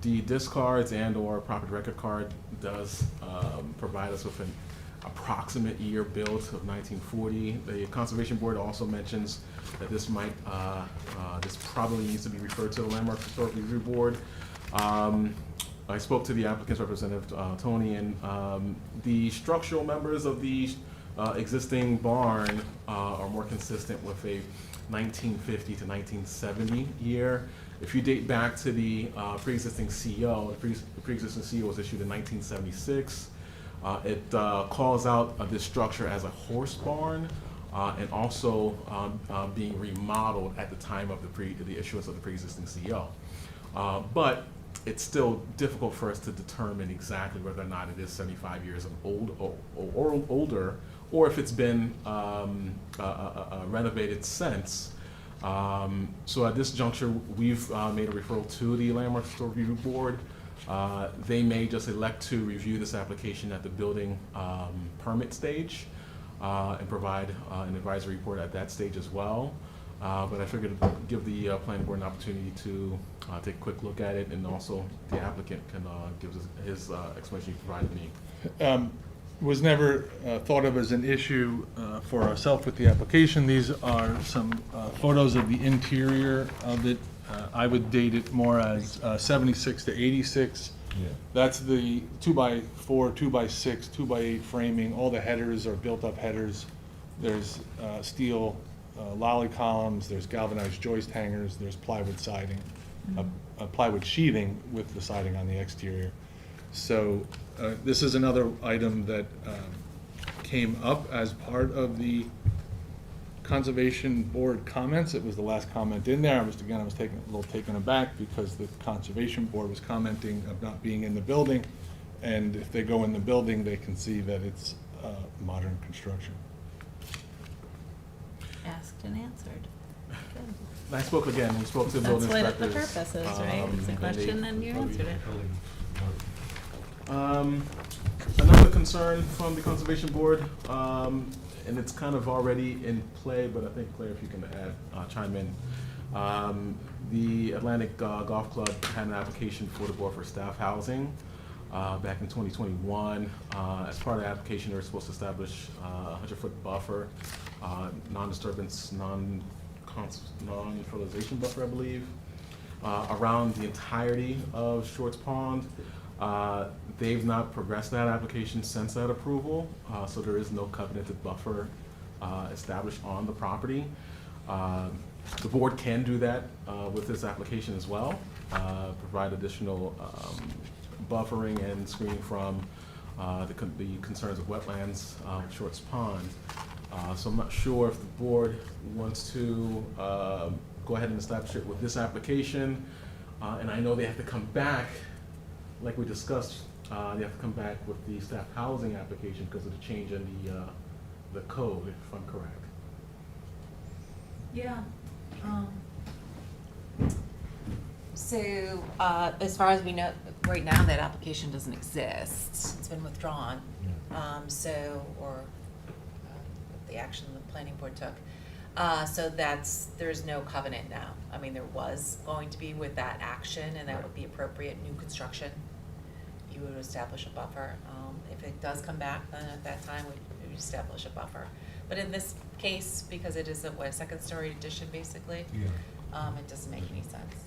Speaker 19: The discards and/or property record card does provide us with approximate year built of 1940. The Conservation Board also mentions that this probably needs to be referred to the Landmark Historic Review Board. I spoke to the applicant's representative, Tony, and the structural members of the existing barn are more consistent with a 1950 to 1970 year. If you date back to the pre-existing CO, the pre-existing CO was issued in 1976. It calls out this structure as a horse barn and also being remodeled at the time of the issuance of the pre-existing CO. But it's still difficult for us to determine exactly whether or not it is 75 years old or older, or if it's been renovated since. So at this juncture, we've made a referral to the Landmark Historic Review Board. They may just elect to review this application at the building permit stage and provide an advisory report at that stage as well. But I figured to give the planning board an opportunity to take a quick look at it, and also the applicant can give his explanation he provided me.
Speaker 20: Was never thought of as an issue for ourselves with the application. These are some photos of the interior of it. I would date it more as 76 to 86.
Speaker 14: Yeah.
Speaker 20: That's the 2x4, 2x6, 2x8 framing. All the headers are built-up headers. There's steel lolly columns. There's galvanized joist hangers. There's plywood siding, plywood sheathing with the siding on the exterior. So this is another item that came up as part of the Conservation Board comments. It was the last comment in there. I was a little taken aback because the Conservation Board was commenting of not being in the building, and if they go in the building, they can see that it's modern construction.
Speaker 3: Asked and answered. Good.
Speaker 19: I spoke again. We spoke to the building
Speaker 3: That's
Speaker 19: inspectors.
Speaker 3: what the purpose is, right? It's a question and you answered it.
Speaker 19: Another concern from the Conservation Board, and it's kind of already in play, but I think, Claire, if you can add, chime in. The Atlantic Golf Club had an application for the board for staff housing back in 2021. As part of the application, they were supposed to establish a 100-foot buffer, non-disturbance, non-fertilization buffer, I believe, around the entirety of Shorts Pond. They've not progressed that application since that approval, so there is no covenanted buffer established on the property. The board can do that with this application as well, provide additional buffering and screening from the concerns of wetlands, Shorts Pond. So I'm not sure if the board wants to go ahead and establish it with this application, and I know they have to come back, like we discussed, they have to come back with the staff housing application because of the change in the code, if I'm correct.
Speaker 12: Yeah. So, as far as we know, right now, that application doesn't exist. It's been withdrawn. Or the action the planning board took. So there's no covenant now. I mean, there was going to be with that action, and that would be appropriate new construction. You would establish a buffer. If it does come back, then at that time, we would establish a buffer. But in this case, because it is a second-story addition, basically, it doesn't make any sense.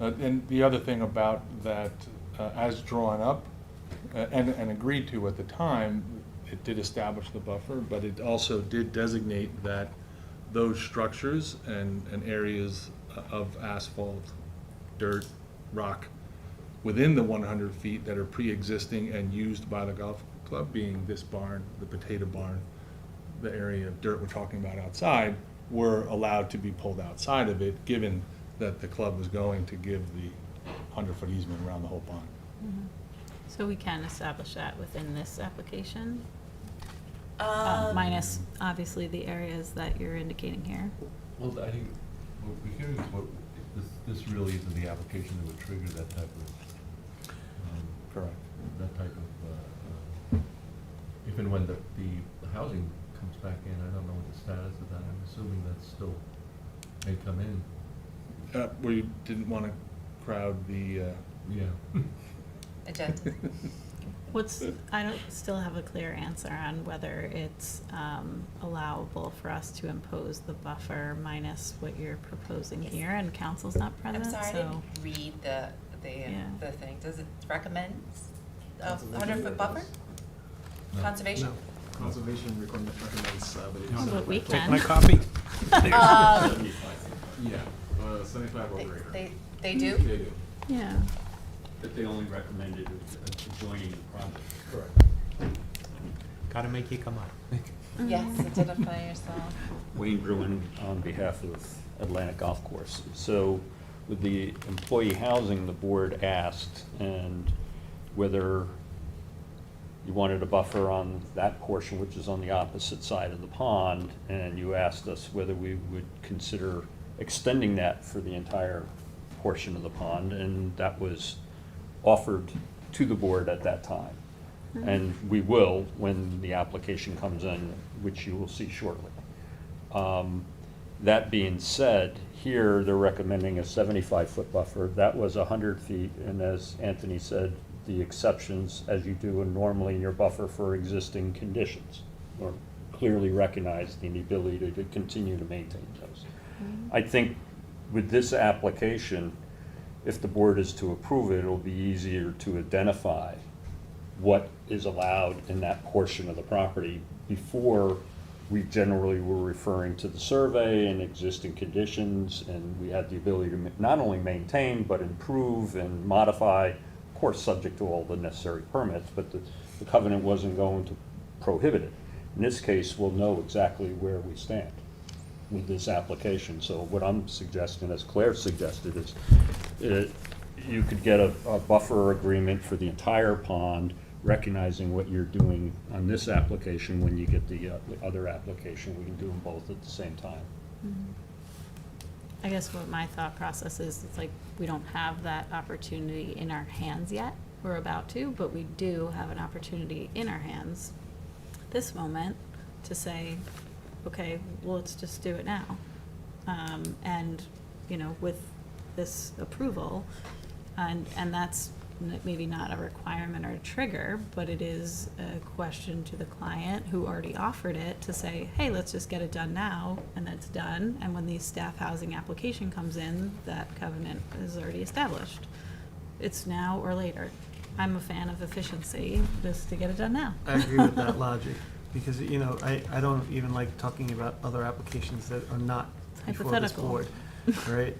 Speaker 20: And the other thing about that, as drawn up and agreed to at the time, it did establish the buffer, but it also did designate that those structures and areas of asphalt, dirt, rock, within the 100 feet that are pre-existing and used by the golf club, being this barn, the potato barn, the area of dirt we're talking about outside, were allowed to be pulled outside of it, given that the club was going to give the 100-foot easement around the whole pond.
Speaker 3: Mm-hmm. So we can establish that within this application? Minus, obviously, the areas that you're indicating here.
Speaker 14: Well, I think what we're hearing is this really isn't the application that would trigger that type of,
Speaker 20: correct.
Speaker 14: That type of, if and when the housing comes back in, I don't know what the status of that. I'm assuming that still may come in.
Speaker 20: We didn't want to crowd the
Speaker 14: yeah.
Speaker 12: Agenda.
Speaker 3: I don't still have a clear answer on whether it's allowable for us to impose the buffer minus what you're proposing here, and council's not
Speaker 12: I'm
Speaker 3: present,
Speaker 12: sorry, I
Speaker 3: so.
Speaker 12: didn't read
Speaker 3: Yeah.
Speaker 12: the thing. Does it recommend a 100-foot buffer? Conservation?
Speaker 19: Conservation recommends, but it's.
Speaker 3: Oh, but we
Speaker 15: Take
Speaker 3: can.
Speaker 15: my copy.
Speaker 19: Yeah, 75 or greater.
Speaker 12: They do?
Speaker 19: They do.
Speaker 3: Yeah.
Speaker 6: But they only recommended adjoining the project.
Speaker 19: Correct.
Speaker 7: Gotta make you come up.
Speaker 12: Yes, identify yourself.
Speaker 6: Wayne Bruin on behalf of Atlantic Golf Course. So with the employee housing, the board asked and whether you wanted a buffer on that portion, which is on the opposite side of the pond, and you asked us whether we would consider extending that for the entire portion of the pond, and that was offered to the board at that time. And we will when the application comes in, which you will see shortly. That being said, here they're recommending a 75-foot buffer. That was 100 feet, and as Anthony said, the exceptions, as you do normally in your buffer for existing conditions, or clearly recognize the ability to continue to maintain those. I think with this application, if the board is to approve it, it'll be easier to identify what is allowed in that portion of the property. Before, we generally were referring to the survey and existing conditions, and we had the ability to not only maintain, but improve and modify, of course, subject to all the necessary permits, but the covenant wasn't going to prohibit it. In this case, we'll know exactly where we stand with this application. So what I'm suggesting, as Claire suggested, is you could get a buffer agreement for the entire pond, recognizing what you're doing on this application. When you get the other application, we can do them both at the same time.
Speaker 3: I guess what my thought process is, it's like, we don't have that opportunity in our hands yet. We're about to, but we do have an opportunity in our hands this moment to say, okay, well, let's just do it now. And, with this approval, and that's maybe not a requirement or a trigger, but it is a question to the client who already offered it to say, hey, let's just get it done now, and that's done. And when the staff housing application comes in, that covenant is already established. It's now or later. I'm a fan of efficiency, just to get it done now.
Speaker 11: I agree with that logic, because, I don't even like talking about other applications that are not before this
Speaker 3: Hypothetical.
Speaker 11: board, right?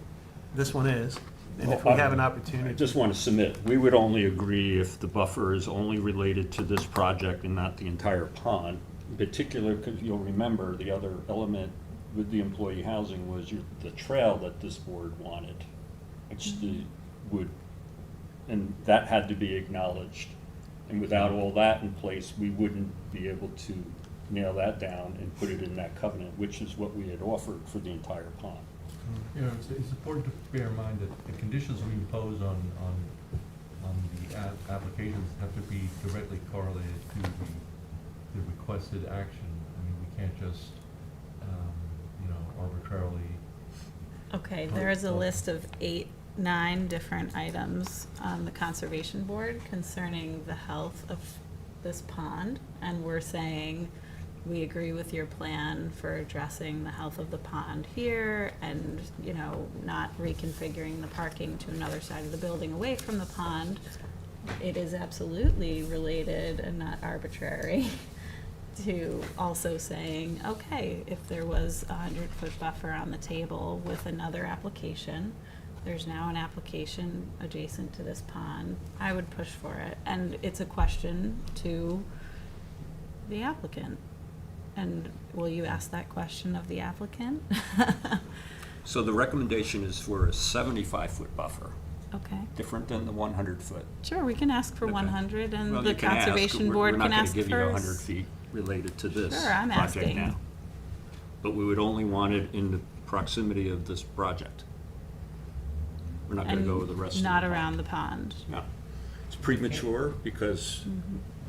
Speaker 11: This one is, and if we have an opportunity.
Speaker 6: I just want to submit, we would only agree if the buffer is only related to this project and not the entire pond. In particular, because you'll remember the other element with the employee housing was the trail that this board wanted, which and that had to be acknowledged. And without all that in place, we wouldn't be able to nail that down and put it in that covenant, which is what we had offered for the entire pond.
Speaker 1: It's important to bear in mind that the conditions we impose on the applications have to be directly correlated to the requested action. I mean, we can't just, arbitrarily.
Speaker 3: Okay, there is a list of 9 different items on the conservation board concerning the health of this pond, and we're saying we agree with your plan for addressing the health of the pond here and, not reconfiguring the parking to another side of the building away from the pond. It is absolutely related and not arbitrary to also saying, okay, if there was a 100-foot buffer on the table with another application, there's now an application adjacent to this pond, I would push for it. And it's a question to the applicant. And will you ask that question of the applicant?
Speaker 6: So the recommendation is for a 75-foot buffer,
Speaker 3: Okay.
Speaker 6: different than the 100-foot.
Speaker 3: Sure, we can ask for
Speaker 6: Okay.
Speaker 3: 100, and
Speaker 6: Well,
Speaker 3: the
Speaker 6: you can ask.
Speaker 3: conservation board can ask
Speaker 6: We're not going to give you
Speaker 3: for
Speaker 6: 100 feet related to this
Speaker 3: Sure, I'm
Speaker 6: project
Speaker 3: asking.
Speaker 6: now. But we would only want it in the proximity of this project. We're not going to go with the rest of the
Speaker 3: not
Speaker 6: pond.
Speaker 3: around the pond.
Speaker 6: No. It's premature because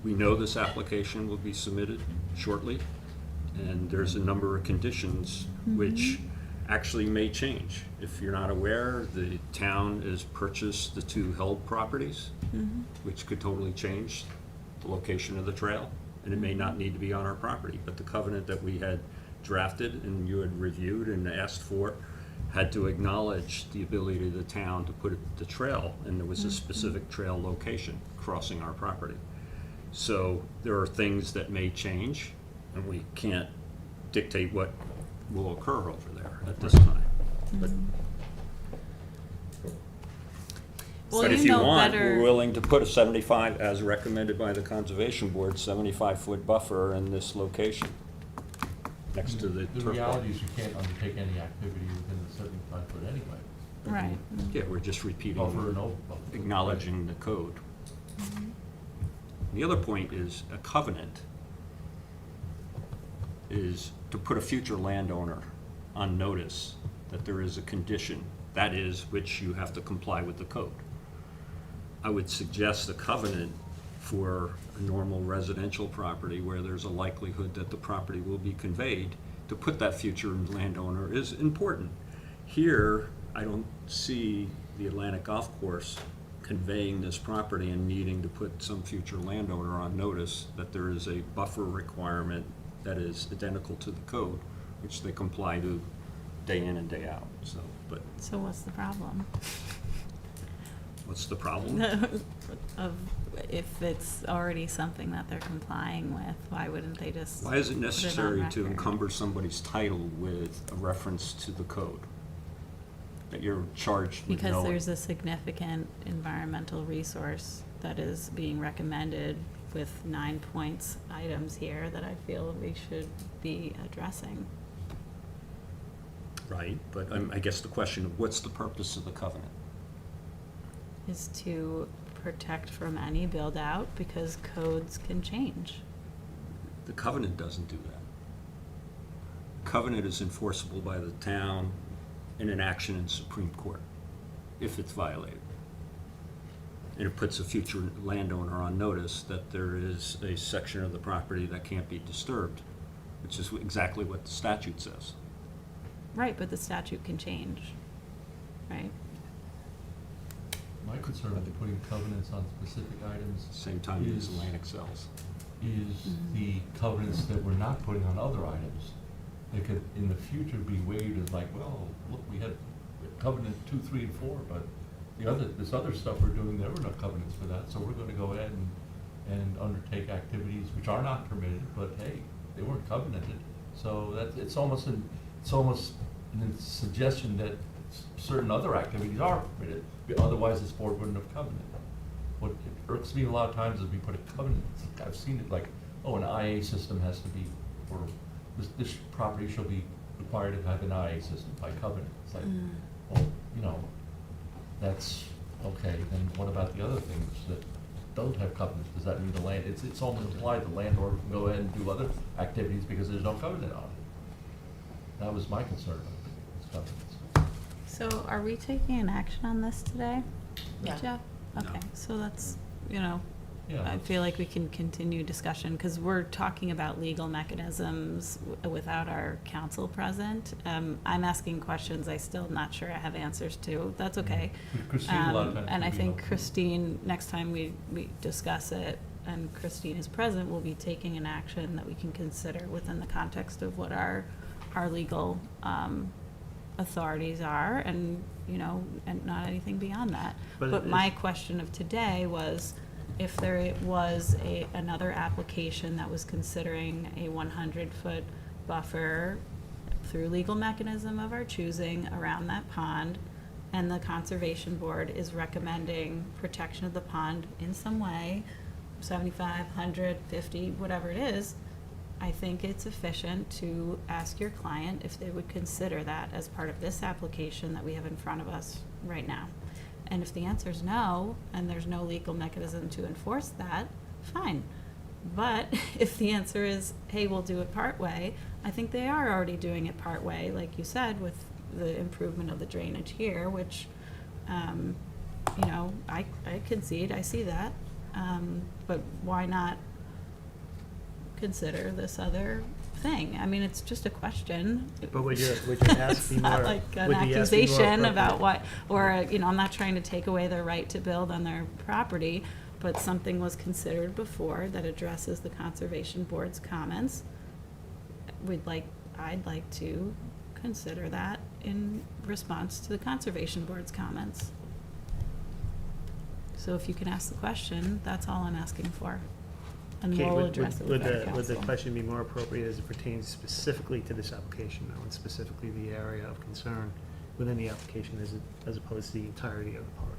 Speaker 6: we know this application will be submitted shortly, and there's a number of conditions which actually may change. If you're not aware, the town has purchased the 2 held properties, which could totally change
Speaker 21: the location of the trail, and it may not need to be on our property, but the covenant that we had drafted and you had reviewed and asked for had to acknowledge the ability of the town to put the trail, and there was a specific trail location crossing our property. So there are things that may change, and we can't dictate what will occur over there at this time. But
Speaker 3: Well,
Speaker 21: But
Speaker 3: you
Speaker 21: if you
Speaker 3: know
Speaker 21: want,
Speaker 3: better-
Speaker 21: we're willing to put a 75, as recommended by the Conservation Board, 75-foot buffer in this location, next to the turf
Speaker 1: The reality
Speaker 21: park.
Speaker 1: is you can't undertake any activity within the 75-foot anyway.
Speaker 3: Right.
Speaker 21: Yeah, we're just repeating,
Speaker 1: Buffer and over.
Speaker 21: acknowledging the code. The other point is, a covenant is to put a future landowner on notice that there is a condition, that is, which you have to comply with the code. I would suggest a covenant for a normal residential property where there's a likelihood that the property will be conveyed, to put that future landowner is important. Here, I don't see the Atlantic Golf Course conveying this property and needing to put some future landowner on notice that there is a buffer requirement that is identical to the code, which they comply to day in and day out, so, but
Speaker 3: So what's the problem?
Speaker 21: what's the problem?
Speaker 3: Of, if it's already something that they're complying with, why wouldn't they just?
Speaker 21: Why is it
Speaker 3: put on
Speaker 21: necessary to
Speaker 3: record?
Speaker 21: encumber somebody's title with a reference to the code? That you're charged with
Speaker 3: Because
Speaker 21: knowing?
Speaker 3: there's a significant environmental resource that is being recommended with 9 points items here that I feel we should be addressing.
Speaker 21: Right, but I guess the question of what's the purpose of the covenant?
Speaker 3: Is to protect from any build out because codes can change.
Speaker 21: The covenant doesn't do that. Covenant is enforceable by the town in an action in Supreme Court, if it's violated. And it puts a future landowner on notice that there is a section of the property that can't be disturbed, which is exactly what the statute says.
Speaker 3: Right, but the statute can change, right?
Speaker 1: My concern with putting covenants on specific items.
Speaker 21: Same time as Atlantic sells.
Speaker 1: Is the covenants that we're not putting on other items. They could, in the future, be waived as like, well, look, we had covenant 2, 3, and 4, but this other stuff we're doing, there were no covenants for that, so we're gonna go ahead and undertake activities which are not permitted, but hey, they weren't covenanted. So it's almost a suggestion that certain other activities are permitted, otherwise this board wouldn't have covenanted. What irks me a lot of times is we put a covenant, I've seen it like, oh, an IA system has to be, or this property shall be required to have an IA system by covenant. It's like, well, you know, that's, okay, then what about the other things that don't have covenants? Does that mean the land, it's almost implied the landlord can go ahead and do other activities because there's no covenant on it. That was my concern with covenants.
Speaker 3: So are we taking an action on this today?
Speaker 5: Yeah.
Speaker 3: Jeff? Okay, so that's,
Speaker 1: Yeah,
Speaker 3: I feel like we can continue discussion, because we're talking about legal mechanisms without our counsel present. I'm asking questions I still not sure I have answers to. That's okay.
Speaker 1: Christine, a lot of times
Speaker 3: And I
Speaker 1: can be
Speaker 3: think
Speaker 1: helpful.
Speaker 3: Christine, next time we discuss it, and Christine is present, we'll be taking an action that we can consider within the context of what our legal authorities are, and, and not anything beyond that.
Speaker 7: But
Speaker 3: But
Speaker 7: it
Speaker 3: my
Speaker 7: is-
Speaker 3: question of today was, if there was another application that was considering a 100-foot buffer through legal mechanism of our choosing around that pond, and the Conservation Board is recommending protection of the pond in some way, 75, 100, 50, whatever it is, I think it's efficient to ask your client if they would consider that as part of this application that we have in front of us right now. And if the answer is no, and there's no legal mechanism to enforce that, fine. But if the answer is, hey, we'll do it part way, I think they are already doing it part way, like you said, with the improvement of the drainage here, which, I concede, I see that. But why not consider this other thing? I mean, it's just a question.
Speaker 7: But would your ask be
Speaker 3: It's not
Speaker 7: more-
Speaker 3: like an
Speaker 7: would the ask be more
Speaker 3: accusation
Speaker 7: appropriate?
Speaker 3: about what, or, I'm not trying to take away their right to build on their property, but something was considered before that addresses the Conservation Board's comments, I'd like to consider that in response to the Conservation Board's comments. So if you can ask the question, that's all I'm asking for. And
Speaker 11: Okay,
Speaker 3: we'll address it with our
Speaker 11: would the
Speaker 3: council.
Speaker 11: question be more appropriate as it pertains specifically to this application, though, and specifically the area of concern within the application as opposed to the entirety of the park?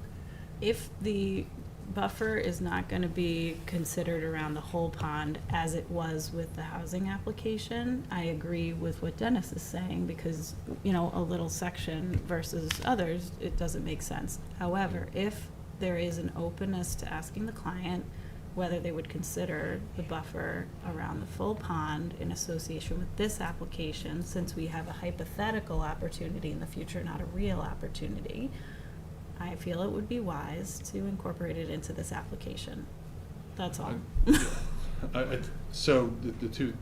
Speaker 3: If the buffer is not gonna be considered around the whole pond as it was with the housing application, I agree with what Dennis is saying, because, you know, a little section versus others, it doesn't make sense. However, if there is an openness to asking the client whether they would consider the buffer around the full pond in association with this application, since we have a hypothetical opportunity in the future, not a real opportunity, I feel it would be wise to incorporate it into this application. That's all.
Speaker 20: So to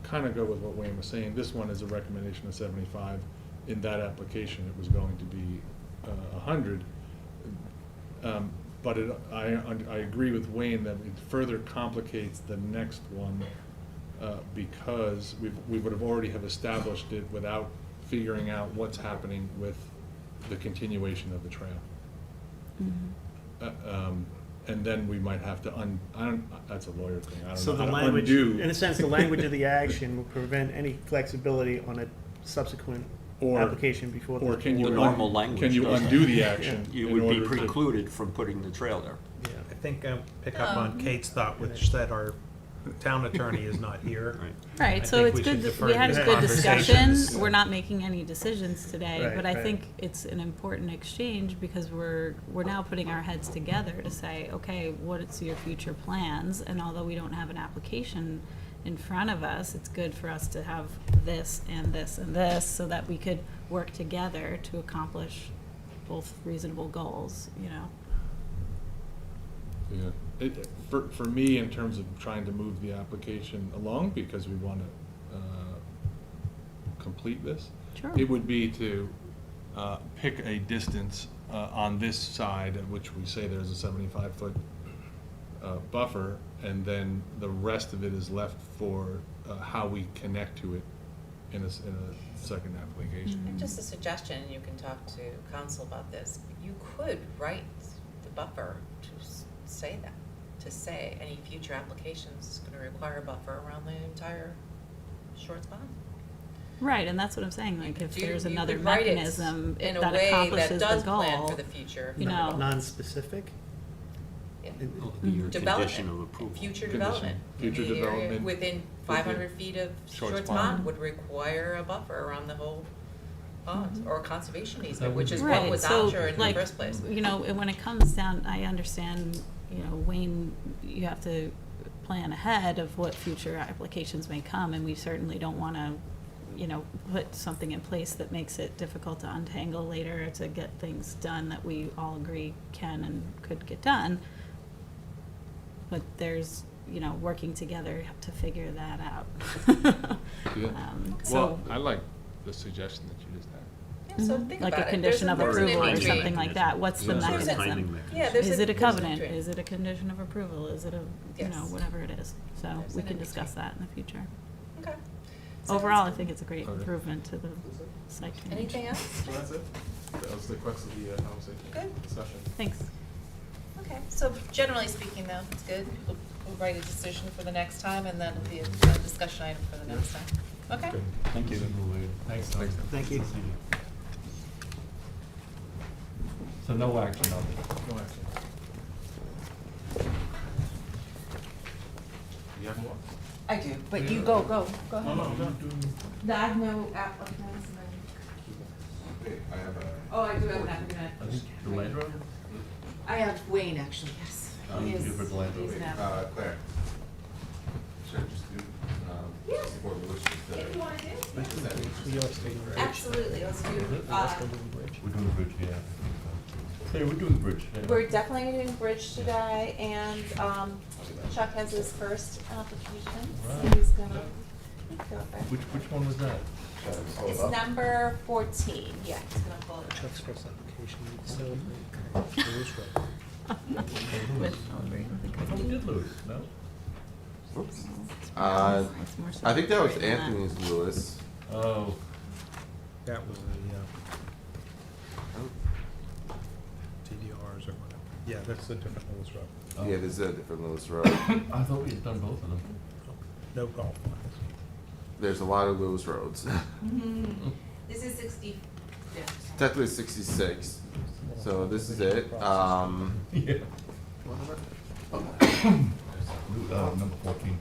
Speaker 20: kind of go with what Wayne was saying, this one is a recommendation of 75. In that application, it was going to be 100. But I agree with Wayne that it further complicates the next one because we would have already have established it without figuring out what's happening with the continuation of the trail. And then we might have to that's a lawyer thing, I don't
Speaker 11: So
Speaker 20: know
Speaker 11: the
Speaker 20: how to
Speaker 11: language,
Speaker 20: undo.
Speaker 11: in a sense, the language of the action will prevent any flexibility on a subsequent application before the.
Speaker 20: Or can you
Speaker 21: The normal language
Speaker 20: Can you
Speaker 21: does
Speaker 20: undo
Speaker 21: that.
Speaker 20: the action?
Speaker 21: You
Speaker 20: in
Speaker 21: would be
Speaker 20: order to-
Speaker 21: precluded from putting the trail there.
Speaker 7: Yeah, I think pick up on Kate's thought, which said our town attorney is not here.
Speaker 3: Right,
Speaker 7: I
Speaker 3: so
Speaker 7: think
Speaker 3: it's
Speaker 7: we should
Speaker 3: good,
Speaker 7: defer
Speaker 3: we had a
Speaker 7: these
Speaker 3: good discussion,
Speaker 7: conversations.
Speaker 3: we're not making any decisions today,
Speaker 7: Right,
Speaker 3: but I
Speaker 7: right.
Speaker 3: think it's an important exchange because we're now putting our heads together to say, okay, what's your future plans? And although we don't have an application in front of us, it's good for us to have this and this and this so that we could work together to accomplish both reasonable goals, you know?
Speaker 20: Yeah. For me, in terms of trying to move the application along, because we want to complete this,
Speaker 3: Sure.
Speaker 20: it would be to pick a distance on this side, at which we say there's a 75-foot buffer, and then the rest of it is left for how we connect to it in a second application.
Speaker 12: And just a suggestion, you can talk to council about this, you could write the buffer to say that, to say any future applications is gonna require a buffer around the entire Shorts Pond.
Speaker 3: Right, and that's what I'm saying, like, if there's
Speaker 12: You
Speaker 3: another
Speaker 12: could write it
Speaker 3: mechanism
Speaker 12: in a
Speaker 3: that
Speaker 12: way that
Speaker 3: accomplishes the
Speaker 12: does plan
Speaker 3: goal,
Speaker 12: for the future.
Speaker 3: you know.
Speaker 11: Non-specific?
Speaker 21: Your
Speaker 12: Development,
Speaker 21: condition of approval.
Speaker 12: future
Speaker 20: Condition.
Speaker 12: development.
Speaker 20: Future
Speaker 12: In the area
Speaker 20: development
Speaker 12: within 500 feet of
Speaker 20: Shorts
Speaker 12: Shorts
Speaker 20: Pond.
Speaker 12: Pond would require a buffer around the whole pond, or a conservation easement, which is what
Speaker 3: Right,
Speaker 12: was
Speaker 3: so,
Speaker 12: out there in the
Speaker 3: like,
Speaker 12: first place.
Speaker 3: you know, and when it comes down, I understand, you know, Wayne, you have to plan ahead of what future applications may come, and we certainly don't wanna, you know, put something in place that makes it difficult to untangle later to get things done that we all agree can and could get done. But there's, you know, working together to figure that out. So,
Speaker 20: Well, I like the suggestion that you just had.
Speaker 12: Yeah, so think
Speaker 3: like
Speaker 12: about
Speaker 3: a
Speaker 12: it.
Speaker 3: condition of
Speaker 12: There's an
Speaker 3: approval or
Speaker 12: in-between.
Speaker 3: something like that, what's the
Speaker 20: Yeah.
Speaker 12: There's a-
Speaker 3: mechanism?
Speaker 12: Yeah, there's
Speaker 3: Is
Speaker 12: a-
Speaker 3: it a
Speaker 12: there's an
Speaker 3: covenant,
Speaker 12: in-between.
Speaker 3: is it a condition of approval, is it a, you know,
Speaker 12: Yes.
Speaker 3: whatever it is, so
Speaker 12: There's
Speaker 3: we
Speaker 12: an
Speaker 3: can discuss
Speaker 12: in-between.
Speaker 3: that in the future.
Speaker 12: Okay.
Speaker 3: Overall, I think it's a great
Speaker 20: Okay.
Speaker 3: improvement to the site change.
Speaker 12: Anything else?
Speaker 19: So that's it. That was the crux of the conversation.
Speaker 12: Good.
Speaker 19: Discussion.
Speaker 3: Thanks.
Speaker 12: Okay, so generally speaking though, it's good. We'll write a decision for the next time and then it'll be a discussion item for the next time. Okay?
Speaker 21: Thank you.
Speaker 19: Thanks, Tom.
Speaker 11: Thank you.
Speaker 1: So no action on it.
Speaker 19: No action. You have more?
Speaker 12: I do, but you go
Speaker 19: No,
Speaker 12: ahead.
Speaker 19: no, I'm not doing.
Speaker 12: I have no applicants.
Speaker 19: I have a.
Speaker 12: Oh, I do have an applicant.
Speaker 14: The Land Rover?
Speaker 12: I have Wayne, actually, yes. He is-
Speaker 14: you for the Land
Speaker 12: he's
Speaker 14: Rover.
Speaker 12: an applicant.
Speaker 19: Claire. Should I just do,
Speaker 12: Yes.
Speaker 19: before we wish to-
Speaker 12: If you wanna do.
Speaker 11: We are stating bridge.
Speaker 12: Absolutely, let's do,
Speaker 11: Let's go to the bridge.
Speaker 14: We're doing the bridge, yeah. Hey, we're doing the bridge. yeah.
Speaker 12: we're definitely doing bridge today, and Chuck has his first application, so he's gonna go for it.
Speaker 14: Which one was that?
Speaker 12: It's number 14, yeah, he's gonna pull it.
Speaker 11: Chuck's first application, so, Lewis Road.
Speaker 3: With
Speaker 14: Oh, we did lose, no?
Speaker 13: Oops.
Speaker 3: It's more
Speaker 18: I think that was
Speaker 3: celebrating that.
Speaker 18: Anthony's Lewis.
Speaker 14: Oh,
Speaker 7: That was the TDRs or whatever. Yeah, that's a different Lewis Road.
Speaker 14: oh.
Speaker 18: Yeah, there's a different Lewis Road.
Speaker 14: I thought we had done both of them.
Speaker 7: No golf lines.
Speaker 18: There's a lot of Lewis Roads.
Speaker 5: This is 65th.
Speaker 18: Technically 66. So this is it.
Speaker 14: Yeah. Number 14.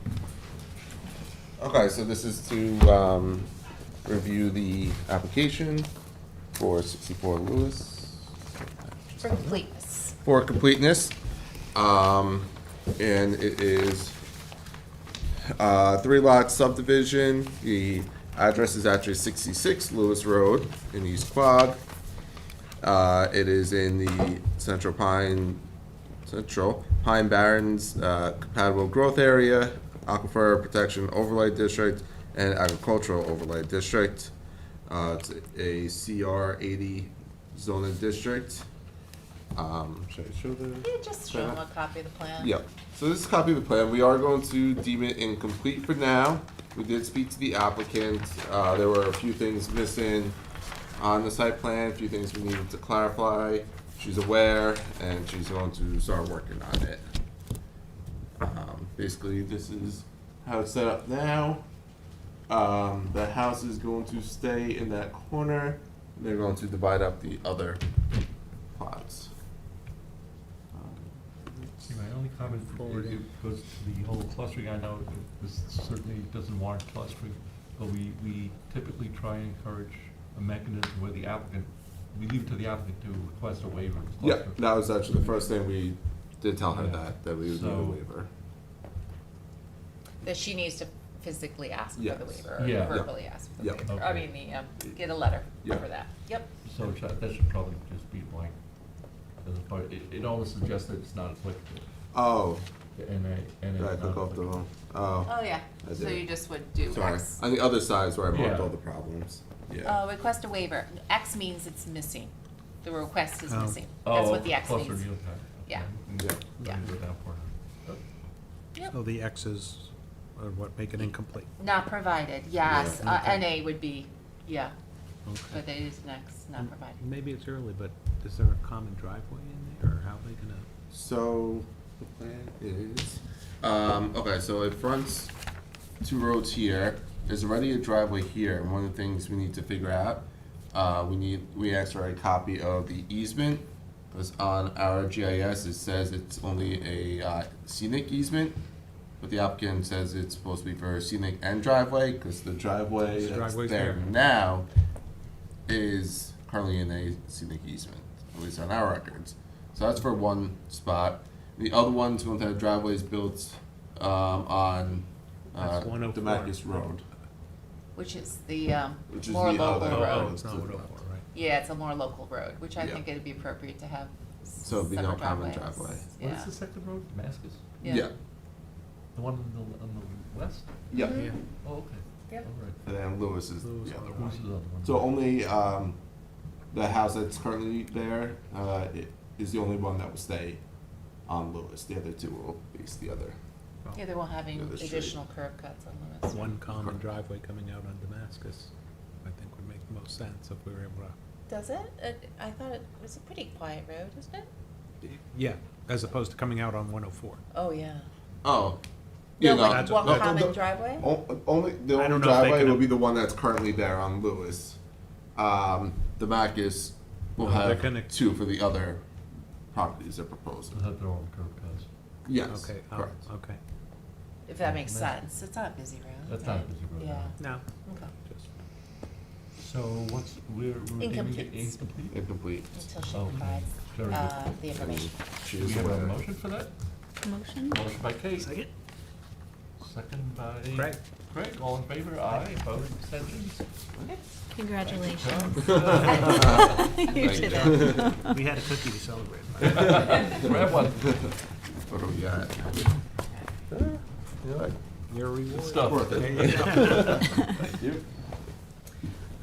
Speaker 18: Okay, so this is to review the application for 64 Lewis.
Speaker 12: For completeness.
Speaker 18: For completeness. And it is 3-lot subdivision. The address is actually 66 Lewis Road in East Quogue. It is in the Central Pine Barrens compatible growth area, aquifer protection overlay district, and agricultural overlay district. It's a CR 80 zoning district. Should I show the?
Speaker 12: Yeah, just show them a copy of the plan.
Speaker 18: Yeah, so this is a copy of the plan. We are going to deem it incomplete for now. We did speak to the applicant. There were a few things missing on the site plan, a few things we needed to clarify. She's aware, and she's going to start working on it. Basically, this is how it's set up now. The house is going to stay in that corner. They're going to divide up the other plots.
Speaker 14: See, my only comment goes to the whole clustering. I know this certainly doesn't warrant clustering, but we typically try and encourage a mechanism where the applicant, we leave it to the applicant to request a waiver of
Speaker 18: Yeah,
Speaker 14: cluster.
Speaker 18: that was actually the first thing we did tell her,
Speaker 14: Yeah.
Speaker 18: that we would need a
Speaker 14: So-
Speaker 18: waiver.
Speaker 12: That she needs to physically ask for the
Speaker 18: Yes.
Speaker 12: waiver, or
Speaker 14: Yeah.
Speaker 12: verbally ask for the
Speaker 18: Yeah.
Speaker 12: waiver. I
Speaker 14: Okay.
Speaker 12: mean, get a letter
Speaker 18: Yeah.
Speaker 12: for that. Yep.
Speaker 14: So that should probably just be blank. As a part, it almost suggests that it's not applicable.
Speaker 18: Oh,
Speaker 14: And
Speaker 18: did I
Speaker 14: it's
Speaker 18: took
Speaker 14: not
Speaker 18: off the
Speaker 14: applicable.
Speaker 18: wrong? Oh.
Speaker 8: Oh, yeah,
Speaker 18: I
Speaker 8: so
Speaker 18: did.
Speaker 8: you just would do
Speaker 18: Sorry,
Speaker 8: X.
Speaker 18: on the other side is where I marked
Speaker 14: Yeah.
Speaker 18: all the problems. Yeah.
Speaker 12: Request a waiver. X means it's missing. The request is
Speaker 7: Oh.
Speaker 12: missing. That's
Speaker 14: Oh,
Speaker 12: what the X
Speaker 14: cluster,
Speaker 12: means.
Speaker 14: okay.
Speaker 12: Yeah.
Speaker 18: Yeah.
Speaker 12: Yeah.
Speaker 14: Let me go down for her.
Speaker 12: Yep.
Speaker 7: So the X's are what make it incomplete.
Speaker 12: Not provided, yes.
Speaker 18: Yeah.
Speaker 7: Okay.
Speaker 12: NA would be, yeah,
Speaker 7: Okay.
Speaker 12: but it is an X, not provided.
Speaker 7: Maybe it's early, but is there a common driveway in there, or how are they gonna?
Speaker 18: So the plan is, okay, so it fronts 2 roads here. There's already a driveway here, and one of the things we need to figure out, we asked for a copy of the easement, because on our GIS, it says it's only a scenic easement, but the applicant says it's supposed to be for scenic and driveway, because the driveway
Speaker 7: The
Speaker 18: that's
Speaker 7: driveway's
Speaker 18: there
Speaker 7: there.
Speaker 18: now is currently in a scenic easement, at least on our records. So that's for one spot. The other one's going to have driveways built on
Speaker 7: That's 104.
Speaker 18: Damascus Road.
Speaker 12: Which is the
Speaker 18: Which is
Speaker 12: more
Speaker 18: the
Speaker 12: local
Speaker 18: other-
Speaker 12: road.
Speaker 7: Oh, it's not 104, right?
Speaker 12: Yeah, it's a more local road, which I
Speaker 18: Yeah.
Speaker 12: think it'd be appropriate to have
Speaker 18: So it'd be no
Speaker 12: separate
Speaker 18: common
Speaker 12: driveways.
Speaker 18: driveway.
Speaker 14: What is
Speaker 12: Yeah.
Speaker 14: the second road, Damascus?
Speaker 12: Yeah.
Speaker 14: The one on the west?
Speaker 18: Yeah.
Speaker 7: Yeah.
Speaker 14: Oh, okay.
Speaker 12: Yep.
Speaker 14: All right.
Speaker 18: And then Lewis is
Speaker 7: Lewis
Speaker 18: the other
Speaker 7: Road.
Speaker 18: one.
Speaker 14: Who's the other one?
Speaker 18: So only the house that's currently there is the only one that will stay on Lewis. The other 2 will face the other.
Speaker 12: Yeah, they won't have any
Speaker 18: Yeah, the street.
Speaker 12: additional curb cuts on Lewis.
Speaker 7: One common driveway coming out on Damascus, I think would make the most sense if we were able to.
Speaker 12: Does it? I thought it was a pretty quiet road, isn't it?
Speaker 7: Yeah, as opposed to coming out on 104.
Speaker 12: Oh, yeah.
Speaker 18: Oh. Yeah,
Speaker 12: No,
Speaker 18: no.
Speaker 12: like one
Speaker 18: no,
Speaker 12: common
Speaker 18: the-
Speaker 12: driveway?
Speaker 18: Only the
Speaker 7: I
Speaker 18: only
Speaker 7: don't know if they
Speaker 18: driveway
Speaker 7: can-
Speaker 18: will be the one that's currently there on Lewis. Damascus will
Speaker 7: No, they're
Speaker 18: have
Speaker 7: gonna-
Speaker 18: 2 for the other properties they're proposing.
Speaker 14: They'll have their own curb cuts.
Speaker 18: Yes.
Speaker 7: Okay,
Speaker 18: Correct.
Speaker 7: okay.
Speaker 12: If that makes
Speaker 14: Damascus.
Speaker 12: sense. It's not a busy road.
Speaker 14: That's not a
Speaker 12: right?
Speaker 14: busy road,
Speaker 12: Yeah.
Speaker 7: No,
Speaker 12: Okay.
Speaker 7: just,
Speaker 14: So we're deeming it
Speaker 12: Incomplete.
Speaker 14: incomplete?
Speaker 18: Incomplete.
Speaker 12: Until she
Speaker 14: Okay.
Speaker 12: provides
Speaker 14: Very good.
Speaker 12: the information.
Speaker 18: She
Speaker 14: Do
Speaker 18: is
Speaker 14: we have a
Speaker 18: aware.
Speaker 14: motion for that?
Speaker 3: Motion?
Speaker 14: Motion by Kate.
Speaker 7: Second.
Speaker 14: Second by
Speaker 7: Craig.
Speaker 14: Craig, all in favor? Aye, opposed, abstentions?
Speaker 3: Congratulations.
Speaker 18: Thank
Speaker 3: You
Speaker 18: you.
Speaker 3: did it.
Speaker 7: we had a cookie to celebrate.
Speaker 14: Grab one.
Speaker 18: What do we got?
Speaker 7: Your reward.
Speaker 14: Good stuff.
Speaker 18: Worth it.
Speaker 7: There you go.
Speaker 14: Thank you.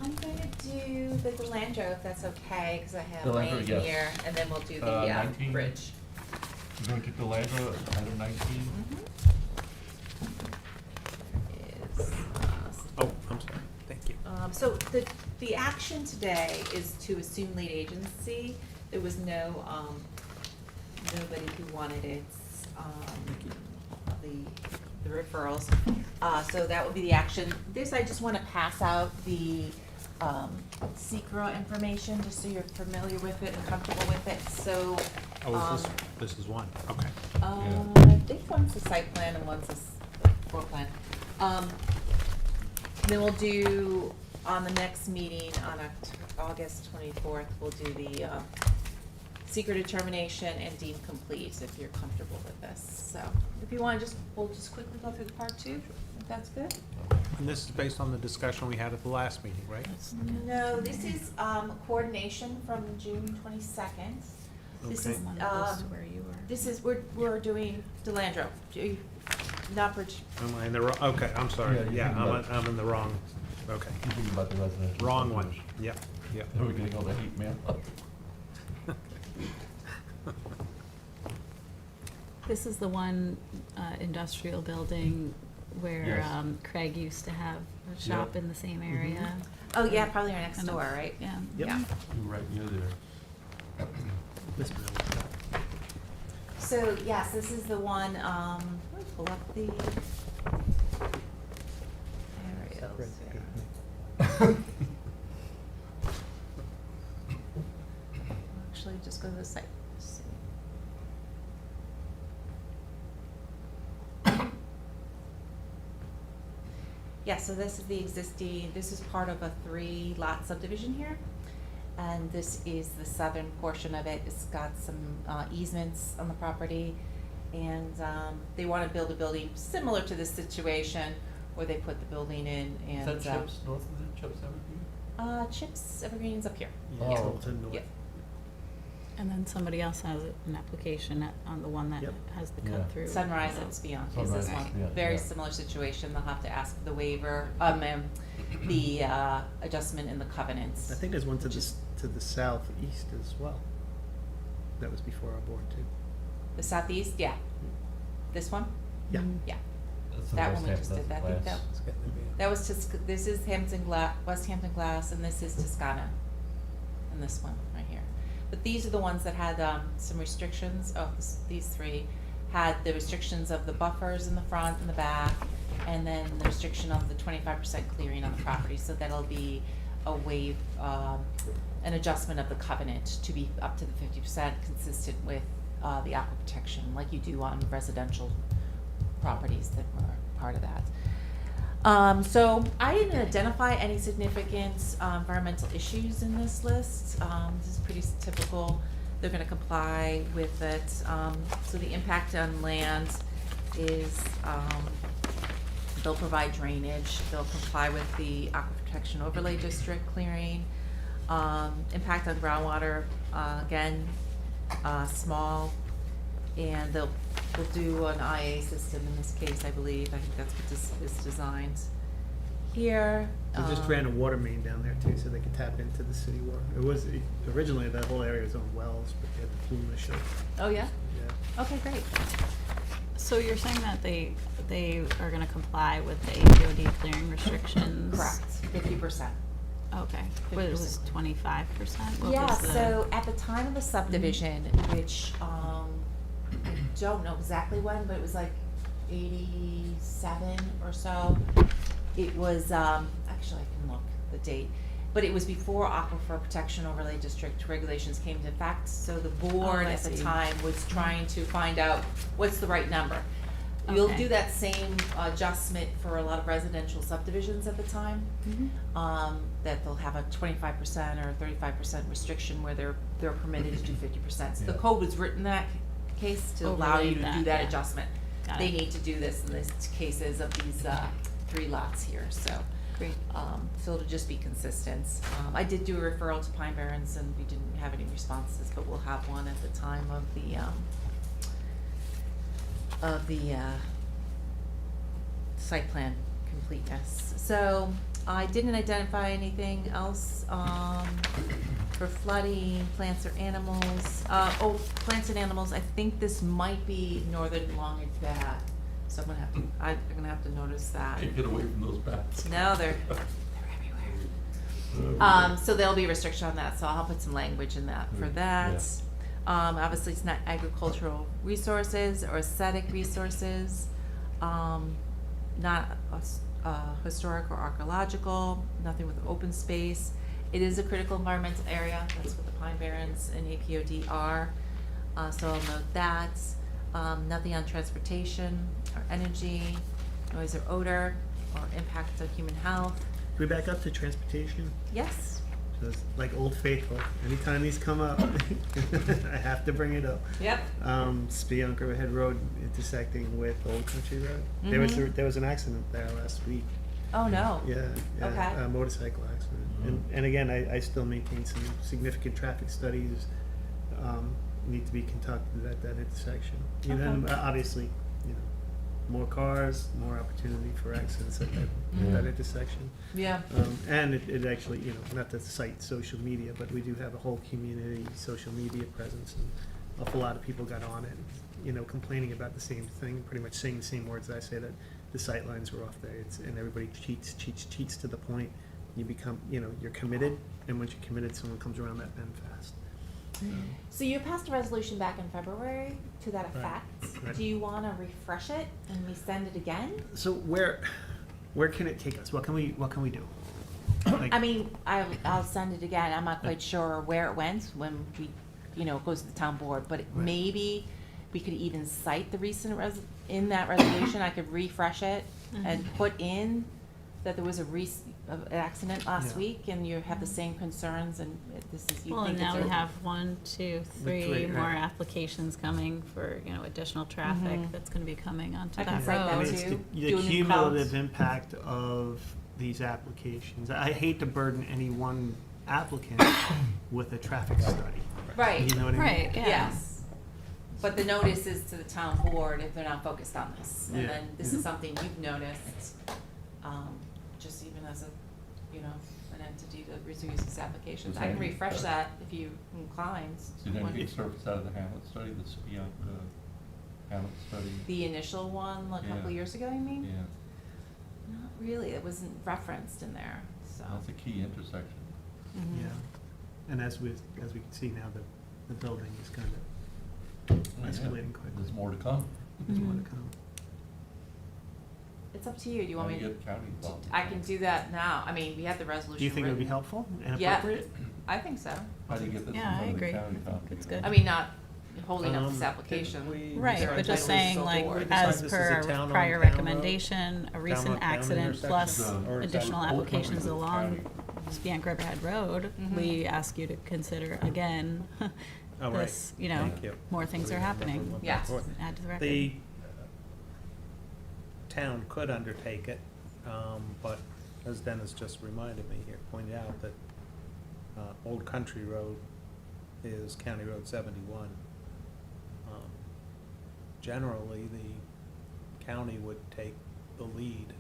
Speaker 12: I'm going to do the Delandro, if that's okay, because I have
Speaker 14: Delandro,
Speaker 12: Wayne
Speaker 14: yes.
Speaker 12: here, and then we'll do the
Speaker 14: 19.
Speaker 12: bridge.
Speaker 14: We're going to Delandra, item 19.
Speaker 12: Is,
Speaker 7: Oh, I'm sorry, thank you.
Speaker 12: So the action today is to assume lead agency. There was no, nobody who wanted it, the referrals. So that would be the action. This, I just wanna pass out the, secret information, just so you're familiar with it and comfortable with it, so.
Speaker 7: Oh, this is one, okay.
Speaker 12: I think one's the site plan and one's the floor plan. Then we'll do, on the next meeting, on August 24th, we'll do the secret determination and deem complete, if you're comfortable with this. So, if you want, we'll just quickly go through the part two, if that's good?
Speaker 7: And this is based on the discussion we had at the last meeting, right?
Speaker 12: No, this is coordination from June 22nd. This
Speaker 7: Okay.
Speaker 12: is,
Speaker 3: One close to where you were.
Speaker 12: this is, we're doing Delandro, not for,
Speaker 7: Am I in the wrong, okay, I'm sorry,
Speaker 14: Yeah, you
Speaker 7: yeah,
Speaker 14: think about-
Speaker 7: I'm in the wrong, okay.
Speaker 14: You think about the residential.
Speaker 7: Wrong one,
Speaker 14: subdivision.
Speaker 7: yep, yep.
Speaker 14: Are we getting all the hate mail?
Speaker 3: This is the one industrial building where
Speaker 14: Yes.
Speaker 3: Craig used to have a shop in the same area.
Speaker 12: oh yeah, probably our next
Speaker 3: Kind of-
Speaker 12: door, right?
Speaker 3: Yeah.
Speaker 7: Yep.
Speaker 12: Yeah.
Speaker 14: You're right near there.
Speaker 7: This one.
Speaker 12: So, yes, this is the one, let me pull up the aerials. Actually, just go to the site. Let's see. Yeah, so this is the existing, this is part of a 3-lot subdivision here. And this is the southern portion of it. It's got some easements on the property. And they want to build a building similar to this situation where they put the building in and.
Speaker 14: Is that Chips, north of the Chips Evergreen?
Speaker 12: Chips Evergreen's up here.
Speaker 14: Oh.
Speaker 12: Yeah.
Speaker 7: Tilton North.
Speaker 12: Yeah.
Speaker 3: And then somebody else has an application on the one that
Speaker 7: Yep.
Speaker 3: has the
Speaker 14: Yeah.
Speaker 3: cut through.
Speaker 12: Sunrise that's beyond is
Speaker 14: Sunrise
Speaker 12: this one.
Speaker 14: that's beyond,
Speaker 12: Very
Speaker 14: yeah.
Speaker 12: similar situation. They'll have to ask for the waiver, the adjustment in the covenants.
Speaker 11: I think there's one to the southeast as well. That was before our board too.
Speaker 12: The southeast, yeah. This one?
Speaker 11: Yeah.
Speaker 12: Yeah.
Speaker 14: That's the
Speaker 12: That
Speaker 14: West
Speaker 12: one we
Speaker 14: Ham-
Speaker 12: just
Speaker 14: that's
Speaker 12: did.
Speaker 14: the
Speaker 12: I think
Speaker 14: glass.
Speaker 12: that was this is West Hampton Glass, and this is Toscana. And this one right here. But these are the ones that had some restrictions of these 3 had the restrictions of the buffers in the front and the back, and then the restriction of the 25% clearing on the property. So that'll be a an adjustment of the covenant to be up to the 50% consistent with the aqua protection, like you do on residential properties that were part of that. So I didn't identify any significant environmental issues in this list. This is pretty typical. They're gonna comply with it. So the impact on land is, they'll provide drainage, they'll comply with the Aquifer Protection Overlay District clearing. Impact on groundwater, again, small, and they'll do an IA system in this case, I believe. I think that's what this is designed here.
Speaker 11: We just ran a water main down there too, so they could tap into the city water. Originally, that whole area was on wells, but they had the plume issue.
Speaker 12: Oh, yeah?
Speaker 11: Yeah.
Speaker 12: Okay, great.
Speaker 3: So you're saying that they are gonna comply with the APOD clearing restrictions?
Speaker 12: Correct, 50%.
Speaker 3: Okay, but it was 25%?
Speaker 12: Yeah, so at the time of the subdivision, which, I don't know exactly when, but it was like 87 or so. It was, actually I can look the date, but it was before Aquifer Protection Overlay District regulations came into effect. So the board
Speaker 3: I
Speaker 12: at the
Speaker 3: see.
Speaker 12: time was trying to find out what's the right number. You'll
Speaker 3: Okay.
Speaker 12: do that same adjustment for a lot of residential subdivisions at the time. That they'll have a 25% or 35% restriction where they're permitted to do 50%. So the
Speaker 14: Yeah.
Speaker 12: code was written in that case to allow you to
Speaker 3: Overlay
Speaker 12: do
Speaker 3: that,
Speaker 12: that
Speaker 3: yeah.
Speaker 12: adjustment.
Speaker 3: Got
Speaker 12: They
Speaker 3: it.
Speaker 12: need to do this in these cases of these 3 lots here, so.
Speaker 3: Great.
Speaker 12: So it'll just be consistent. I did do a referral to Pine Barrens and we didn't have any responses, but we'll have one at the time of the site plan completeness. So I didn't identify anything else, for flooding, plants or animals. Plants and animals, I think this might be northern long-eared bat, so I'm gonna have to notice that.
Speaker 14: Can't get away from those bats.
Speaker 12: No, they're everywhere. So there'll be a restriction on that, so I'll put some language in that for that. Obviously, it's not agricultural resources or aesthetic resources, not historic or archaeological, nothing with open space. It is a critical environmental area, that's what the Pine Barrens and APOD are, so I'll note that. Nothing on transportation or energy, noise or odor, or impact on human health.
Speaker 11: Can we back up to transportation?
Speaker 12: Yes?
Speaker 11: Just like Old Faithful, anytime these come up, I have to bring it up.
Speaker 12: Yep.
Speaker 11: Spionk Riverhead Road intersecting with Old Country Road.
Speaker 12: Mhm.
Speaker 11: There was an accident there last week.
Speaker 12: Oh, no.
Speaker 11: Yeah,
Speaker 12: Okay.
Speaker 11: a motorcycle accident. And again, I still maintain some significant traffic studies need to be conducted at that intersection. And then
Speaker 12: Okay.
Speaker 11: obviously, more cars, more opportunity for accidents at that intersection.
Speaker 12: Yeah.
Speaker 11: And it actually, not to cite social media, but we do have a whole community social media presence, and an awful lot of people got on it, complaining about the same thing, pretty much saying the same words I say, that the sight lines were off there. And everybody cheats to the point. You become, you're committed, and once you're committed, someone comes around that bend fast.
Speaker 12: So you passed a resolution back in February to that
Speaker 11: Right.
Speaker 12: effect.
Speaker 11: Right.
Speaker 12: Do you wanna refresh it and resend it again?
Speaker 11: So where can it take us? What can we do? Like-
Speaker 12: I mean, I'll send it again. I'm not quite sure where it went when we, it goes to the town board, but maybe we could even cite the recent in that resolution. I could refresh it and put in that there was an accident last
Speaker 11: Yeah.
Speaker 12: week, and you have the same concerns, and this is, you
Speaker 3: Well,
Speaker 12: think
Speaker 3: and
Speaker 12: it's
Speaker 3: now we
Speaker 12: a-
Speaker 3: have 1, 2, 3
Speaker 11: three,
Speaker 3: more
Speaker 11: right.
Speaker 3: applications coming for, additional traffic that's gonna be coming onto
Speaker 12: I can
Speaker 3: that
Speaker 12: cite that
Speaker 3: road.
Speaker 11: It's
Speaker 12: too.
Speaker 11: the
Speaker 12: Do a new
Speaker 11: cumulative
Speaker 12: count.
Speaker 11: impact of these applications. I hate to burden any one applicant with a traffic study.
Speaker 12: Right.
Speaker 11: You know what I mean?
Speaker 3: Right, yeah.
Speaker 12: Yes. But the notice is to the town board if they're not focused on this. And
Speaker 11: Yeah.
Speaker 12: then this is something you've noticed, just even as a, an entity that receives these applications. I can refresh that if you inclined.
Speaker 14: Did
Speaker 12: When-
Speaker 14: anything surface out of the Hamlet study, the Spionk Hamlet study?
Speaker 12: The initial one, a couple
Speaker 14: Yeah.
Speaker 12: years ago, you mean?
Speaker 14: Yeah,
Speaker 12: Not really, it wasn't referenced in there, so.
Speaker 14: that's a key intersection.
Speaker 12: Mhm.
Speaker 11: Yeah. And as we can see now, the building is kind of
Speaker 14: Oh, yeah.
Speaker 11: escalating quickly.
Speaker 14: There's more to come.
Speaker 11: There's more to come.
Speaker 12: It's up to you, do you want
Speaker 14: How
Speaker 12: me
Speaker 14: do you
Speaker 12: to?
Speaker 14: get county involved?
Speaker 12: I can do that now, I mean, we have the resolution
Speaker 11: Do you think it would be
Speaker 12: written.
Speaker 11: helpful and
Speaker 12: Yeah.
Speaker 11: appropriate?
Speaker 12: I think so.
Speaker 14: How do you get this in
Speaker 3: Yeah, I
Speaker 14: front of the
Speaker 3: agree.
Speaker 14: county? Tom?
Speaker 3: It's good.
Speaker 12: I mean, not holding up this
Speaker 11: Didn't
Speaker 12: application.
Speaker 3: Right,
Speaker 11: decide
Speaker 3: but
Speaker 11: this
Speaker 3: just
Speaker 11: was
Speaker 3: saying,
Speaker 11: the
Speaker 3: like,
Speaker 11: board?
Speaker 3: as
Speaker 11: Decide this
Speaker 3: per
Speaker 11: is a
Speaker 3: our
Speaker 11: town-owned
Speaker 3: prior
Speaker 11: town road?
Speaker 3: recommendation, a recent
Speaker 11: Town-owned
Speaker 3: accident
Speaker 11: intersection?
Speaker 3: plus
Speaker 11: Or is that
Speaker 3: additional
Speaker 14: ultimately
Speaker 3: applications
Speaker 14: the
Speaker 3: along
Speaker 14: county?
Speaker 3: Spionk Riverhead Road, we ask you to consider again,
Speaker 11: Oh, right.
Speaker 3: this,
Speaker 11: Thank you.
Speaker 3: more things are happening.
Speaker 12: Yes.
Speaker 3: Add to the record.
Speaker 7: The town could undertake it, but as Dennis just reminded me here, pointed out that Old Country Road is County Road 71. Generally, the county would take the lead.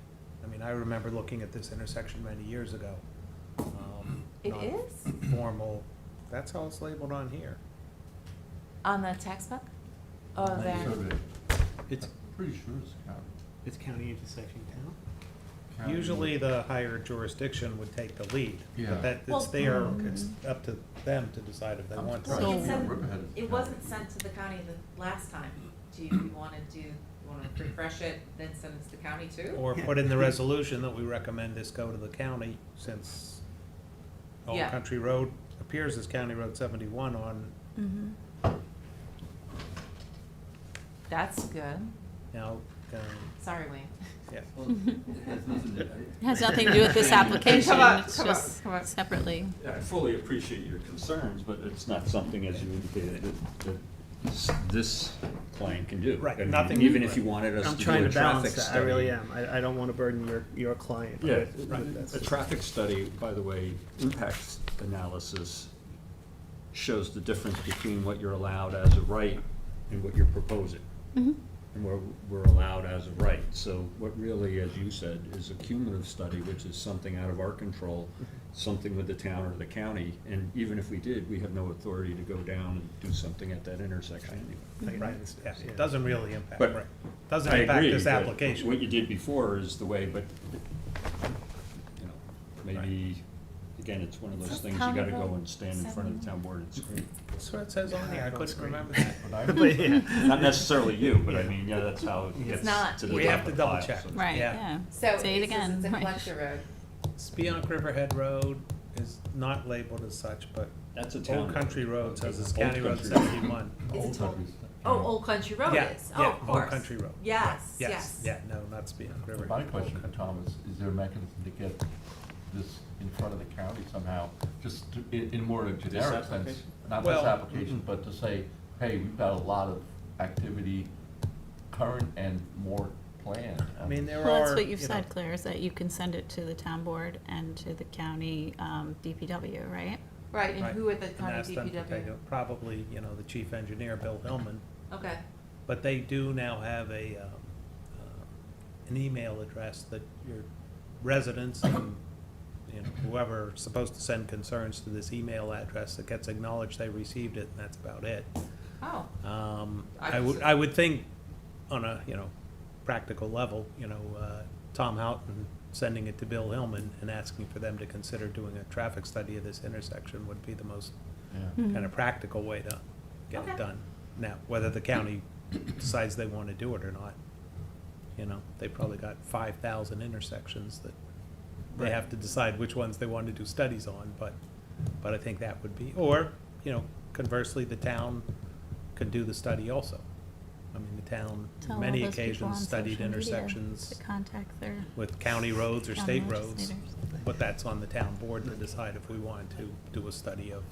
Speaker 7: I mean, I remember looking at this intersection many years ago.
Speaker 12: It
Speaker 7: not
Speaker 12: is?
Speaker 7: Formal, that's how it's labeled on here.
Speaker 12: On the textbook? Oh, there.
Speaker 14: Survey.
Speaker 11: It's
Speaker 14: I'm pretty sure it's county.
Speaker 11: It's county intersection town.
Speaker 14: County.
Speaker 7: Usually the higher jurisdiction would take the lead,
Speaker 14: Yeah.
Speaker 7: but that,
Speaker 12: Well,
Speaker 7: it's there, it's up to them to decide if they want to.
Speaker 12: Well,
Speaker 3: So-
Speaker 12: it said,
Speaker 14: Riverhead is
Speaker 12: it
Speaker 14: county.
Speaker 12: wasn't sent to the county the last time. Do you wanna refresh it, then send it to the county too?
Speaker 7: Or put in the resolution that we recommend this go to the county, since Old
Speaker 12: Yeah.
Speaker 7: Country Road appears as County Road 71 on,
Speaker 12: That's good.
Speaker 7: now,
Speaker 12: Sorry, Wayne.
Speaker 7: yeah.
Speaker 3: It has nothing to do with this application,
Speaker 12: Come on,
Speaker 3: it's
Speaker 12: come on,
Speaker 3: just
Speaker 12: come on.
Speaker 3: separately.
Speaker 21: I fully appreciate your concerns, but it's not something, as you indicated, that this client can do.
Speaker 7: Right,
Speaker 21: I mean,
Speaker 7: nothing-
Speaker 21: Even if you wanted us
Speaker 11: I'm
Speaker 21: to do
Speaker 11: trying
Speaker 21: a
Speaker 11: to balance
Speaker 21: traffic
Speaker 11: that, I
Speaker 21: study.
Speaker 11: really am. I don't want to burden your client.
Speaker 21: Yeah,
Speaker 11: but that's
Speaker 21: a traffic study, by the way, impacts analysis shows the difference between what you're allowed as a right and what you're proposing. and we're allowed as of right. So what really, as you said, is a cumulative study, which is something out of our control, something with the town or the county, and even if we did, we have no authority to go down and do something at that intersection anyway.
Speaker 7: Right, yeah, it doesn't really impact,
Speaker 21: But
Speaker 7: right, doesn't
Speaker 21: I
Speaker 7: impact
Speaker 21: agree,
Speaker 7: this
Speaker 21: but
Speaker 7: application.
Speaker 21: what you did before is the way, but, you know, maybe, again, it's one of those
Speaker 8: Says
Speaker 21: things, you
Speaker 8: County
Speaker 21: gotta go
Speaker 8: Road
Speaker 21: and stand in front of the town board and scream.
Speaker 7: That's what it says on here, I couldn't
Speaker 21: Screen.
Speaker 7: remember that, but
Speaker 21: But
Speaker 7: I.
Speaker 21: Not necessarily you, but I mean, yeah, that's how it gets
Speaker 8: not.
Speaker 21: to the
Speaker 7: We
Speaker 21: top
Speaker 7: have
Speaker 21: of
Speaker 7: to
Speaker 21: the
Speaker 7: double
Speaker 21: file,
Speaker 7: check.
Speaker 21: so to
Speaker 3: Right,
Speaker 21: speak.
Speaker 3: yeah.
Speaker 8: So
Speaker 3: Say it
Speaker 8: it says
Speaker 3: again.
Speaker 8: it's a
Speaker 3: Right.
Speaker 8: collector road.
Speaker 7: Spionk Riverhead Road is not labeled as such, but
Speaker 21: That's a town
Speaker 7: Old Country Road says it's County Road
Speaker 21: Country.
Speaker 7: 71.
Speaker 8: It's a total. Oh, Old Country Road
Speaker 7: Yeah,
Speaker 8: is.
Speaker 7: yeah,
Speaker 8: Oh, of course.
Speaker 7: Old Country Road.
Speaker 8: Yes,
Speaker 7: Yes,
Speaker 8: yes.
Speaker 7: yeah, no, not Spionk River.
Speaker 1: My question for Tom is there a mechanism to get this in front of the county somehow, just in more of a generic sense?
Speaker 21: application?
Speaker 1: Not
Speaker 7: Well,
Speaker 1: this application, but to say, hey, we've got a lot of activity current and more planned.
Speaker 7: I mean, there
Speaker 3: Well,
Speaker 7: are,
Speaker 3: that's what you've
Speaker 7: you know,
Speaker 3: said, Claire, is that you can send it to the town board and to the county DPW, right?
Speaker 8: Right, and
Speaker 7: right,
Speaker 8: who at the
Speaker 7: and
Speaker 8: county
Speaker 7: ask them to take
Speaker 8: DPW?
Speaker 7: it. Probably, you know, the chief engineer, Bill Hillman,
Speaker 8: Okay,
Speaker 7: but they do now have an email address that your residents and, you know, whoever's supposed to send concerns to this email address that gets acknowledged they received it, and that's about it.
Speaker 8: oh,
Speaker 7: I would think on a, you know, practical level, you know, Tom Houghton sending it to Bill Hillman and asking for them to consider doing a traffic study of this intersection would be the most kind of practical way to get it
Speaker 8: Okay.
Speaker 7: done. Now, whether the county decides they want to do it or not, you know, they probably got 5,000 intersections that they have to decide which ones they want to do studies on, but I think that would be, or, you know, conversely, the town can do the study also. I mean, the town,
Speaker 3: Tell
Speaker 7: on
Speaker 3: all
Speaker 7: many
Speaker 3: those people
Speaker 7: occasions,
Speaker 3: on
Speaker 7: studied
Speaker 3: social media
Speaker 7: intersections
Speaker 3: to contact their
Speaker 7: with county roads or
Speaker 3: county
Speaker 7: state roads,
Speaker 3: legislators.
Speaker 7: but that's on the town board to decide if we wanted to do a study of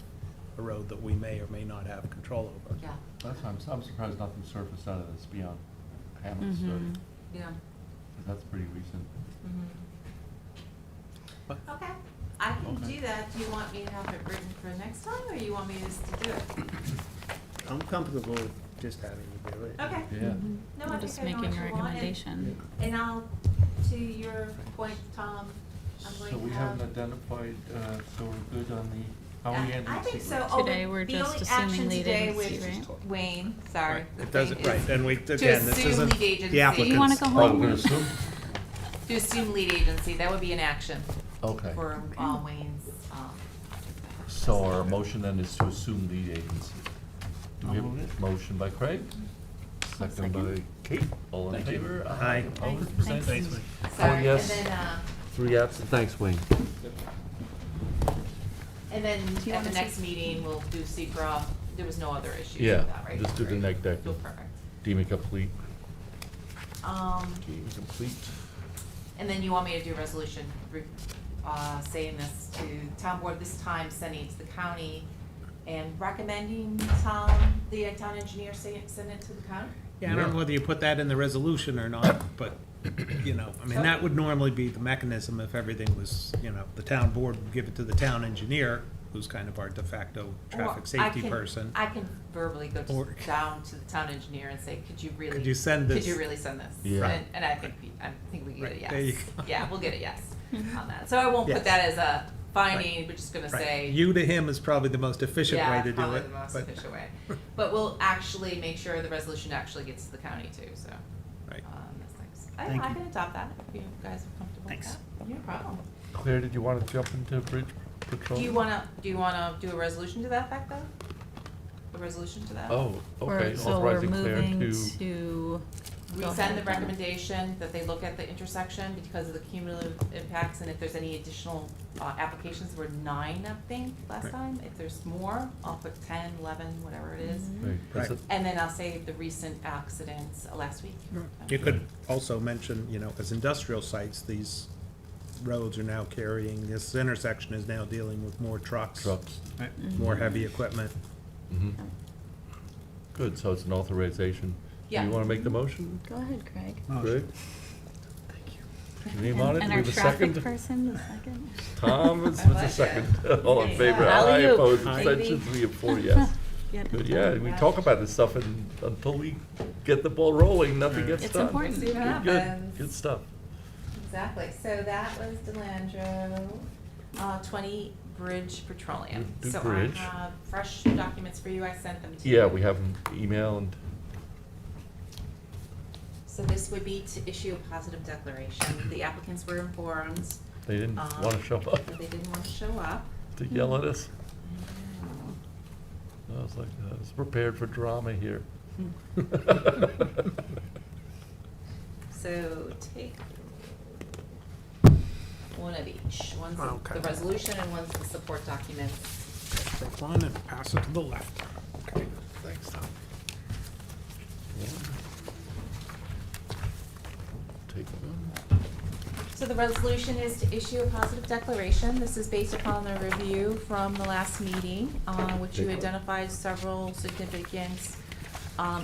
Speaker 7: a road that we may or may not have control over.
Speaker 8: yeah,
Speaker 1: That's why I'm surprised nothing surfaced out of this beyond Hammond's
Speaker 3: Mhm.
Speaker 1: study,
Speaker 8: yeah.
Speaker 1: 'cause that's pretty recent.
Speaker 7: What?
Speaker 8: Okay, I can
Speaker 1: Okay.
Speaker 8: do that. Do you want me to have it written for next time, or you want me just to do it?
Speaker 7: I'm comfortable with just having you do it.
Speaker 8: Okay.
Speaker 1: Yeah.
Speaker 8: No,
Speaker 3: You're
Speaker 8: I
Speaker 3: just
Speaker 8: think I know
Speaker 3: making
Speaker 8: what
Speaker 3: a
Speaker 8: you want,
Speaker 3: recommendation.
Speaker 8: And I'll, to your point, Tom, I'm
Speaker 1: So
Speaker 8: going
Speaker 1: we
Speaker 8: to
Speaker 1: haven't
Speaker 8: have.
Speaker 1: identified, so we're good on the, how are we handling
Speaker 8: I think
Speaker 1: secret?
Speaker 8: so. Oh,
Speaker 3: Today, we're
Speaker 8: the
Speaker 3: just
Speaker 8: only
Speaker 3: assuming
Speaker 8: action
Speaker 3: lead
Speaker 8: today
Speaker 3: agency,
Speaker 8: with
Speaker 3: right?
Speaker 8: Wayne, sorry.
Speaker 7: Right,
Speaker 8: the
Speaker 7: it doesn't,
Speaker 8: thing is
Speaker 7: right, and we,
Speaker 8: to
Speaker 7: again, this
Speaker 8: assume
Speaker 7: isn't
Speaker 8: lead agency.
Speaker 7: the applicant's.
Speaker 3: You wanna go
Speaker 1: Oh,
Speaker 3: home?
Speaker 1: we're gonna assume?
Speaker 8: To assume lead agency, that would be an action
Speaker 1: Okay.
Speaker 8: for Wayne's,
Speaker 1: So our motion then is to assume lead agency. Do we have a motion by Craig? Second by Kate, all in
Speaker 21: Thank you.
Speaker 1: favor?
Speaker 7: Aye.
Speaker 1: Opposed,
Speaker 3: Thanks.
Speaker 1: abstentions?
Speaker 8: sorry,
Speaker 1: Oh,
Speaker 8: and
Speaker 1: yes.
Speaker 8: then,
Speaker 1: 3 absent, thanks, Wayne.
Speaker 8: and then
Speaker 3: you
Speaker 8: at the
Speaker 3: wanna
Speaker 8: next
Speaker 3: see-
Speaker 8: meeting, we'll do secra. There was no other issues
Speaker 1: Yeah,
Speaker 8: with that, right?
Speaker 1: just do the
Speaker 8: Right.
Speaker 1: neg deck.
Speaker 8: So perfect.
Speaker 1: Deem it complete.
Speaker 8: Deem
Speaker 1: complete.
Speaker 8: And then you want me to do a resolution, saying this to town board, this time sending it to the county and recommending the town engineer send it to the county?
Speaker 7: Yeah, I don't know whether you put that in the resolution or not, but, you know, I mean, that would normally be the mechanism if everything was, you know, the town board would give it to the town engineer, who's kind of our de facto traffic
Speaker 8: Or
Speaker 7: safety person.
Speaker 8: I can verbally go
Speaker 7: Or-
Speaker 8: down to the town engineer and say, could you really?
Speaker 7: Could you send this?
Speaker 8: Could you really send this?
Speaker 1: Yeah.
Speaker 8: And I think we can get a
Speaker 7: Right,
Speaker 8: yes.
Speaker 7: there you go.
Speaker 8: Yeah, we'll get a yes on that. So I won't
Speaker 7: Yes.
Speaker 8: put that as a finding, we're just gonna
Speaker 7: Right.
Speaker 8: say.
Speaker 7: You to him is probably the most efficient way to do
Speaker 8: probably
Speaker 7: it.
Speaker 8: the most
Speaker 7: but-
Speaker 8: efficient way. But we'll actually make sure the resolution actually gets to the county too, so.
Speaker 7: Right.
Speaker 8: That's nice.
Speaker 7: Thank
Speaker 8: I
Speaker 7: you.
Speaker 8: can adopt that if you guys are comfortable with
Speaker 7: Thanks.
Speaker 8: that. No problem.
Speaker 1: Claire, did you want to jump into bridge patrol?
Speaker 8: Do you wanna do a resolution to that effect though? A resolution to that?
Speaker 1: Oh, okay,
Speaker 3: So we're
Speaker 1: authorizing Claire
Speaker 3: moving
Speaker 1: to,
Speaker 3: to. go
Speaker 8: Resend
Speaker 3: ahead.
Speaker 8: the recommendation that they look at the intersection because of the cumulative impacts and if there's any additional applications, there were 9, I think, last
Speaker 7: Right.
Speaker 8: time. If there's more, I'll put 10, 11, whatever it is.
Speaker 1: right, that's
Speaker 7: Right.
Speaker 1: it.
Speaker 8: And then I'll say the recent accidents last week.
Speaker 7: You could also mention, you know, as industrial sites, these roads are now carrying, this intersection is now dealing with more trucks, more heavy equipment.
Speaker 1: Mhm. Good, so it's an authorization. Do
Speaker 8: Yeah.
Speaker 1: you want to make the motion,
Speaker 3: Go ahead, Craig.
Speaker 1: Greg? Your name on it,
Speaker 3: And
Speaker 1: do we
Speaker 3: our
Speaker 1: have a
Speaker 3: traffic
Speaker 1: second?
Speaker 3: person, the second.
Speaker 1: Tom is
Speaker 8: I
Speaker 1: with
Speaker 8: like
Speaker 1: the
Speaker 8: it.
Speaker 1: second. All in favor,
Speaker 8: Yeah.
Speaker 1: aye,
Speaker 3: Alley-oop,
Speaker 1: opposed,
Speaker 3: baby.
Speaker 1: abstentions, we have 4 yes.
Speaker 9: get
Speaker 14: Good,
Speaker 9: it
Speaker 14: yeah,
Speaker 9: done.
Speaker 14: we talk about this stuff and until we get the ball rolling, nothing gets
Speaker 12: It's
Speaker 14: done.
Speaker 12: important to see what
Speaker 14: Good,
Speaker 12: happens.
Speaker 14: good stuff.
Speaker 12: Exactly, so that was Delandro, 20 Bridge Petroleum.
Speaker 14: Do
Speaker 12: So
Speaker 14: Bridge.
Speaker 12: I have fresh documents for you, I sent them to you.
Speaker 14: Yeah, we have them email and,
Speaker 12: So this would be to issue a positive declaration. The applicants were informed.
Speaker 14: they didn't wanna show up
Speaker 12: They didn't want to show up.
Speaker 14: to yell at us. I was like, I was prepared for drama here.
Speaker 12: So take one of each. One's
Speaker 11: Okay.
Speaker 12: the resolution and one's the support documents.
Speaker 11: Take one and pass it to the left. Okay, thanks, Tom.
Speaker 14: Take one.
Speaker 12: So the resolution is to issue a positive declaration. This is based upon the review from the last meeting, which you identified several significant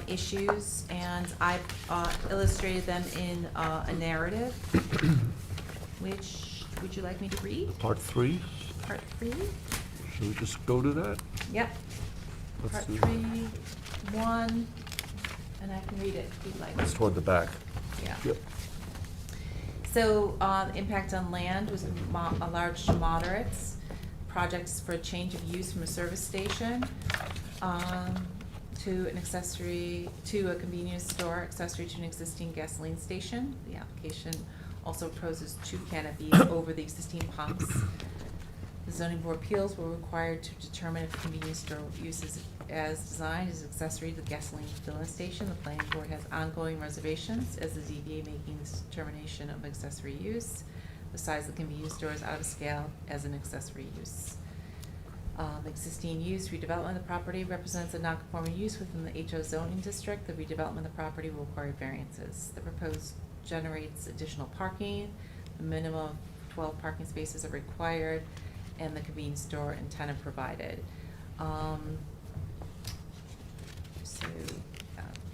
Speaker 12: issues, and I illustrated them in a narrative. Which, would you like me to read?
Speaker 14: Part 3,
Speaker 12: Part 3?
Speaker 14: should we just go to that?
Speaker 12: Yep.
Speaker 14: Let's
Speaker 12: Part
Speaker 14: do
Speaker 12: 3, 1, and I can read it if you'd like.
Speaker 14: It's toward the back.
Speaker 12: Yeah.
Speaker 14: Yep.
Speaker 12: So, impact on land was a large to moderates. Projects for a change of use from a service station to an accessory, to a convenience store, accessory to an existing gasoline station. The application also proposes 2 canopies over the existing pumps. The zoning board appeals were required to determine if convenience store uses as designed is accessory to the gasoline filling station. The planning board has ongoing reservations as the ZBA making this determination of accessory use. The size of the convenience store is out of scale as an accessory use. Existing use, redevelopment of the property represents a non-conforming use within the HO zoning district. The redevelopment of the property will require variances. The proposed generates additional parking. The minimum of 12 parking spaces are required, and the convenience store and tenant provided.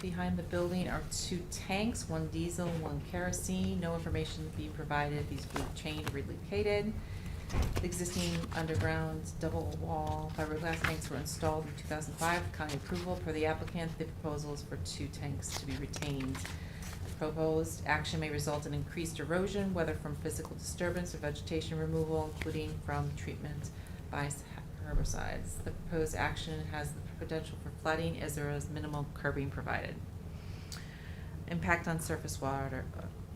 Speaker 12: Behind the building are 2 tanks, 1 diesel, 1 kerosene. No information to be provided. These will be changed or relocated. The existing underground double wall fiberglass tanks were installed in 2005. County approval per the applicant. The proposal is for 2 tanks to be retained. Proposed action may result in increased erosion, whether from physical disturbance or vegetation removal, including from treatment by herbicides. The proposed action has the potential for flooding as there is minimal curbing provided. Impact on surface water,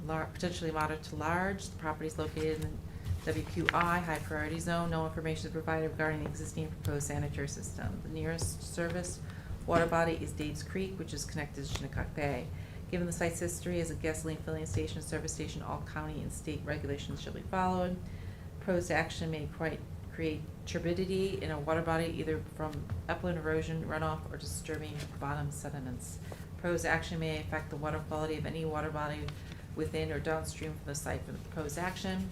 Speaker 12: potentially moderate to large. The property is located in the WQI, high priority zone. No information is provided regarding the existing proposed sanitary system. The nearest service water body is Dave's Creek, which is connected to Shinnecock Bay. Given the site's history as a gasoline filling station and service station, all county and state regulations shall be followed. Proposed action may create turbidity in a water body, either from upland erosion, runoff, or disturbing bottom sediments. Proposed action may affect the water quality of any water body within or downstream from the site for the proposed action.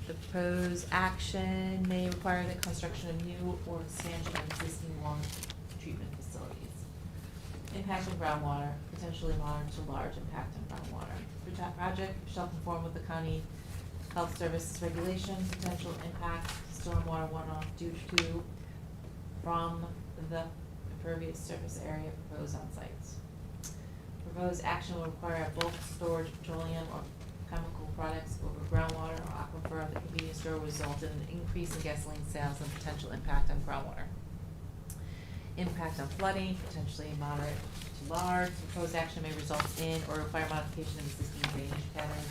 Speaker 12: The proposed action may require the construction of new or expansion of existing water treatment facilities. Impact on groundwater, potentially moderate to large impact on groundwater. Project shall conform with the county health services regulation. Potential impact stormwater runoff due to from the impervious surface area proposed on sites. Proposed action will require a bulk storage of petroleum or chemical products over groundwater or aquifer. The convenience store will result in an increase in gasoline sales and potential impact on groundwater. Impact on flooding, potentially moderate to large. Proposed action may result in or require modification of existing drainage pattern.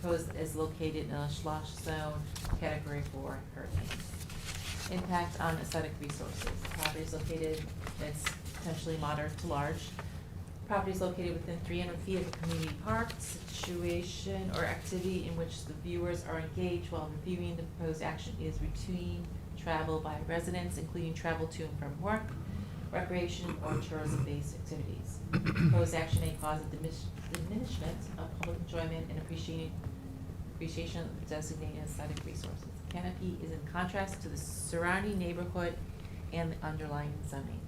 Speaker 12: Proposed is located in a slush zone, category 4 hurricanes. Impact on aesthetic resources. Property is located, it's potentially moderate to large. Property is located within 300 feet of a community park, situation or activity in which the viewers are engaged while reviewing the proposed action is routine travel by residents, including travel to and from work, recreation, or tourism-based activities. Proposed action may cause a diminishment of public enjoyment and appreciation of the designated aesthetic resources. Canopy is in contrast to the surrounding neighborhood and the underlying zoning.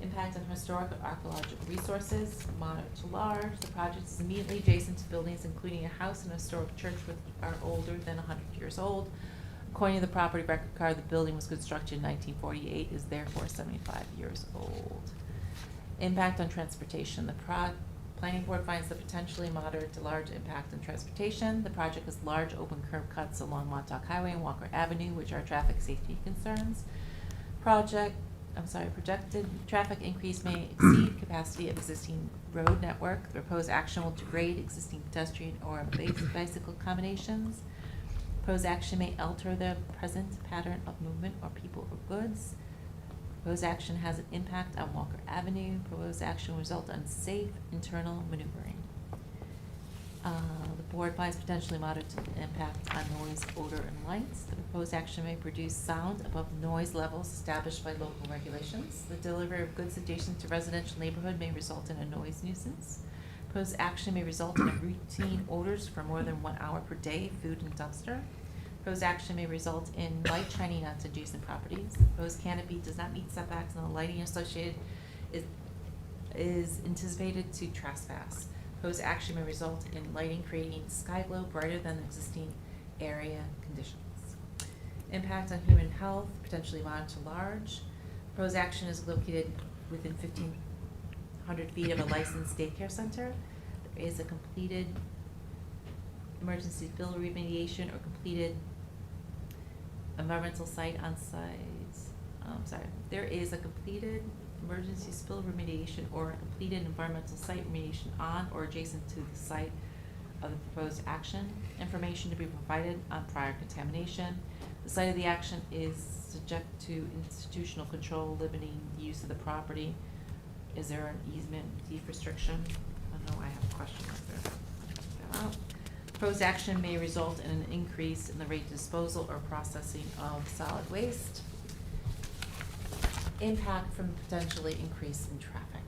Speaker 12: Impact on historic or archaeological resources, moderate to large. The project is immediately adjacent to buildings including a house and a historic church which are older than 100 years old. According to the property record card, the building was constructed in 1948, is therefore 75 years old. Impact on transportation. The planning board finds the potentially moderate to large impact on transportation. The project has large open curb cuts along Montauk Highway and Walker Avenue, which are traffic safety concerns. Projected traffic increase may exceed capacity of existing road network. The proposed action will degrade existing pedestrian or bicycle combinations. Proposed action may alter the present pattern of movement or people or goods. Proposed action has an impact on Walker Avenue. Proposed action will result in safe internal maneuvering. The board finds potentially moderate impact on noise, odor, and lights. The proposed action may produce sound above noise levels established by local regulations. The delivery of goods adjacent to residential neighborhood may result in a noise nuisance. Proposed action may result in routine odors for more than 1 hour per day, food and dumpster. Proposed action may result in light shining onto adjacent properties. The proposed canopy does not meet setbacks, and the lighting associated is anticipated to trespass. Proposed action may result in lighting creating sky glow brighter than the existing area conditions. Impact on human health, potentially moderate to large. Proposed action is located within 1,500 feet of a licensed daycare center. There is a completed emergency spill remediation or completed environmental site on site. There is a completed emergency spill remediation or a completed environmental site remediation on or adjacent to the site of the proposed action. Information to be provided on prior contamination. The site of the action is subject to institutional control limiting the use of the property. Is there an easement deed restriction? I don't know, I have a question right there. Proposed action may result in an increase in the rate of disposal or processing of solid waste. Impact from potentially increase in traffic.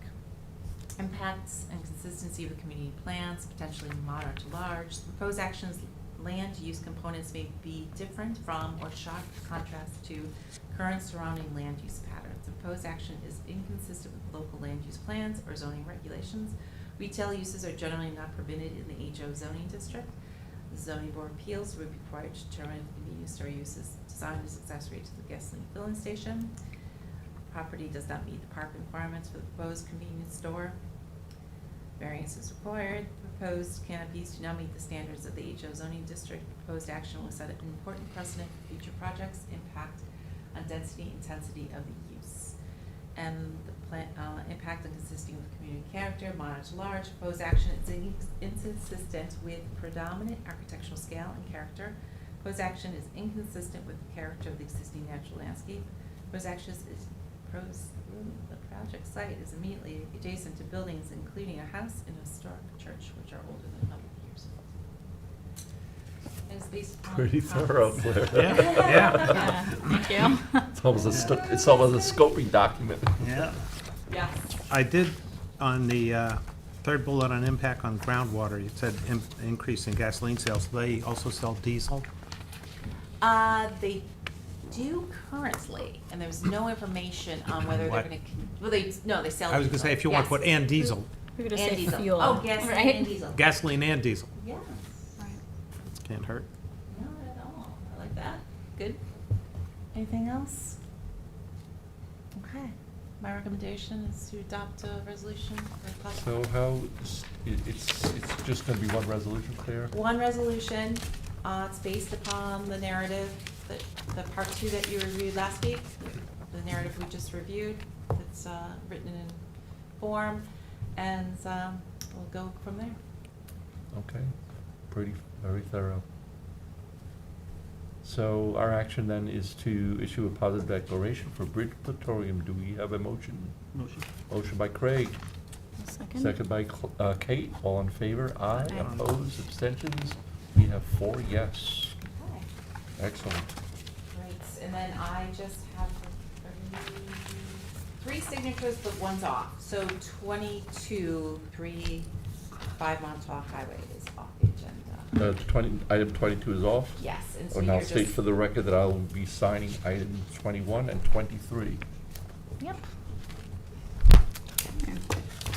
Speaker 12: Impacts and consistency of the community plans, potentially moderate to large. The proposed actions land use components may be different from or sharp contrast to current surrounding land use patterns. The proposed action is inconsistent with local land use plans or zoning regulations. Retail uses are generally not permitted in the HO zoning district. The zoning board of appeals would be required to determine if the convenience store use is designed as accessory to the gasoline filling station. Property does not meet the park requirements for the proposed convenience store. Variance is required. Proposed canopies do not meet the standards of the HO zoning district. Proposed action will set an important precedent for future projects, impact on density, intensity of the use. And the impact on consisting of the community character, moderate to large. Proposed action is inconsistent with predominant architectural scale and character. Proposed action is inconsistent with the character of the existing natural landscape. Proposed action the project site is immediately adjacent to buildings including a house and a historic church which are older than 100 years old. It is based upon
Speaker 14: Pretty thorough, Claire.
Speaker 3: Yeah, thank you.
Speaker 14: It's almost a scoping document.
Speaker 7: Yeah.
Speaker 12: Yes.
Speaker 7: I did, on the third bullet on impact on groundwater, you said increase in gasoline sales. They also sell diesel?
Speaker 12: They do currently, and there's no information on whether they're
Speaker 7: What?
Speaker 12: gonna, they sell.
Speaker 7: I was gonna say, if you want to put and diesel,
Speaker 3: We're gonna
Speaker 12: And
Speaker 3: say
Speaker 12: diesel.
Speaker 3: fuel.
Speaker 12: Oh, gasoline
Speaker 3: right?
Speaker 12: and diesel.
Speaker 7: gasoline and diesel.
Speaker 12: Yes.
Speaker 7: Can't hurt.
Speaker 12: Not at all. I like that. Good. Anything else? Okay. My recommendation is to adopt a resolution for possible.
Speaker 14: So how, it's just gonna be one resolution, Claire?
Speaker 12: One resolution, it's based upon the narrative, the part 2 that you reviewed last week, the narrative we just reviewed. It's written in form, and we'll go from there.
Speaker 14: Okay, very thorough. So our action then is to issue a positive declaration for Bridge Platorium. Do we have a motion?
Speaker 11: Motion.
Speaker 14: Motion by Craig.
Speaker 3: Second.
Speaker 14: Second by Kate. All in favor? Aye.
Speaker 3: Aye.
Speaker 14: Opposed? Abstentions? We have 4 yes.
Speaker 12: Okay.
Speaker 14: Excellent.
Speaker 12: Great, and then I just have 3 signatures, but one's off. So 5 Montauk Highway is off the agenda.
Speaker 14: Item 22 is off?
Speaker 12: Yes, and so
Speaker 14: And I'll
Speaker 12: you're
Speaker 14: state
Speaker 12: just-
Speaker 14: for the record that I will be signing items 21 and 23.
Speaker 12: Yep.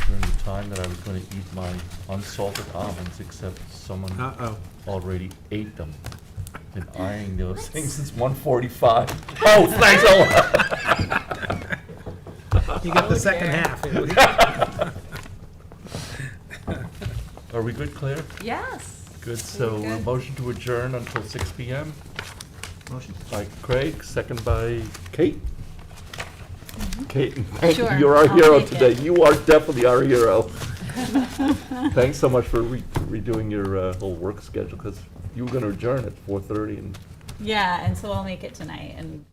Speaker 14: During the time that I was going to eat my unsalted almonds, except someone
Speaker 7: Uh-oh.
Speaker 14: already ate them. Been eyeing those things since 1:45. Oh, thanks a lot.
Speaker 11: You got the second half.
Speaker 14: Are we good, Claire?
Speaker 12: Yes.
Speaker 14: Good, so a motion to adjourn until 6 PM?
Speaker 13: Motion.
Speaker 14: By Craig, second by Kate? Kate, thank you,
Speaker 3: Sure,
Speaker 14: you're our
Speaker 3: I'll
Speaker 14: hero
Speaker 3: make it.
Speaker 14: today. You are definitely our hero. Thanks so much for redoing your whole work schedule, because you were gonna adjourn at 4:30 and
Speaker 3: Yeah, and so I'll make it tonight, and